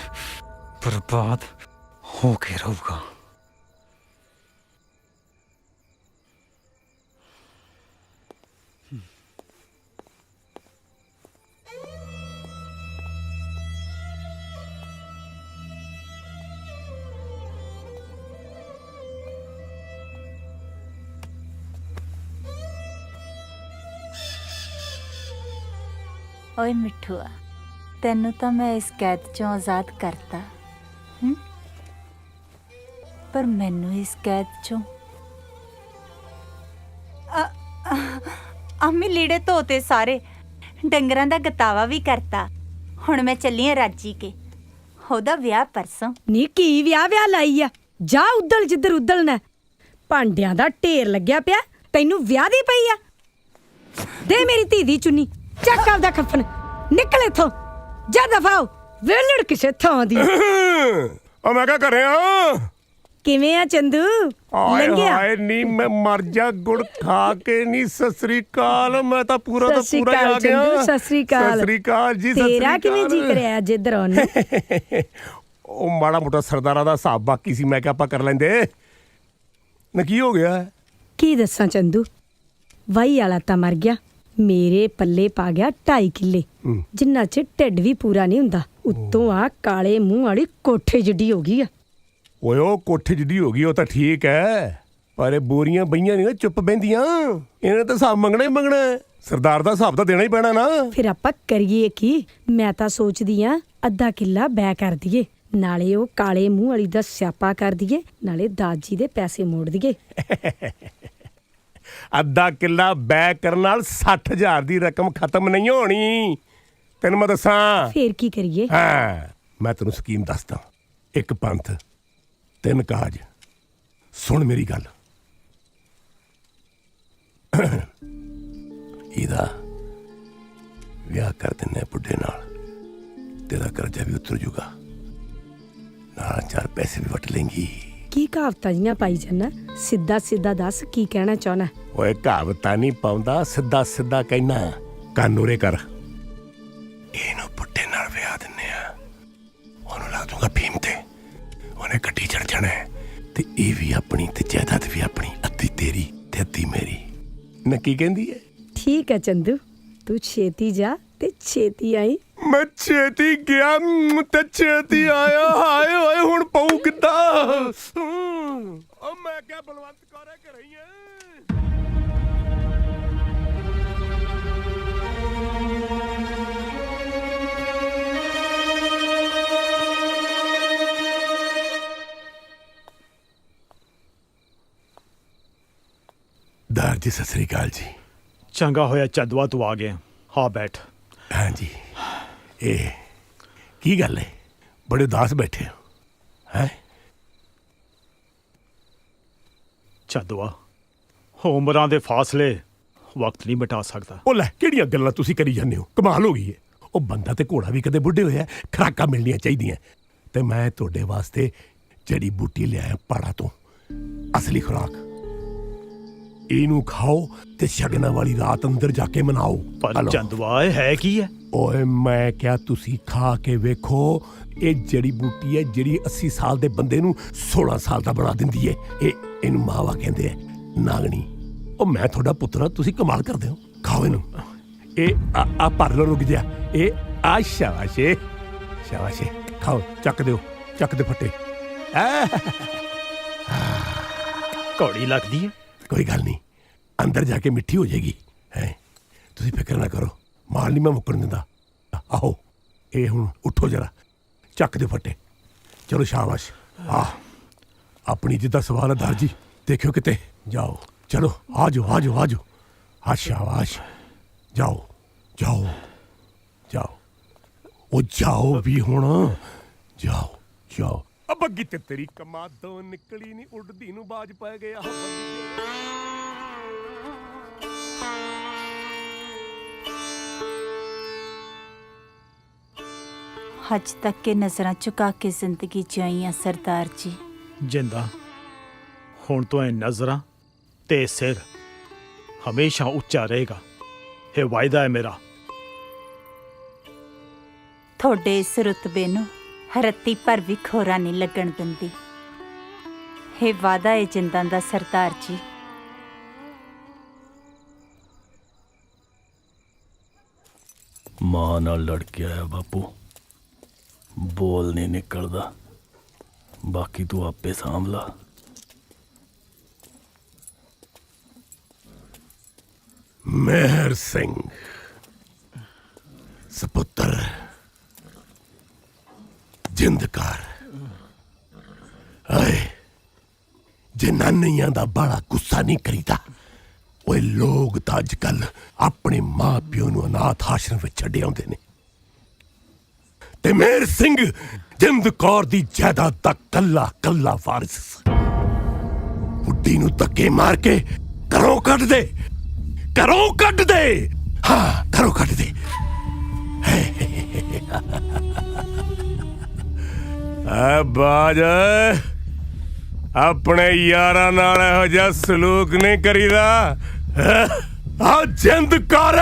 ਬਰਬਾਦ ਹੋ ਕੇ ਰਹੂਗਾ। ਓਏ ਮਿੱਠੂਆ, ਤੈਨੂੰ ਤਾਂ ਮੈਂ ਇਸ ਕੈਦ ਚੋਂ ਆਜ਼ਾਦ ਕਰਤਾ, ਪਰ ਮੈਨੂੰ ਇਸ ਕੈਦ ਚੋਂ ਆਮੀ ਲੀੜੇ ਧੋਤੇ ਸਾਰੇ, ਡੰਗਰਾਂ ਦਾ ਗਤਾਵਾ ਵੀ ਕਰਤਾ। ਹੁਣ ਮੈਂ ਚੱਲੀ ਆ ਰਾਜੀ ਕੇ, ਉਹਦਾ ਵਿਆਹ ਪਰਸੋਂ। ਨੀ ਕੀ ਵਿਆਹ ਲਾਈ ਆ? ਜਾ ਉਦਲ ਜਿੱਧਰ ਉਦਲਣਾ। ਭਾਂਡਿਆਂ ਦਾ ਢੇਰ ਲੱਗਿਆ ਪਿਆ, ਤੈਨੂੰ ਵਿਆਹ ਦੀ ਪਈ ਆ? ਦੇ ਮੇਰੀ ਧੀ ਦੀ ਚੁੰਨੀ, ਚੱਕ ਆਪਦਾ ਕਫਨ, ਨਿਕਲ ਇੱਥੋਂ, ਜਾ ਦਫਾ ਹੋ, ਵੇਲੜ ਕਿਸੇ ਥਾਂ ਦੀ। ਉਹ ਮੈਂ ਕਿਆ ਕਰ ਰਿਹਾ? ਕਿਵੇਂ ਆ ਚੰਦੂ? ਲੰਘਿਆ? ਹਾਏ ਨੀ ਮੈਂ ਮਰ ਜਾ, ਗੁੜ ਖਾ ਕੇ ਨੀ। ਸਤਿ ਸ੍ਰੀ ਅਕਾਲ। ਮੈਂ ਤਾਂ ਪੂਰਾ ਦਾ ਪੂਰਾ ਆ ਗਿਆ। ਸਤਿ ਸ੍ਰੀ ਅਕਾਲ। ਸਤਿ ਸ੍ਰੀ ਅਕਾਲ ਜੀ। ਤੇਰਾ ਕਿਵੇਂ ਜੀ ਕਰਿਆ ਜਿੱਧਰ ਆਉਣ? ਉਹ ਮਾੜਾ ਮੋਟਾ ਸਰਦਾਰਾਂ ਦਾ ਹਿਸਾਬ ਬਾਕੀ ਸੀ, ਮੈਂ ਕਿਹਾ ਆਪਾਂ ਕਰ ਲੈਂਦੇ ਨਾ। ਕੀ ਹੋ ਗਿਆ? ਕੀ ਦੱਸਾਂ ਚੰਦੂ, ਵਾਈ ਵਾਲਾ ਤਾਂ ਮਰ ਗਿਆ, ਮੇਰੇ ਪੱਲੇ ਪਾ ਗਿਆ 2.5 ਕਿੱਲੇ, ਜਿੰਨਾ ਚ ਢਿੱਡ ਵੀ ਪੂਰਾ ਨਹੀਂ ਹੁੰਦਾ। ਉੱਤੋਂ ਆ ਕਾਲੇ ਮੂੰਹ ਵਾਲੀ ਕੋਠੇ ਜਿੱਡੀ ਹੋ ਗਈ ਆ। ਓਏ ਉਹ ਕੋਠੇ ਜਿੱਡੀ ਹੋ ਗਈ ਉਹ ਤਾਂ ਠੀਕ ਹੈ, ਪਰ ਇਹ ਬੋਰੀਆਂ ਬਈਆਂ ਨਹੀਂ ਨਾ ਚੁੱਪ ਬਹਿੰਦੀਆਂ। ਇਹਨੇ ਤਾਂ ਹਿਸਾਬ ਮੰਗਣਾ ਹੀ ਮੰਗਣਾ। ਸਰਦਾਰ ਦਾ ਹਿਸਾਬ ਤਾਂ ਦੇਣਾ ਹੀ ਪੈਣਾ ਨਾ। ਫਿਰ ਆਪਾਂ ਕਰੀਏ ਕੀ? ਮੈਂ ਤਾਂ ਸੋਚਦੀ ਆ ਅੱਧਾ ਕਿੱਲਾ ਬੈ ਕਰ ਦਈਏ, ਨਾਲੇ ਉਹ ਕਾਲੇ ਮੂੰਹ ਵਾਲੀ ਦਾ ਸਿਆਪਾ ਕਰ ਦਈਏ, ਨਾਲੇ ਦਾਜੀ ਦੇ ਪੈਸੇ ਮੋੜ ਦਈਏ। ਅੱਧਾ ਕਿੱਲਾ ਬੈ ਕਰਨ ਨਾਲ 60,000 ਦੀ ਰਕਮ ਖਤਮ ਨਹੀਂ ਹੋਣੀ, ਤੈਨੂੰ ਮੈਂ ਦੱਸਾਂ। ਫੇਰ ਕੀ ਕਰੀਏ? ਹਾਂ, ਮੈਂ ਤੈਨੂੰ ਸਕੀਮ ਦੱਸਦਾ। ਇੱਕ ਪੰਥ, 3 ਕਾਜ ਸੁਣ ਮੇਰੀ ਗੱਲ ਇਹਦਾ ਵਿਆਹ ਕਰ ਦਿੰਨੇ ਬੁੱਢੇ ਨਾਲ ਤੇਰਾ ਕਰਜ਼ਾ ਵੀ ਉਤਰ ਜੂਗਾ ਨਾਲ 4 ਪੈਸੇ ਵੀ ਵਟ ਲੇਂਗੀ ਕੀ ਕਹਾਵਤਾਂ ਜੀਆਂ ਪਾਈ ਜਾਨਾ ਸਿੱਧਾ ਸਿੱਧਾ ਦੱਸ ਕੀ ਕਹਿਣਾ ਚਾਹਨਾ ਓਏ ਕਹਾਵਤਾਂ ਨਹੀਂ ਪਾਉਂਦਾ ਸਿੱਧਾ ਸਿੱਧਾ ਕਹਿਣਾ ਕੰਨ ਉਰੇ ਕਰ ਇਹਨੂੰ ਬੁੱਢੇ ਨਾਲ ਵਿਆਹ ਦਿੰਨੇ ਆ ਉਹਨੂੰ ਲਾ ਦੂੰਗਾ ਭੀਮ ਤੇ ਉਹਨੇ ਗੱਡੀ ਚੜ ਜਾਣਾ ਤੇ ਇਹ ਵੀ ਆਪਣੀ ਤੇ ਜਾਇਦਾਦ ਵੀ ਆਪਣੀ ਅੱਧੀ ਤੇਰੀ ਤੇ ਅੱਧੀ ਮੇਰੀ ਨਾ ਕੀ ਕਹਿੰਦੀ ਹੈ ਠੀਕ ਹੈ ਚੰਦੂ ਤੂੰ ਛੇਤੀ ਜਾ ਤੇ ਛੇਤੀ ਆਈ ਮੈਂ ਛੇਤੀ ਗਿਆ ਤੇ ਛੇਤੀ ਆਇਆ ਹਾਏ ਓਏ ਹੁਣ ਪਊ ਕਿੱਦਾਂ ਓ ਮੈਂ ਕਿਹਾ ਬਲਵੰਤ ਕੌਰੇ ਘਰੇ ਹੀ ਦਾਰ ਜੀ ਸਤਿ ਸ੍ਰੀ ਅਕਾਲ ਜੀ ਚੰਗਾ ਹੋਇਆ ਚੰਦਵਾ ਤੂੰ ਆ ਗਿਆ ਹਾਂ ਬੈਠ हाँ जी ਇਹ ਕੀ ਗੱਲ ਹੈ ਬੜੇ ਉਦਾਸ ਬੈਠੇ ਹੋ ਹੈ ਚੰਦਵਾ ਉਮਰਾਂ ਦੇ ਫਾਸਲੇ ਵਕਤ ਨਹੀਂ ਮਿਟਾ ਸਕਦਾ ਉਹ ਲੈ ਕਿਹੜੀਆਂ ਗੱਲਾਂ ਤੁਸੀਂ ਕਰੀ ਜਾਂਦੇ ਹੋ ਕਮਾਲ ਹੋ ਗਈ ਹੈ ਉਹ ਬੰਦਾ ਤੇ ਘੋੜਾ ਵੀ ਕਦੇ ਬੁੱਢੇ ਹੋਇਆ ਖੁਰਾਕਾਂ ਮਿਲਣੀਆਂ ਚਾਹੀਦੀਆਂ ਤੇ ਮੈਂ ਤੁਹਾਡੇ ਵਾਸਤੇ ਜੜੀ ਬੂਟੀ ਲਿਆਇਆ ਪਹਾੜਾਂ ਤੋਂ ਅਸਲੀ ਖੁਰਾਕ ਇਹਨੂੰ ਖਾਓ ਤੇ ਸ਼ਗਨਾਂ ਵਾਲੀ ਰਾਤ ਅੰਦਰ ਜਾ ਕੇ ਮਨਾਓ ਪਰ ਚੰਦਵਾ ਹੈ ਕੀ ਹੈ ਓਏ ਮੈਂ ਕਿਹਾ ਤੁਸੀਂ ਖਾ ਕੇ ਵੇਖੋ ਇਹ ਜੜੀ ਬੂਟੀ ਹੈ ਜਿਹੜੀ 80 ਸਾਲ ਦੇ ਬੰਦੇ ਨੂੰ 16 ਸਾਲ ਦਾ ਬਣਾ ਦਿੰਦੀ ਹੈ ਇਹਨੂੰ ਮਾਵਾ ਕਹਿੰਦੇ ਆ ਨਾਗਣੀ ਉਹ ਮੈਂ ਤੁਹਾਡਾ ਪੁੱਤਰਾ ਤੁਸੀਂ ਕਮਾਲ ਕਰਦੇ ਹੋ ਖਾਓ ਇਹਨੂੰ ਇਹ ਆ ਭਰ ਲਓ ਰੁਕ ਜਾ ਇਹ ਆ ਸ਼ਾਬਾਸ਼ੇ ਸ਼ਾਬਾਸ਼ੇ ਖਾਓ ਚੱਕ ਦੇ ਫੱਟੇ ਕੌੜੀ ਲੱਗਦੀ ਹੈ ਕੋਈ ਗੱਲ ਨਹੀਂ ਅੰਦਰ ਜਾ ਕੇ ਮਿੱਠੀ ਹੋ ਜਾਏਗੀ ਹੈ ਤੁਸੀਂ ਫਿਕਰ ਨਾ ਕਰੋ ਮਾਲ ਨਹੀਂ ਮੈਂ ਮੁੱਕਣ ਦਿੰਦਾ ਆਓ ਇਹ ਹੁਣ ਉੱਠੋ ਜਰਾ ਚੱਕ ਦੇ ਫੱਟੇ ਚਲੋ ਸ਼ਾਬਾਸ਼ ਆਪਣੀ ਜਿੱਦਾਂ ਸਵਾਲ ਹੈ ਦਾਰ ਜੀ ਦੇਖਿਓ ਕਿਤੇ ਜਾਓ ਚਲੋ ਆ ਜਾਓ ਆ ਸ਼ਾਬਾਸ਼ ਜਾਓ ਉਹ ਜਾਓ ਵੀ ਹੁਣ ਜਾਓ ਬੱਗੀ ਤੇ ਤੇਰੀ ਕਮਾਦੋਂ ਨਿਕਲੀ ਨਹੀਂ ਉੱਡਦੀ ਨੂੰ ਬਾਜ ਪੈ ਗਿਆ हज तक के नजरां झुका के जिंदगी जियाई सरदार जी जिंदा हुण तो नजरां ते सिर हमेशा उच्चा रहेगा ये वायदा है मेरा थोड़े इस रुतबे नूं रत्ती पर भी खोरा नहीं लगन दिंदी हे वादा है जिंदा दा सरदार जी मां नाल लड़ के आया बापू बोल नहीं निकलदा बाकी तू आपे सांभला मेहर सिंह सपुत्र जिंदकार आए जनानियां दा बड़ा गुस्सा नहीं करीदा ओए लोग तां अजकल अपने मां प्यो नूं अनाथ आश्रम विच छड्डे आउंदे ने ते मेहर सिंह जिंद कौर दी जायदाद दा कल्ला कल्ला वारिस बुड्ढी नूं धक्के मार के घरों कढ दे हाँ घरों कढ दे बाज अपने यारा नाल इहो जिहा सलूक नहीं करीदा आ जिंद कर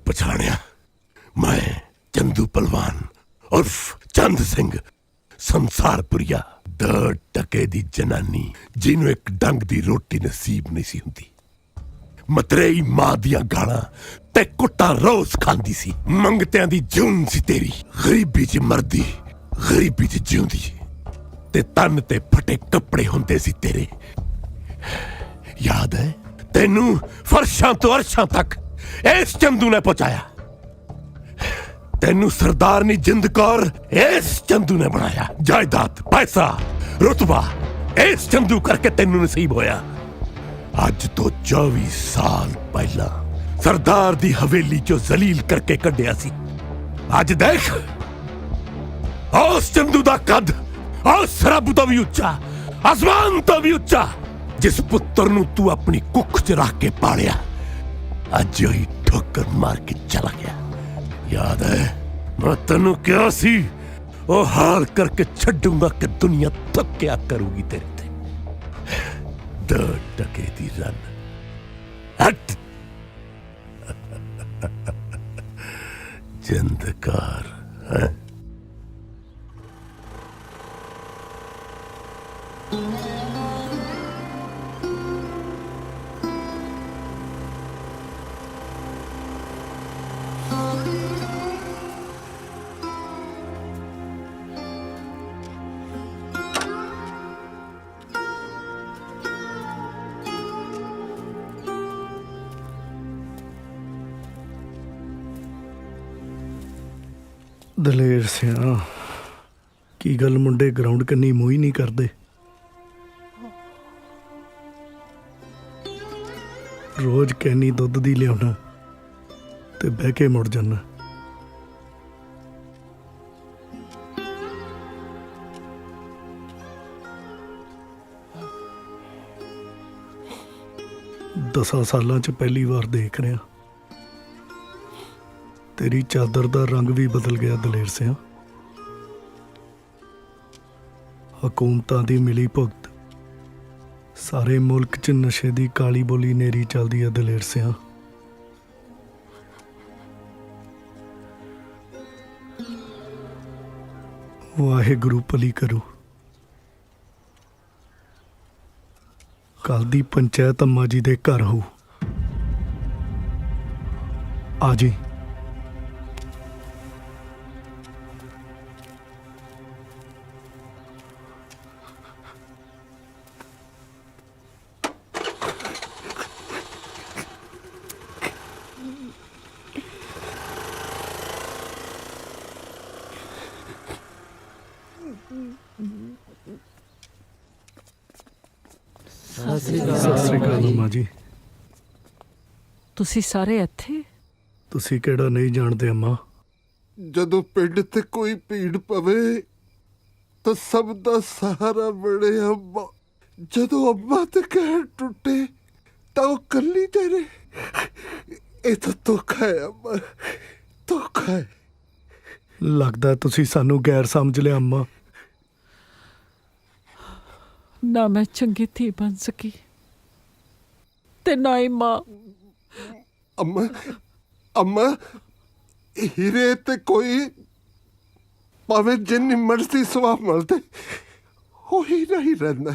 पछाणिया मैं चंदू पलवान उर्फ चंद सिंह संसारपुरिया 10 टके दी जनानी जिन्हों एक डंग दी रोटी नसीब नहीं सी हुंदी मतरेई मां दियां गालां ते कुट्टा रोज खांदी सी मंगतियां दी जून सी तेरी गरीबी च मरदी गरीबी च जिउंदी ਤੇ ਤਨ ਤੇ ਫਟੇ ਕੱਪੜੇ ਹੁੰਦੇ ਸੀ ਤੇਰੇ। ਯਾਦ ਹੈ ਤੈਨੂੰ ਫਰਸ਼ਾਂ ਤੋਂ ਅਰਸ਼ਾਂ ਤੱਕ ਇਸ ਚੰਦੂ ਨੇ ਪਹੁੰਚਾਇਆ। ਤੈਨੂੰ ਸਰਦਾਰਨੀ ਜਿੰਦ ਕੌਰ ਇਸ ਚੰਦੂ ਨੇ ਬਣਾਇਆ। ਜਾਇਦਾਦ, ਪੈਸਾ, ਰੁਤਬਾ ਇਸ ਚੰਦੂ ਕਰਕੇ ਤੈਨੂੰ ਨਸੀਬ ਹੋਇਆ। ਅੱਜ ਤੋਂ 24 ਸਾਲ ਪਹਿਲਾਂ ਸਰਦਾਰ ਦੀ ਹਵੇਲੀ ਚੋਂ ਜ਼ਲੀਲ ਕਰਕੇ ਕੱਢਿਆ ਸੀ। ਅੱਜ ਦੇਖ ਉਸ ਚੰਦੂ ਦਾ ਕੱਦ ਉਸ ਰੱਬ ਤੋਂ ਵੀ ਉੱਚਾ, ਅਸਮਾਨ ਤੋਂ ਵੀ ਉੱਚਾ, ਜਿਸ ਪੁੱਤਰ ਨੂੰ ਤੂੰ ਆਪਣੀ ਕੁੱਖ 'ਚ ਰੱਖ ਕੇ ਪਾਲਿਆ, ਅੱਜ ਹੀ ਠੋਕਰ ਮਾਰ ਕੇ ਚਲਾ ਗਿਆ। ਯਾਦ ਹੈ ਮੈਂ ਤੈਨੂੰ ਕਿਹਾ ਸੀ ਉਹ ਹਾਲ ਕਰਕੇ ਛੱਡੂੰਗਾ ਕਿ ਦੁਨੀਆ ਥੱਕਿਆ ਕਰੂਗੀ ਤੇਰੇ ਤੇ। 2 ਟਕੇ ਦੀ ਰਨ ਹਟ ਜਿੰਦਕਾਰ ਹੈ। ਦਲੇਰ ਸਿਆ, ਕੀ ਗੱਲ ਮੁੰਡੇ ਗਰਾਊਂਡ ਕੰਨੀ ਮੂੰਹ ਹੀ ਨਹੀਂ ਕਰਦੇ? ਰੋਜ਼ ਕੈਨੀ ਦੁੱਧ ਦੀ ਲਿਆਉਣਾ ਤੇ ਬਹਿ ਕੇ ਮੁੜ ਜਾਣਾ। ਦਸਾਂ ਸਾਲਾਂ 'ਚ ਪਹਿਲੀ ਵਾਰ ਦੇਖ ਰਿਹਾ ਤੇਰੀ ਚਾਦਰ ਦਾ ਰੰਗ ਵੀ ਬਦਲ ਗਿਆ ਦਲੇਰ ਸਿਆ। ਹਕੂਮਤਾਂ ਦੀ ਮਿਲੀ ਭੁਗਤ, ਸਾਰੇ ਮੁਲਕ 'ਚ ਨਸ਼ੇ ਦੀ ਕਾਲੀ ਬੋਲੀ ਨੇਰੀ ਚੱਲਦੀ ਹੈ ਦਲੇਰ ਸਿਆ। ਵਾਹਿਗੁਰੂ ਭਲੀ ਕਰੂ। ਕੱਲ ਦੀ ਪੰਚਾਇਤ ਅੰਮਾ ਜੀ ਦੇ ਘਰ ਹੋ, ਆ ਜੀ। ਸਤਿ ਸ੍ਰੀ ਅਕਾਲ ਅੰਮਾ ਜੀ। ਤੁਸੀਂ ਸਾਰੇ ਇੱਥੇ? ਤੁਸੀਂ ਕਿਹੜਾ ਨਹੀਂ ਜਾਣਦੇ ਅੰਮਾ? ਜਦੋਂ ਪਿੰਡ ਤੇ ਕੋਈ ਭੀੜ ਪਵੇ ਤਾਂ ਸਭ ਦਾ ਸਹਾਰਾ ਬਣੇ ਅੰਮਾ। ਜਦੋਂ ਅੰਮਾ ਤੇ ਕਹਿਰ ਟੁੱਟੇ ਤਾਂ ਉਹ ਕੱਲੀ ਤੇਰੇ। ਇਹ ਤਾਂ ਧੋਖਾ ਹੈ ਅੰਮਾ, ਧੋਖਾ ਹੈ। ਲੱਗਦਾ ਤੁਸੀਂ ਸਾਨੂੰ ਗੈਰ ਸਮਝ ਲਿਆ ਅੰਮਾ। ਨਾ ਮੈਂ ਚੰਗੀ ਧੀ ਬਣ ਸਕੀ ਤੇ ਨਾ ਹੀ ਮਾਂ। ਅੰਮਾ, ਅੰਮਾ ਹੀਰੇ ਤੇ ਕੋਈ ਭਾਵੇਂ ਜਿੰਨੀ ਮਰਜ਼ੀ ਸਵਾਹ ਮਿਲਦੇ ਉਹ ਹੀਰਾ ਹੀ ਰਹਿੰਦਾ।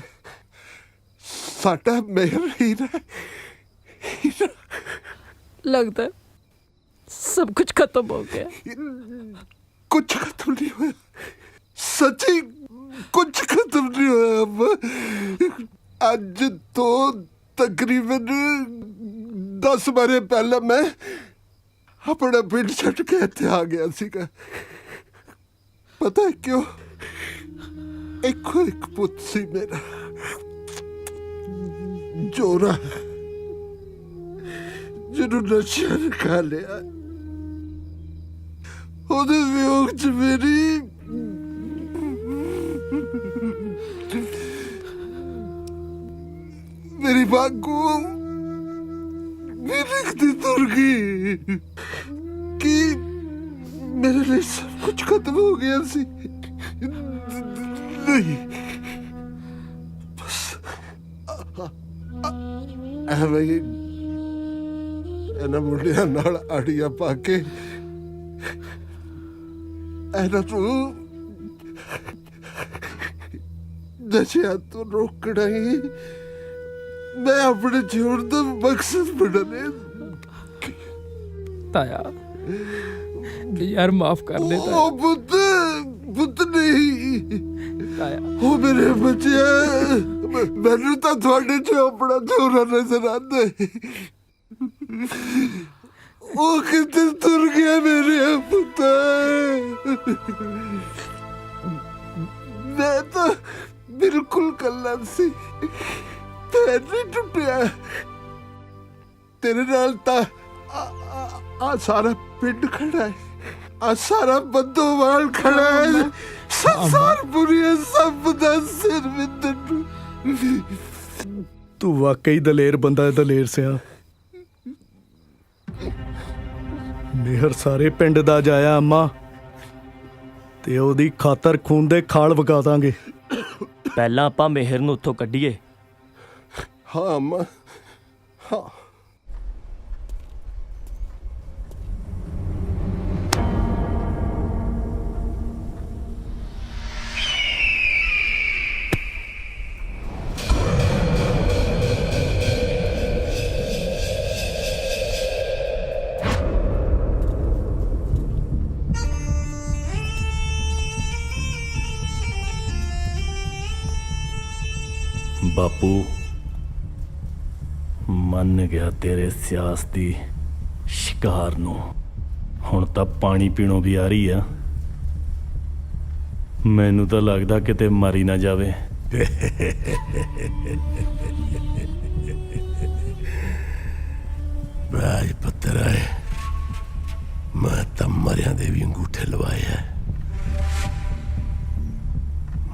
ਸਾਡਾ ਮੇਹਰ ਹੀਰਾ, ਹੀਰਾ। ਲੱਗਦਾ ਸਭ ਕੁਝ ਖਤਮ ਹੋ ਗਿਆ। ਕੁਝ ਖਤਮ ਨਹੀਂ ਹੋਇਆ, ਸੱਚੀ ਕੁਝ ਖਤਮ ਨਹੀਂ ਹੋਇਆ ਅੰਮਾ। ਅੱਜ ਤੋਂ ਤਕਰੀਬਨ 10 ਬਾਰੇ ਪਹਿਲਾਂ ਮੈਂ ਆਪਣਾ ਪਿੰਡ ਛੱਡ ਕੇ ਇੱਥੇ ਆ ਗਿਆ ਸੀਗਾ। ਪਤਾ ਹੈ ਕਿਉਂ? ਇੱਕੋ ਇੱਕ ਪੁੱਤ ਸੀ ਮੇਰਾ, ਜੋਰਾ, ਜਿਹਨੂੰ ਨਸ਼ਿਆਂ ਨੇ ਖਾ ਲਿਆ। ਉਹਦੇ ਵਿਯੋਗ 'ਚ ਮੇਰੀ ਬਾਗੂ ਮੇਰੇ ਕਿਤੇ ਤੁਰ ਗਈ ਕਿ ਮੇਰੇ ਲਈ ਸਭ ਕੁਝ ਖਤਮ ਹੋ ਗਿਆ ਸੀ। ਨਹੀਂ ਬਸ ਐਵੇਂ ਹੀ ਇਹਨਾਂ ਮੁੰਡਿਆਂ ਨਾਲ ਆੜੀਆਂ ਪਾ ਕੇ ਇਹਨਾਂ ਨੂੰ ਨਸ਼ਿਆਂ ਤੋਂ ਰੋਕਣਾ ਹੀ ਮੈਂ ਆਪਣੇ ਜੀਵਨ ਦਾ ਮਕਸਦ ਬਣਾਇਆ। ਤਾਇਆ यार माफ कर दे ओ बुद्ध बुद्ध नहीं ਆਇਆ। ਉਹ ਮੇਰੇ ਬੱਚਿਆ, ਮੈਨੂੰ ਤਾਂ ਤੁਹਾਡੇ ਚੋਪੜਾ ਚੋਰਾ ਨਜ਼ਰ ਆਉਂਦੇ। ਉਹ ਕਿੱਥੇ ਤੁਰ ਗਿਆ ਮੇਰੇ ਪੁੱਤ? ਮੈਂ ਤਾਂ ਬਿਲਕੁਲ ਕੱਲਾ ਸੀ, ਪੈਰ ਨਹੀਂ ਟੁੱਟਿਆ। ਤੇਰੇ ਨਾਲ ਤਾਂ ਆ ਸਾਰਾ ਪਿੰਡ ਖੜਾ ਹੈ, ਆ ਸਾਰਾ ਬੰਦੋਵਾਲ ਖੜਾ ਹੈ। ਸੰਸਾਰ ਬੁਰੀਏ ਸਭ ਦਾ ਸਿਰ ਵਿੰਦਰ ਨੂੰ। ਤੂੰ ਵਾਕਈ ਦਲੇਰ ਬੰਦਾ ਹੈ, ਦਲੇਰ ਸਿਆ। ਮਿਹਰ ਸਾਰੇ ਪਿੰਡ ਦਾ ਜਾਇਆ ਅੰਮਾ, ਤੇ ਉਹਦੀ ਖਾਤਰ ਖੂਨ ਦੇ ਖਾਲ ਵਗਾ ਦਾਂਗੇ। ਪਹਿਲਾਂ ਆਪਾਂ ਮਿਹਰ ਨੂੰ ਉੱਥੋਂ ਕੱਢੀਏ। ਹਾਂ ਅੰਮਾ, ਹਾਂ। ਬਾਪੂ ਮੰਨ ਗਿਆ ਤੇਰੇ ਸਿਆਸਤੀ ਸ਼ਿਕਾਰ ਨੂੰ। ਹੁਣ ਤਾਂ ਪਾਣੀ ਪੀਣੋਂ ਵੀ ਆ ਰਹੀ ਆ। ਮੈਨੂੰ ਤਾਂ ਲੱਗਦਾ ਕਿਤੇ ਮਾਰੀ ਨਾ ਜਾਵੇ। ਰਾਜ ਪੁੱਤਰ ਆਏ, ਮੈਂ ਤਾਂ ਮਰਿਆਂ ਦੇ ਵੀ ਅੰਗੂਠੇ ਲਵਾਏ ਐ।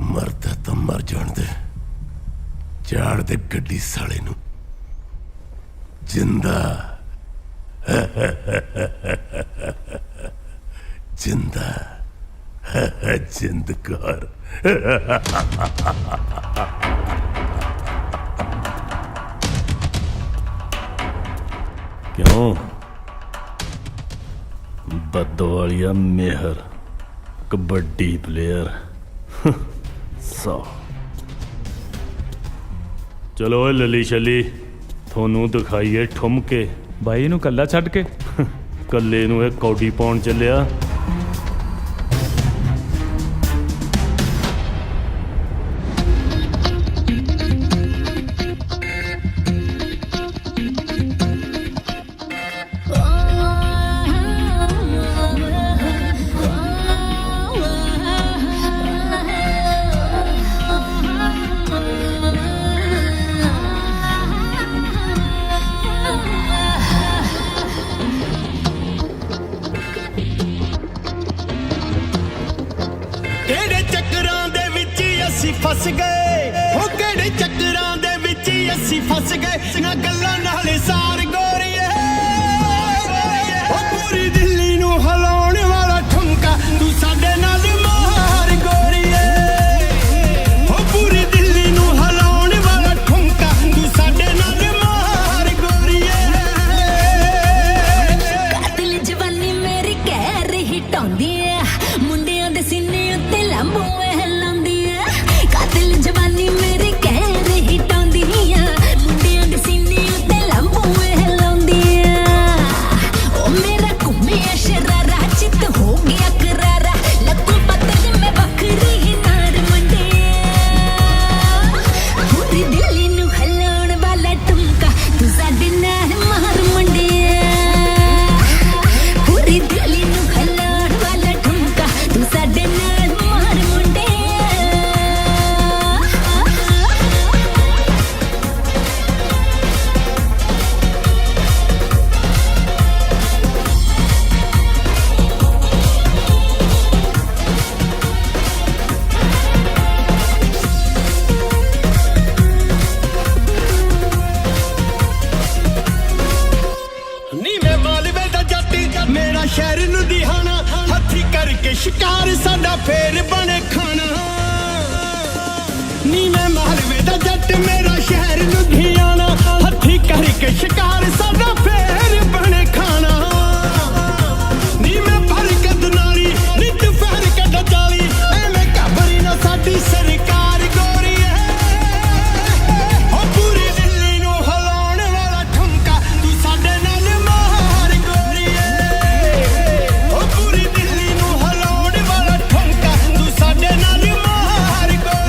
ਮਰਦਾ ਤਾਂ ਮਰ ਜਾਣ ਦੇ, ਚਾੜ ਦੇ ਗੱਡੀ ਸਾਲੇ ਨੂੰ ਜਿੰਦਾ। ਜਿੰਦਾ ਜਿੰਦਕਾਰ। ਕਿਉਂ ਬੱਦੋ ਵਾਲੀਆ ਮਿਹਰ ਕਬੱਡੀ ਪਲੇਅਰ। ਚਲੋ ਓਏ ਲੱਲੀ ਛੱਲੀ, ਤੁਹਾਨੂੰ ਦਿਖਾਈਏ ਠੁਮਕੇ। ਬਾਈ ਇਹਨੂੰ ਕੱਲਾ ਛੱਡ ਕੇ ਕੱਲੇ ਨੂੰ ਇਹ ਕੌਡੀ ਪਾਉਣ ਚੱਲਿਆ। फस गए हो केड़े चक्करां दे विच असी फस गए ना गल्लां नाले सार गोरीए ओ पूरी दिल्ली नू हिलाउण वाला ठुमका तू साडे नाल मार गोरीए ओ पूरी दिल्ली नू हिलाउण वाला ठुमका तू साडे नाल मार गोरीए कातिल जवानी मेरी कह रही टौंदी है मुंडियां दे सीने उत्ते लंबू जवानी मेरी कह रही टौंदी मुंडियां दे सीने उत्ते लंबू हिलाउंदी ओ मेरा घुमिया शरारा चित हो गया करारा लगू बदल में बखरी नार मंडे पूरी दिल्ली नू हिलाउण वाला ठुमका तू साडे नाल मार मंडे पूरी दिल्ली नू हिलाउण वाला ठुमका तू साडे नाल मार मंडे। मेरा शहर लुधियाना हथी करके शिकार साडा फेर बने खाना नी मैं मालवे दा जट मेरा शहर लुधियाना हथी करके शिकार साडा फेर बने खाना नी मैं बरकत नाली नित फेर कड्डा जाली एवें घबरी ना साडी सरकार गोरी ओ पूरी दिल्ली नू हिलाउण वाला ठुमका तू साडे नाल मार गोरी पूरी दिल्ली नू हिलाउण वाला ठुमका तू साडे नाल मार गोरी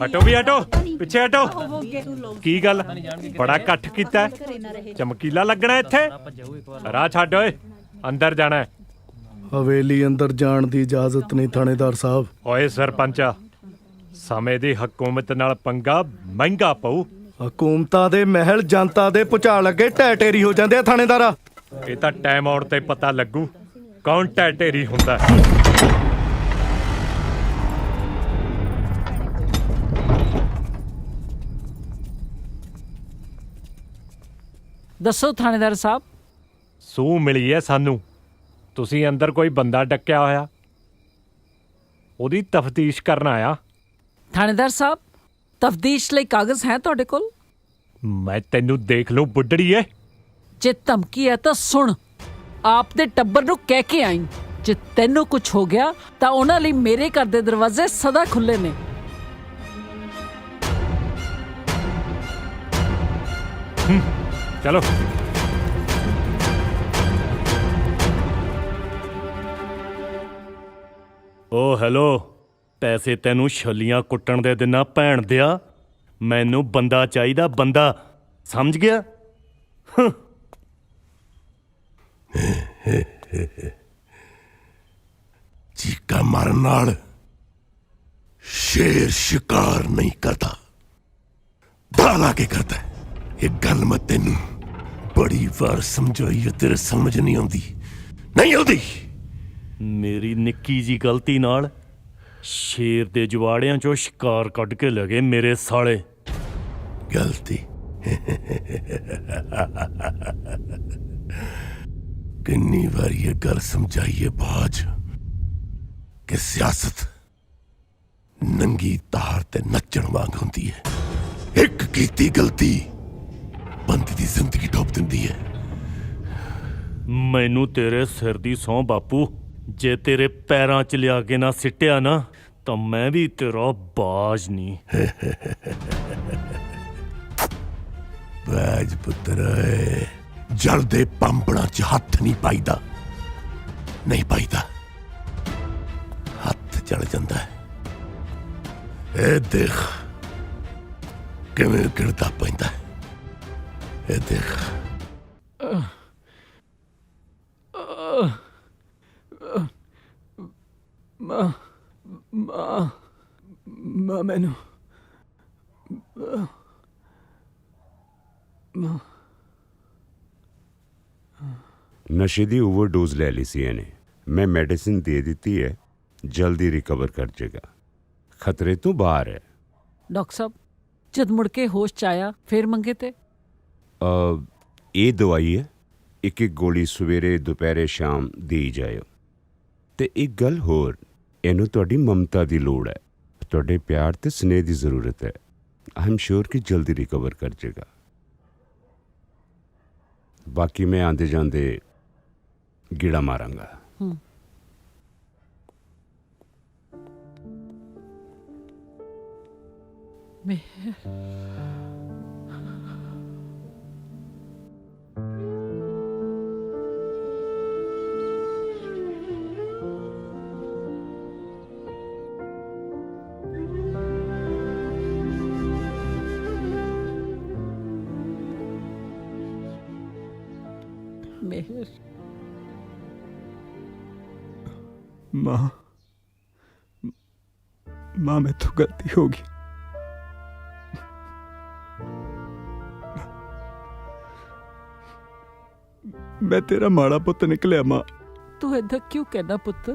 ਹਟੋ ਵੀ ਹਟੋ, ਪਿੱਛੇ ਹਟੋ। ਕੀ ਗੱਲ ਬੜਾ ਇਕੱਠ ਕੀਤਾ ਹੈ? ਚਮਕੀਲਾ ਲੱਗਣਾ ਇੱਥੇ? ਰਾਹ ਛੱਡ ਓਏ, ਅੰਦਰ ਜਾਣਾ ਹੈ। ਹਵੇਲੀ ਅੰਦਰ ਜਾਣ ਦੀ ਇਜਾਜ਼ਤ ਨਹੀਂ ਥਾਣੇਦਾਰ ਸਾਹਿਬ। ਓਏ ਸਰਪੰਚਾ, ਸਮੇਂ ਦੀ ਹਕੂਮਤ ਨਾਲ ਪੰਗਾ ਮਹਿੰਗਾ ਪਊ। ਹਕੂਮਤਾਂ ਦੇ ਮਹਿਲ ਜਨਤਾ ਦੇ ਭੁਚਾਲ ਅੱਗੇ ਢਹਿ ਢੇਰੀ ਹੋ ਜਾਂਦੇ ਆ ਥਾਣੇਦਾਰਾ। ਇਹ ਤਾਂ ਟਾਈਮ ਆਉਣ ਤੇ ਪਤਾ ਲੱਗੂ ਕੌਣ ਢਹਿ ਢੇਰੀ ਹੁੰਦਾ ਹੈ। ਦੱਸੋ ਥਾਣੇਦਾਰ ਸਾਹਿਬ। ਸੂਹ ਮਿਲੀ ਹੈ ਸਾਨੂੰ, ਤੁਸੀਂ ਅੰਦਰ ਕੋਈ ਬੰਦਾ ਡੱਕਿਆ ਹੋਇਆ, ਉਹਦੀ ਤਫਤੀਸ਼ ਕਰਨ ਆਇਆ। ਥਾਣੇਦਾਰ ਸਾਹਿਬ, ਤਫਤੀਸ਼ ਲਈ ਕਾਗਜ਼ ਹੈ ਤੁਹਾਡੇ ਕੋਲ? ਮੈਂ ਤੈਨੂੰ ਦੇਖ ਲੂੰ ਬੁੱਢੜੀਏ। ਜੇ ਧਮਕੀ ਹੈ ਤਾਂ ਸੁਣ, ਆਪ ਦੇ ਟੱਬਰ ਨੂੰ ਕਹਿ ਕੇ ਆਈ, ਜੇ ਤੈਨੂੰ ਕੁਝ ਹੋ ਗਿਆ ਤਾਂ ਉਹਨਾਂ ਲਈ ਮੇਰੇ ਘਰ ਦੇ ਦਰਵਾਜ਼ੇ ਸਦਾ ਖੁੱਲੇ ਨੇ। ਚਲੋ। ਓ ਹੈਲੋ, ਪੈਸੇ ਤੈਨੂੰ ਛੱਲੀਆਂ ਕੁੱਟਣ ਦੇ ਦਿਨਾਂ ਭੈਣ ਦਿਆ। ਮੈਨੂੰ ਬੰਦਾ ਚਾਹੀਦਾ, ਬੰਦਾ, ਸਮਝ ਗਿਆ? ਚੀਕਾ ਮਾਰਨ ਨਾਲ ਸ਼ੇਰ ਸ਼ਿਕਾਰ ਨਹੀਂ ਕਰਦਾ, ਦਾਲਾ ਕੇ ਕਰਦਾ। ਇਹ ਗੱਲ ਮੈਂ ਤੈਨੂੰ ਬੜੀ ਵਾਰ ਸਮਝਾਈ ਹੈ, ਤੇਰੇ ਸਮਝ ਨਹੀਂ ਆਉਂਦੀ, ਨਹੀਂ ਆਉਂਦੀ। ਮੇਰੀ ਨਿੱਕੀ ਜੀ ਗਲਤੀ ਨਾਲ ਸ਼ੇਰ ਦੇ ਜਵਾੜਿਆਂ ਚੋਂ ਸ਼ਿਕਾਰ ਕੱਢ ਕੇ ਲੈ ਗਏ ਮੇਰੇ ਸਾਲੇ। ਗਲਤੀ? ਕਿੰਨੀ ਵਾਰ ਇਹ ਗੱਲ ਸਮਝਾਈਏ ਬਾਜ ਕਿ ਸਿਆਸਤ ਨੰਗੀ ਤਾਰ ਤੇ ਨੱਚਣ ਵਾਂਗ ਹੁੰਦੀ ਹੈ। ਇੱਕ ਕੀਤੀ ਗਲਤੀ ਬੰਦੇ ਦੀ ਜ਼ਿੰਦਗੀ ਡੋਬ ਦਿੰਦੀ ਹੈ। ਮੈਨੂੰ ਤੇਰੇ ਸਿਰ ਦੀ ਸਹੁੰ ਬਾਪੂ, ਜੇ ਤੇਰੇ ਪੈਰਾਂ 'ਚ ਲਿਆ ਕੇ ਨਾ ਸਿੱਟਿਆ ਨਾ ਤਾਂ ਮੈਂ ਵੀ ਤੇਰਾ ਬਾਜ ਨਹੀਂ। ਬਾਜ ਪੁੱਤਰ, ਜਲ ਦੇ ਪੰਪੜਾਂ 'ਚ ਹੱਥ ਨਹੀਂ ਪਾਈਦਾ, ਨਹੀਂ ਪਾਈਦਾ, ਹੱਥ ਜਲ ਜਾਂਦਾ ਹੈ। ਇਹ ਦੇਖ ਕਿਵੇਂ ਗਿਰਦਾ ਪੈਂਦਾ ਹੈ, ਇਹ ਦੇਖ। ਮਾਂ ਮੈਨੂੰ ਨਸ਼ੇ ਦੀ ਓਵਰਡੋਜ਼ ਲੈ ਲਈ ਸੀ ਇਹਨੇ। ਮੈਂ ਮੈਡੀਸਿਨ ਦੇ ਦਿੱਤੀ ਹੈ, ਜਲਦੀ ਰਿਕਵਰ ਕਰ ਜਾਏਗਾ, ਖਤਰੇ ਤੋਂ ਬਾਹਰ ਹੈ। ਡਾਕਟਰ ਸਾਹਿਬ, ਜਦ ਮੁੜ ਕੇ ਹੋਸ਼ 'ਚ ਆਇਆ ਫੇਰ ਮੰਗੇ ਤੇ? ਇਹ ਦਵਾਈ ਹੈ, ਇੱਕ ਇੱਕ ਗੋਲੀ ਸਵੇਰੇ ਦੁਪਹਿਰੇ ਸ਼ਾਮ ਦੇਈ ਜਾਇਓ। ਤੇ ਇੱਕ ਗੱਲ ਹੋਰ, ਇਹਨੂੰ ਤੁਹਾਡੀ ਮਮਤਾ ਦੀ ਲੋੜ ਹੈ, ਤੁਹਾਡੇ ਪਿਆਰ ਤੇ ਸਨੇਹ ਦੀ ਜ਼ਰੂਰਤ ਹੈ। ਆਈ ਐਮ ਸ਼ੋਰ ਕਿ ਜਲਦੀ ਰਿਕਵਰ ਕਰ ਜਾਏਗਾ। ਬਾਕੀ ਮੈਂ ਆਂਦੇ ਜਾਂਦੇ ਗੀੜਾ ਮਾਰਾਂਗਾ। ਮਿਹਰ। ਮਾਂ ਮੈਥੋਂ ਗਲਤੀ ਹੋ ਗਈ। ਮੈਂ ਤੇਰਾ ਮਾੜਾ ਪੁੱਤ ਨਿਕਲਿਆ ਮਾਂ। ਤੂੰ ਏਦਾਂ ਕਿਉਂ ਕਹਿਣਾ ਪੁੱਤ?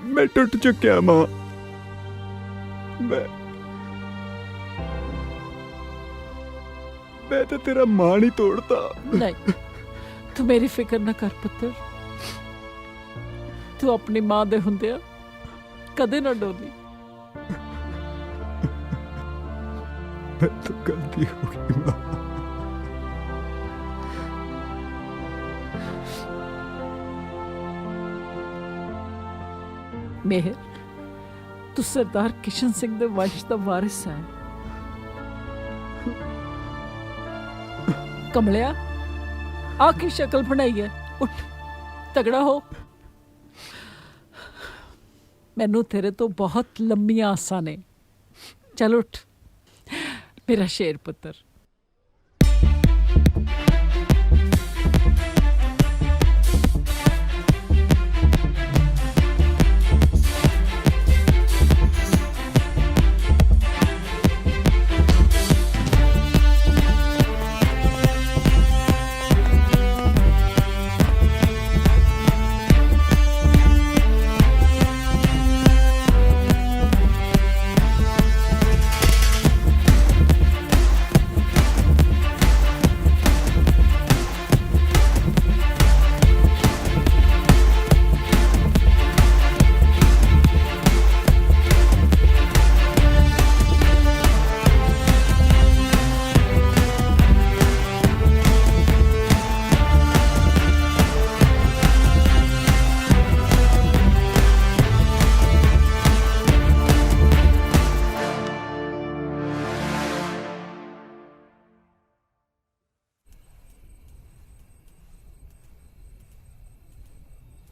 ਮੈਂ ਟੁੱਟ ਚੁੱਕਿਆ ਮਾਂ। ਮੈਂ ਤਾਂ ਤੇਰਾ ਮਾਣ ਹੀ ਤੋੜਤਾ। ਨਹੀਂ, ਤੂੰ ਮੇਰੀ ਫਿਕਰ ਨਾ ਕਰ ਪੁੱਤਰ। ਤੂੰ ਆਪਣੀ ਮਾਂ ਦੇ ਹੁੰਦਿਆਂ ਕਦੇ ਨਾ ਡੋਲੀ। ਮੈਂ ਤਾਂ ਗਲਤੀ ਹੋ ਗਈ ਮਾਂ। ਮਿਹਰ, ਤੂੰ ਸਰਦਾਰ ਕਿਸ਼ਨ ਸਿੰਘ ਦੇ ਵੰਸ਼ ਦਾ ਵਾਰਿਸ ਹੈ। ਕਮਲਿਆ, ਆ ਕੀ ਸ਼ਕਲ ਬਣਾਈ ਹੈ? ਉੱਠ, ਤਗੜਾ ਹੋ। ਮੈਨੂੰ ਤੇਰੇ ਤੋਂ ਬਹੁਤ ਲੰਮੀਆਂ ਆਸਾਂ ਨੇ। ਚੱਲ ਉੱਠ ਮੇਰਾ ਸ਼ੇਰ ਪੁੱਤਰ।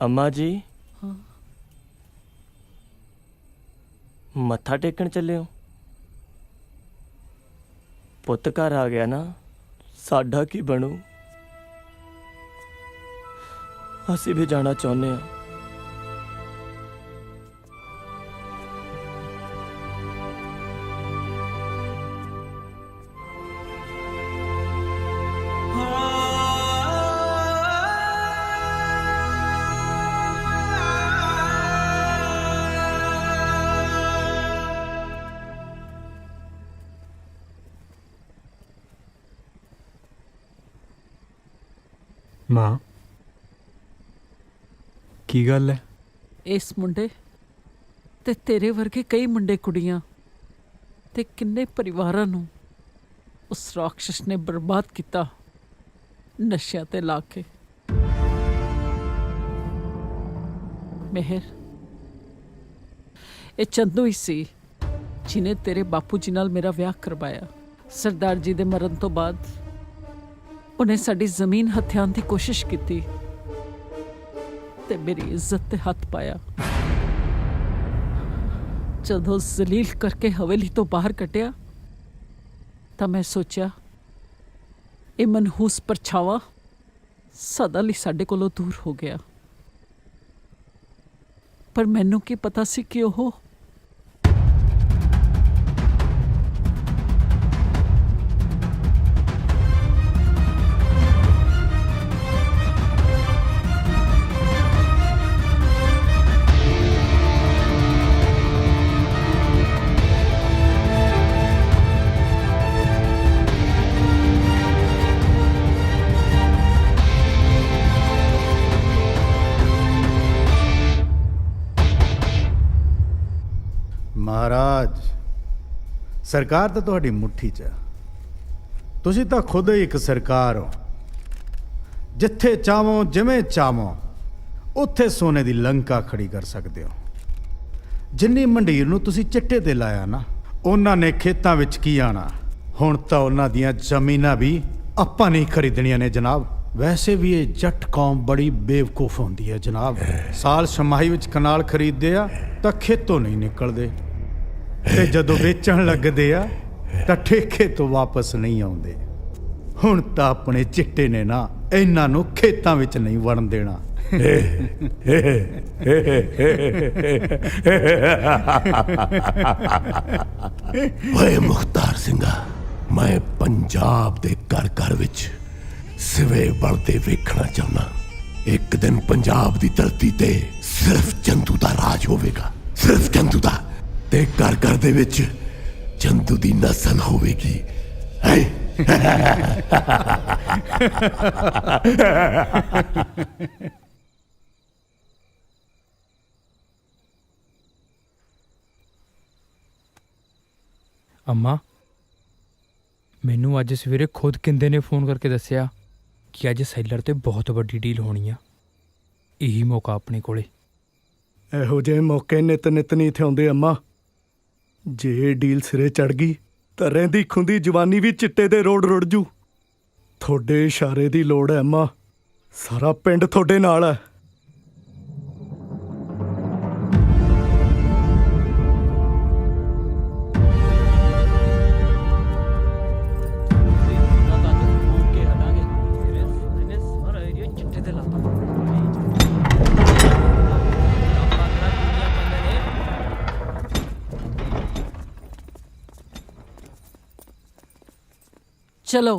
अम्मा जी हाँ। मत्था टेकन चले हो? पुत्त घर आ गया ना, साडा की बनू? असी भी जाना चाहुंदे हां। ਮਾਂ ਕੀ ਗੱਲ ਹੈ? ਇਸ ਮੁੰਡੇ ਤੇ ਤੇਰੇ ਵਰਗੇ ਕਈ ਮੁੰਡੇ ਕੁੜੀਆਂ ਤੇ ਕਿੰਨੇ ਪਰਿਵਾਰਾਂ ਨੂੰ ਉਸ ਰਾਖਸ਼ ਨੇ ਬਰਬਾਦ ਕੀਤਾ ਨਸ਼ਿਆਂ ਤੇ ਲਾ ਕੇ। ਮਿਹਰ, ਇਹ ਚੰਦੂ ਹੀ ਸੀ ਜਿਨੇ ਤੇਰੇ ਬਾਪੂ ਜੀ ਨਾਲ ਮੇਰਾ ਵਿਆਹ ਕਰਵਾਇਆ। ਸਰਦਾਰ ਜੀ ਦੇ ਮਰਨ ਤੋਂ ਬਾਅਦ ਉਹਨੇ ਸਾਡੀ ਜ਼ਮੀਨ ਹਥਿਆਉਣ ਦੀ ਕੋਸ਼ਿਸ਼ ਕੀਤੀ ਤੇ ਮੇਰੀ ਇੱਜ਼ਤ ਤੇ ਹੱਥ ਪਾਇਆ। ਜਦੋਂ ਜ਼ਲੀਲ ਕਰਕੇ ਹਵੇਲੀ ਤੋਂ ਬਾਹਰ ਕੱਢਿਆ ਤਾਂ ਮੈਂ ਸੋਚਿਆ ਇਹ ਮਨਹੂਸ ਪਰਛਾਵਾਂ ਸਦਾ ਲਈ ਸਾਡੇ ਕੋਲੋਂ ਦੂਰ ਹੋ ਗਿਆ। ਪਰ ਮੈਨੂੰ ਕੀ ਪਤਾ ਸੀ ਕਿ ਉਹ ਮਹਾਰਾਜ, ਸਰਕਾਰ ਤਾਂ ਤੁਹਾਡੀ ਮੁੱਠੀ 'ਚ ਆ। ਤੁਸੀਂ ਤਾਂ ਖੁਦ ਹੀ ਇੱਕ ਸਰਕਾਰ ਹੋ। ਜਿੱਥੇ ਚਾਹੋ ਜਿਵੇਂ ਚਾਹੋ ਉੱਥੇ ਸੋਨੇ ਦੀ ਲੰਕਾ ਖੜੀ ਕਰ ਸਕਦੇ ਹੋ। ਜਿੰਨੀ ਮੰਡੀਰ ਨੂੰ ਤੁਸੀਂ ਚਿੱਟੇ ਤੇ ਲਾਇਆ ਨਾ, ਉਹਨਾਂ ਨੇ ਖੇਤਾਂ ਵਿੱਚ ਕੀ ਆਣਾ। ਹੁਣ ਤਾਂ ਉਹਨਾਂ ਦੀਆਂ ਜ਼ਮੀਨਾਂ ਵੀ ਆਪਾਂ ਨਹੀਂ ਖਰੀਦਣੀਆਂ ਨੇ ਜਨਾਬ। ਵੈਸੇ ਵੀ ਇਹ ਜੱਟ ਕੌਮ ਬੜੀ ਬੇਵਕੂਫ ਹੁੰਦੀ ਹੈ ਜਨਾਬ। ਸਾਲ ਛਮਾਹੀ ਵਿੱਚ ਕਨਾਲ ਖਰੀਦਦੇ ਆ ਤਾਂ ਖੇਤੋਂ ਨਹੀਂ ਨਿਕਲਦੇ, ਤੇ ਜਦੋਂ ਵੇਚਣ ਲੱਗਦੇ ਆ ਤਾਂ ਠੇਕੇ ਤੋਂ ਵਾਪਸ ਨਹੀਂ ਆਉਂਦੇ। ਹੁਣ ਤਾਂ ਆਪਣੇ ਚਿੱਟੇ ਨੇ ਨਾ ਇਹਨਾਂ ਨੂੰ ਖੇਤਾਂ ਵਿੱਚ ਨਹੀਂ ਵੜਨ ਦੇਣਾ। ਓਏ ਮੁਖਤਾਰ ਸਿੰਘਾ, ਮੈਂ ਪੰਜਾਬ ਦੇ ਘਰ ਘਰ ਵਿੱਚ ਸਿਵੇ ਬਣਦੇ ਵੇਖਣਾ ਚਾਹੁੰਦਾ। ਇੱਕ ਦਿਨ ਪੰਜਾਬ ਦੀ ਧਰਤੀ ਤੇ ਸਿਰਫ ਚੰਦੂ ਦਾ ਰਾਜ ਹੋਵੇਗਾ, ਸਿਰਫ ਚੰਦੂ ਦਾ, ਤੇ ਘਰ ਘਰ ਦੇ ਵਿੱਚ ਚੰਦੂ ਦੀ ਨਸਲ ਹੋਵੇਗੀ। ਅੰਮਾ, ਮੈਨੂੰ ਅੱਜ ਸਵੇਰੇ ਖੁਦ ਕਿੰਦੇ ਨੇ ਫੋਨ ਕਰਕੇ ਦੱਸਿਆ ਕਿ ਅੱਜ ਸੈਲਰ ਤੇ ਬਹੁਤ ਵੱਡੀ ਡੀਲ ਹੋਣੀ ਆ। ਇਹੀ ਮੌਕਾ ਆਪਣੇ ਕੋਲੇ। ਇਹੋ ਜਿਹੇ ਮੌਕੇ ਨਿਤ ਨਿਤ ਨਹੀਂ ਇੱਥੇ ਆਉਂਦੇ ਅੰਮਾ। ਜੇ ਇਹ ਡੀਲ ਸਿਰੇ ਚੜ ਗਈ ਤਾਂ ਰਹਿੰਦੀ ਖੁੰਦੀ ਜਵਾਨੀ ਵੀ ਚਿੱਟੇ ਦੇ ਰੋੜ ਰੁੜ ਜੂ। ਤੁਹਾਡੇ ਇਸ਼ਾਰੇ ਦੀ ਲੋੜ ਹੈ ਅੰਮਾ, ਸਾਰਾ ਪਿੰਡ ਤੁਹਾਡੇ ਨਾਲ ਹੈ। चलो।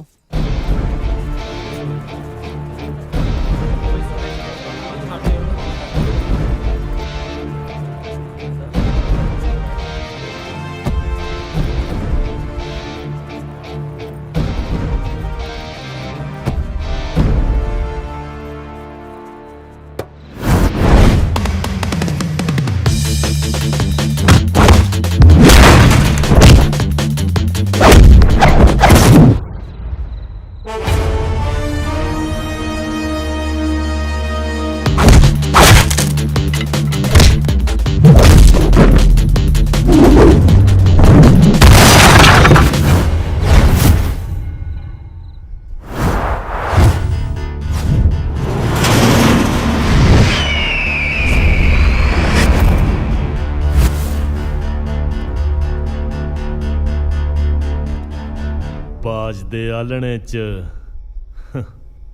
ਬਾਜ ਦੇ ਆਲਣੇ 'ਚ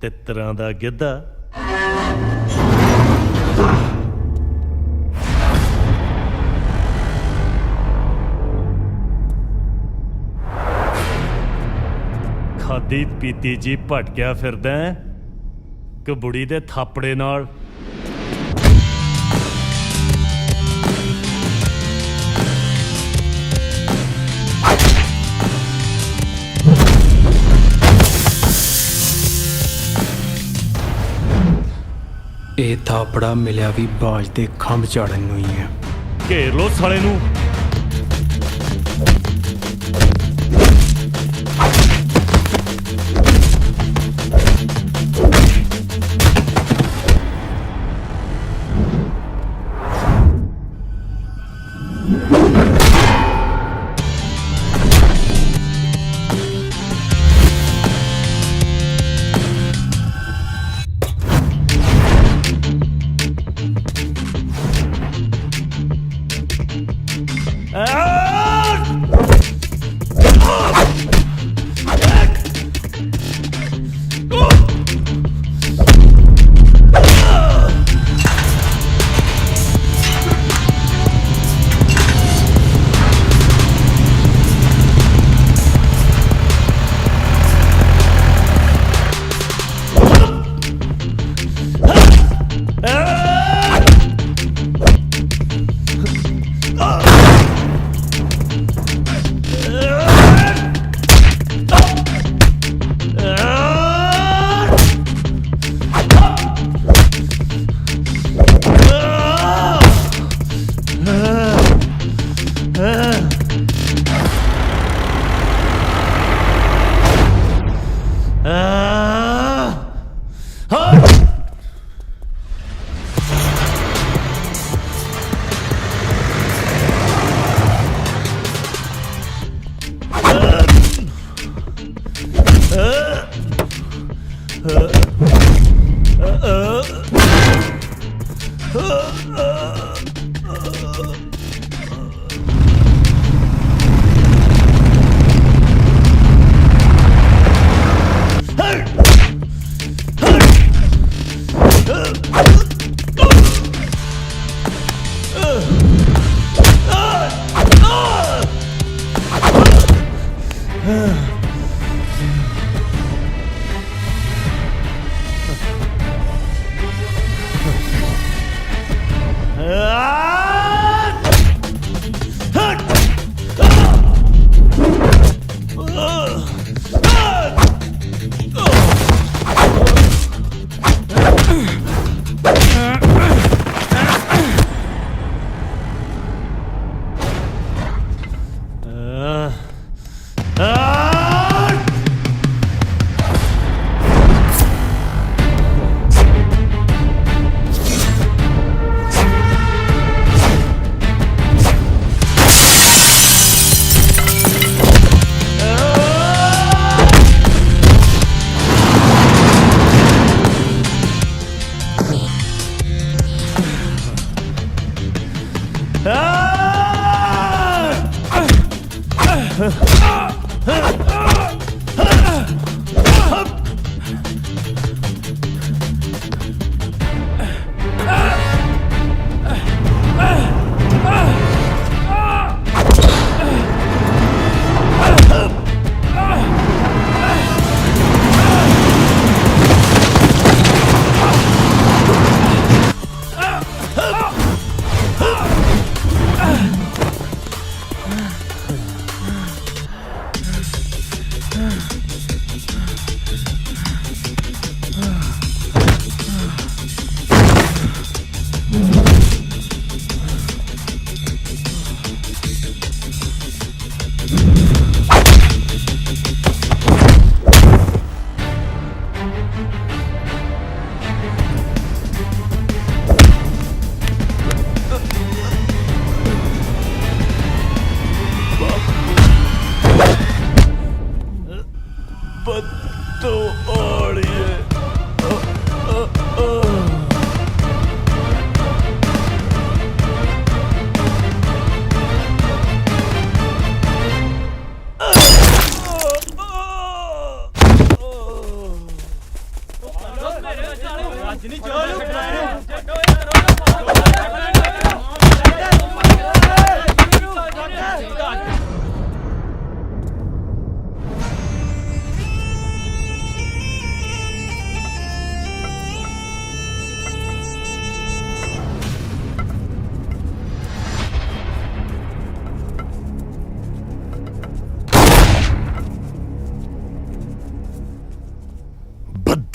ਤਿੱਤਰਾਂ ਦਾ ਗਿੱਧਾ। ਖਾਦੀ ਪੀਤੀ ਜੀ ਭਟਕਿਆ ਫਿਰਦਾ ਕਿ ਬੁੜੀ ਦੇ ਥਾਪੜੇ ਨਾਲ। ਇਹ ਥਾਪੜਾ ਮਿਲਿਆ ਵੀ ਬਾਜ ਦੇ ਖੰਭ ਝਾੜਨ ਨੂੰ ਹੀ ਹੈ। ਘੇਰ ਲੋ ਸਾਲੇ ਨੂੰ।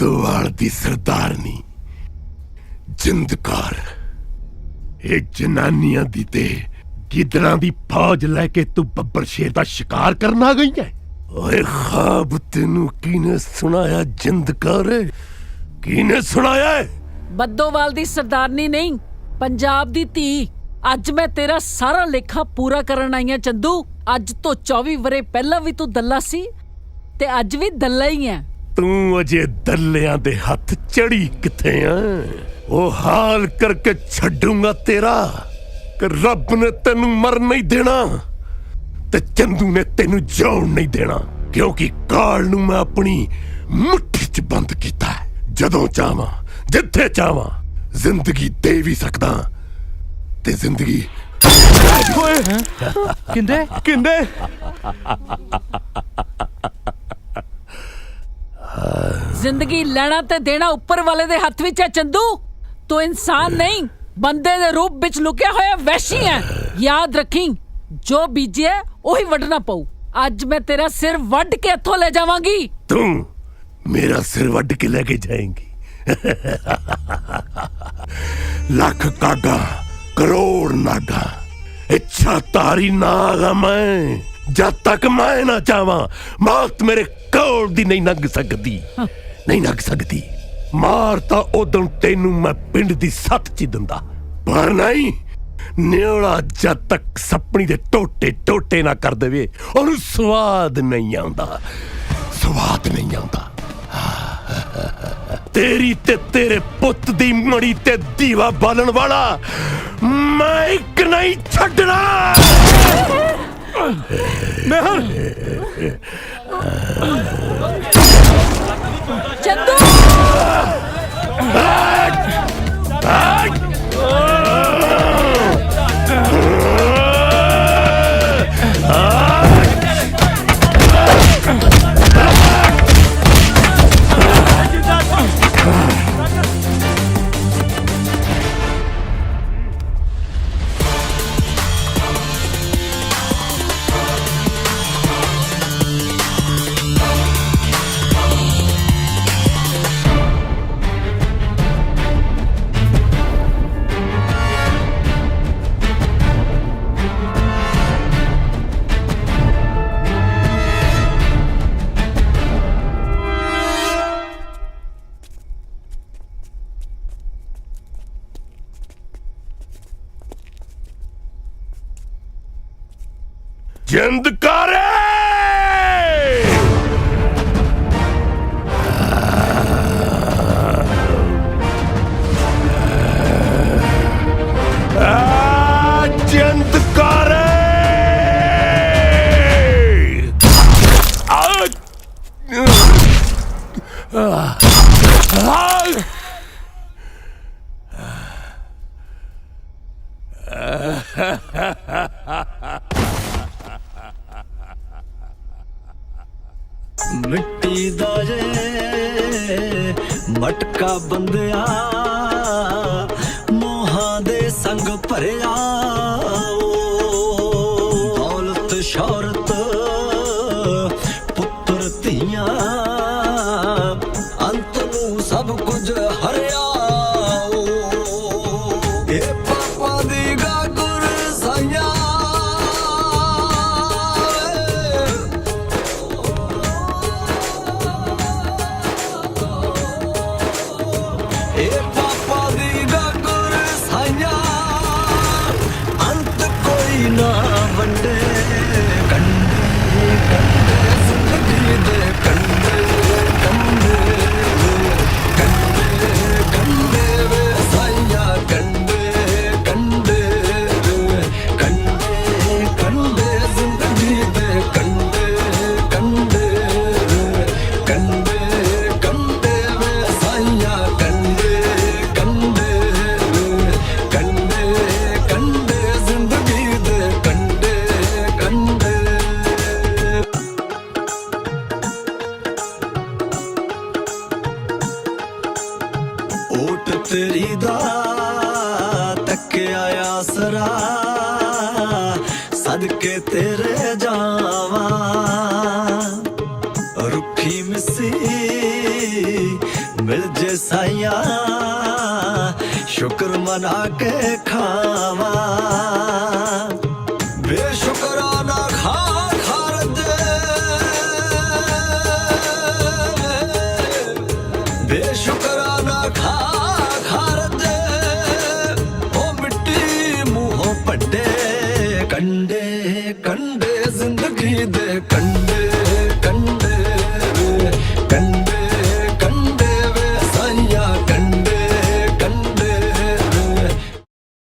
ਬੱਦੋਵਾਲ ਦੀ ਸਰਦਾਰਨੀ ਜਿੰਦਕਾਰ ਇਹ ਜਨਾਨੀਆਂ ਦੀ ਤੇ ਗਿੱਦੜਾਂ ਦੀ ਫੌਜ ਲੈ ਕੇ ਤੂੰ ਬੱਬਰ ਸ਼ੇਰ ਦਾ ਸ਼ਿਕਾਰ ਕਰਨ ਆ ਗਈ ਹੈ। ਓਏ ਖਾਬ ਤੈਨੂੰ ਕਿਹਨੇ ਸੁਣਾਇਆ ਜਿੰਦਕਾਰ? ਕਿਹਨੇ ਸੁਣਾਇਆ? ਬੱਦੋਵਾਲ ਦੀ ਸਰਦਾਰਨੀ ਨਹੀਂ, ਪੰਜਾਬ ਦੀ ਧੀ। ਅੱਜ ਮੈਂ ਤੇਰਾ ਸਾਰਾ ਲੇਖਾ ਪੂਰਾ ਕਰਨ ਆਈ ਹਾਂ ਚੰਦੂ। ਅੱਜ ਤੋਂ 24 ਵਰੇ ਪਹਿਲਾਂ ਵੀ ਤੂੰ ਦੱਲਾ ਸੀ ਤੇ ਅੱਜ ਵੀ ਦੱਲਾ ਹੀ ਹੈ। ਤੂੰ ਅਜੇ ਦੱਲਿਆਂ ਦੇ ਹੱਥ ਚੜੀ ਕਿੱਥੇ ਆ? ਉਹ ਹਾਲ ਕਰਕੇ ਛੱਡੂਗਾ ਤੇਰਾ ਕਿ ਰੱਬ ਨੇ ਤੈਨੂੰ ਮਰ ਨਹੀਂ ਦੇਣਾ ਤੇ ਚੰਦੂ ਨੇ ਤੈਨੂੰ ਜਿਉਣ ਨਹੀਂ ਦੇਣਾ, ਕਿਉਂਕਿ ਕਾਲ ਨੂੰ ਮੈਂ ਆਪਣੀ ਮੁੱਠੀ 'ਚ ਬੰਦ ਕੀਤਾ। ਜਦੋਂ ਚਾਹਾਂ ਜਿੱਥੇ ਚਾਹਾਂ ਜ਼ਿੰਦਗੀ ਦੇ ਵੀ ਸਕਦਾ ਤੇ ਜ਼ਿੰਦਗੀ ਕਿੰਦੇ ਕਿੰਦੇ ਜ਼ਿੰਦਗੀ ਲੈਣਾ ਤੇ ਦੇਣਾ ਉੱਪਰ ਵਾਲੇ ਦੇ ਹੱਥ ਵਿੱਚ ਹੈ ਚੰਦੂ। ਤੂੰ ਇਨਸਾਨ ਨਹੀਂ, ਬੰਦੇ ਦੇ ਰੂਪ ਵਿੱਚ ਲੁਕਿਆ ਹੋਇਆ ਵਹਿਸ਼ੀ ਹੈ। ਯਾਦ ਰੱਖੀ, ਜੋ ਬੀਜਿਆ ਉਹੀ ਵੱਢਣਾ ਪਊ। ਅੱਜ ਮੈਂ ਤੇਰਾ ਸਿਰ ਵੱਢ ਕੇ ਇੱਥੋਂ ਲੈ ਜਾਵਾਂਗੀ। ਤੂੰ ਮੇਰਾ ਸਿਰ ਵੱਢ ਕੇ ਲੈ ਕੇ ਜਾਏਂਗੀ। ਲੱਖ ਕਾਗਾ ਕਰੋੜ ਨਾਗਾ, ਇੱਛਾ ਤਾਰੀ ਨਾਗਾ ਮੈਂ। ਜਦ ਤੱਕ ਮੈਂ ਨਾ ਚਾਹਾਂ ਮੌਤ ਮੇਰੇ ਕੋਲ ਦੀ ਨਹੀਂ ਲੰਘ ਸਕਦੀ, ਨਹੀਂ ਲੰਘ ਸਕਦੀ। ਮਾਰ ਤਾਂ ਉਦੋਂ ਤੈਨੂੰ ਮੈਂ ਪਿੰਡ ਦੀ ਸੱਤ 'ਚ ਦਿੰਦਾ, ਪਰ ਨਹੀਂ ਨਿਓਲਾ ਜਦ ਤੱਕ ਸੱਪਣੀ ਦੇ ਟੋਟੇ ਟੋਟੇ ਨਾ ਕਰ ਦੇਵੇ ਉਹਨੂੰ ਸਵਾਦ ਨਹੀਂ ਆਉਂਦਾ, ਸਵਾਦ ਨਹੀਂ ਆਉਂਦਾ। ਤੇਰੀ ਤੇ ਤੇਰੇ ਪੁੱਤ ਦੀ ਮੜੀ ਤੇ ਦੀਵਾ ਬਾਲਣ ਵਾਲਾ ਮੈਂ ਇੱਕ ਨਹੀਂ ਛੱਡਣਾ। ਚੰਦੂ ਜਿੰਦਕਾਰੇ ਜਿੰਦਕਾਰੇ ਮਿੱਟੀ ਦਾ ਜੇ ਮਟਕਾ ਬੰਦਿਆ, ਮੋਹਾਂ ਦੇ ਸੰਗ ਭਰਿਆ। ਦੌਲਤ ਸ਼ੌਹਰਤ ਪੁੱਤਰ ਧੀਆਂ, ਅੰਤ ਨੂੰ ਸਭ ਕੁਝ ਹਰਿਆ। ਇਹ ਪਾਪਾਂ ਦੀ ਗਾਗੁਰ ਸਾਈਆਂ, ਨਾ ਵੰਡੇ ਕੰਡੇ ਕੰਡੇ ਜ਼ਿੰਦਗੀ ਦੇ ਕੰਡੇ ਕੰਡੇ ਕੰਡੇ ਕੰਡੇ ਵੇ ਸਾਈਆਂ ਕੰਡੇ ਕੰਡੇ ਕੰਡੇ ਕੰਡੇ ਜ਼ਿੰਦਗੀ ਦੇ ਕੰਡੇ ਕੰਡੇ ਕੰਡੇ ਕੰਡੇ ਵੇ ਸਾਈਆਂ ਕੰਡੇ ਕੰਡੇ ਕੰਡੇ ਕੰਡੇ ਜ਼ਿੰਦਗੀ ਦੇ ਕੰਡੇ ਕੰਡੇ। ਓਟ ਤੇਰੀ ਦਾ ਤੱਕਿਆ ਆਸਰਾ, ਸਦਕੇ ਤੇਰੇ ਜਾਵਾਂ। ਰੁੱਖੀ ਮਿੱਸੀ मिल जे साइया शुक्र मना के खावा बेशुक्राना खा खारजे बेशुक्राना खा खारजे ओ मिट्टी मुंहों पड्डे कंडे कंडे जिंदगी दे कंडे कंडे कंडे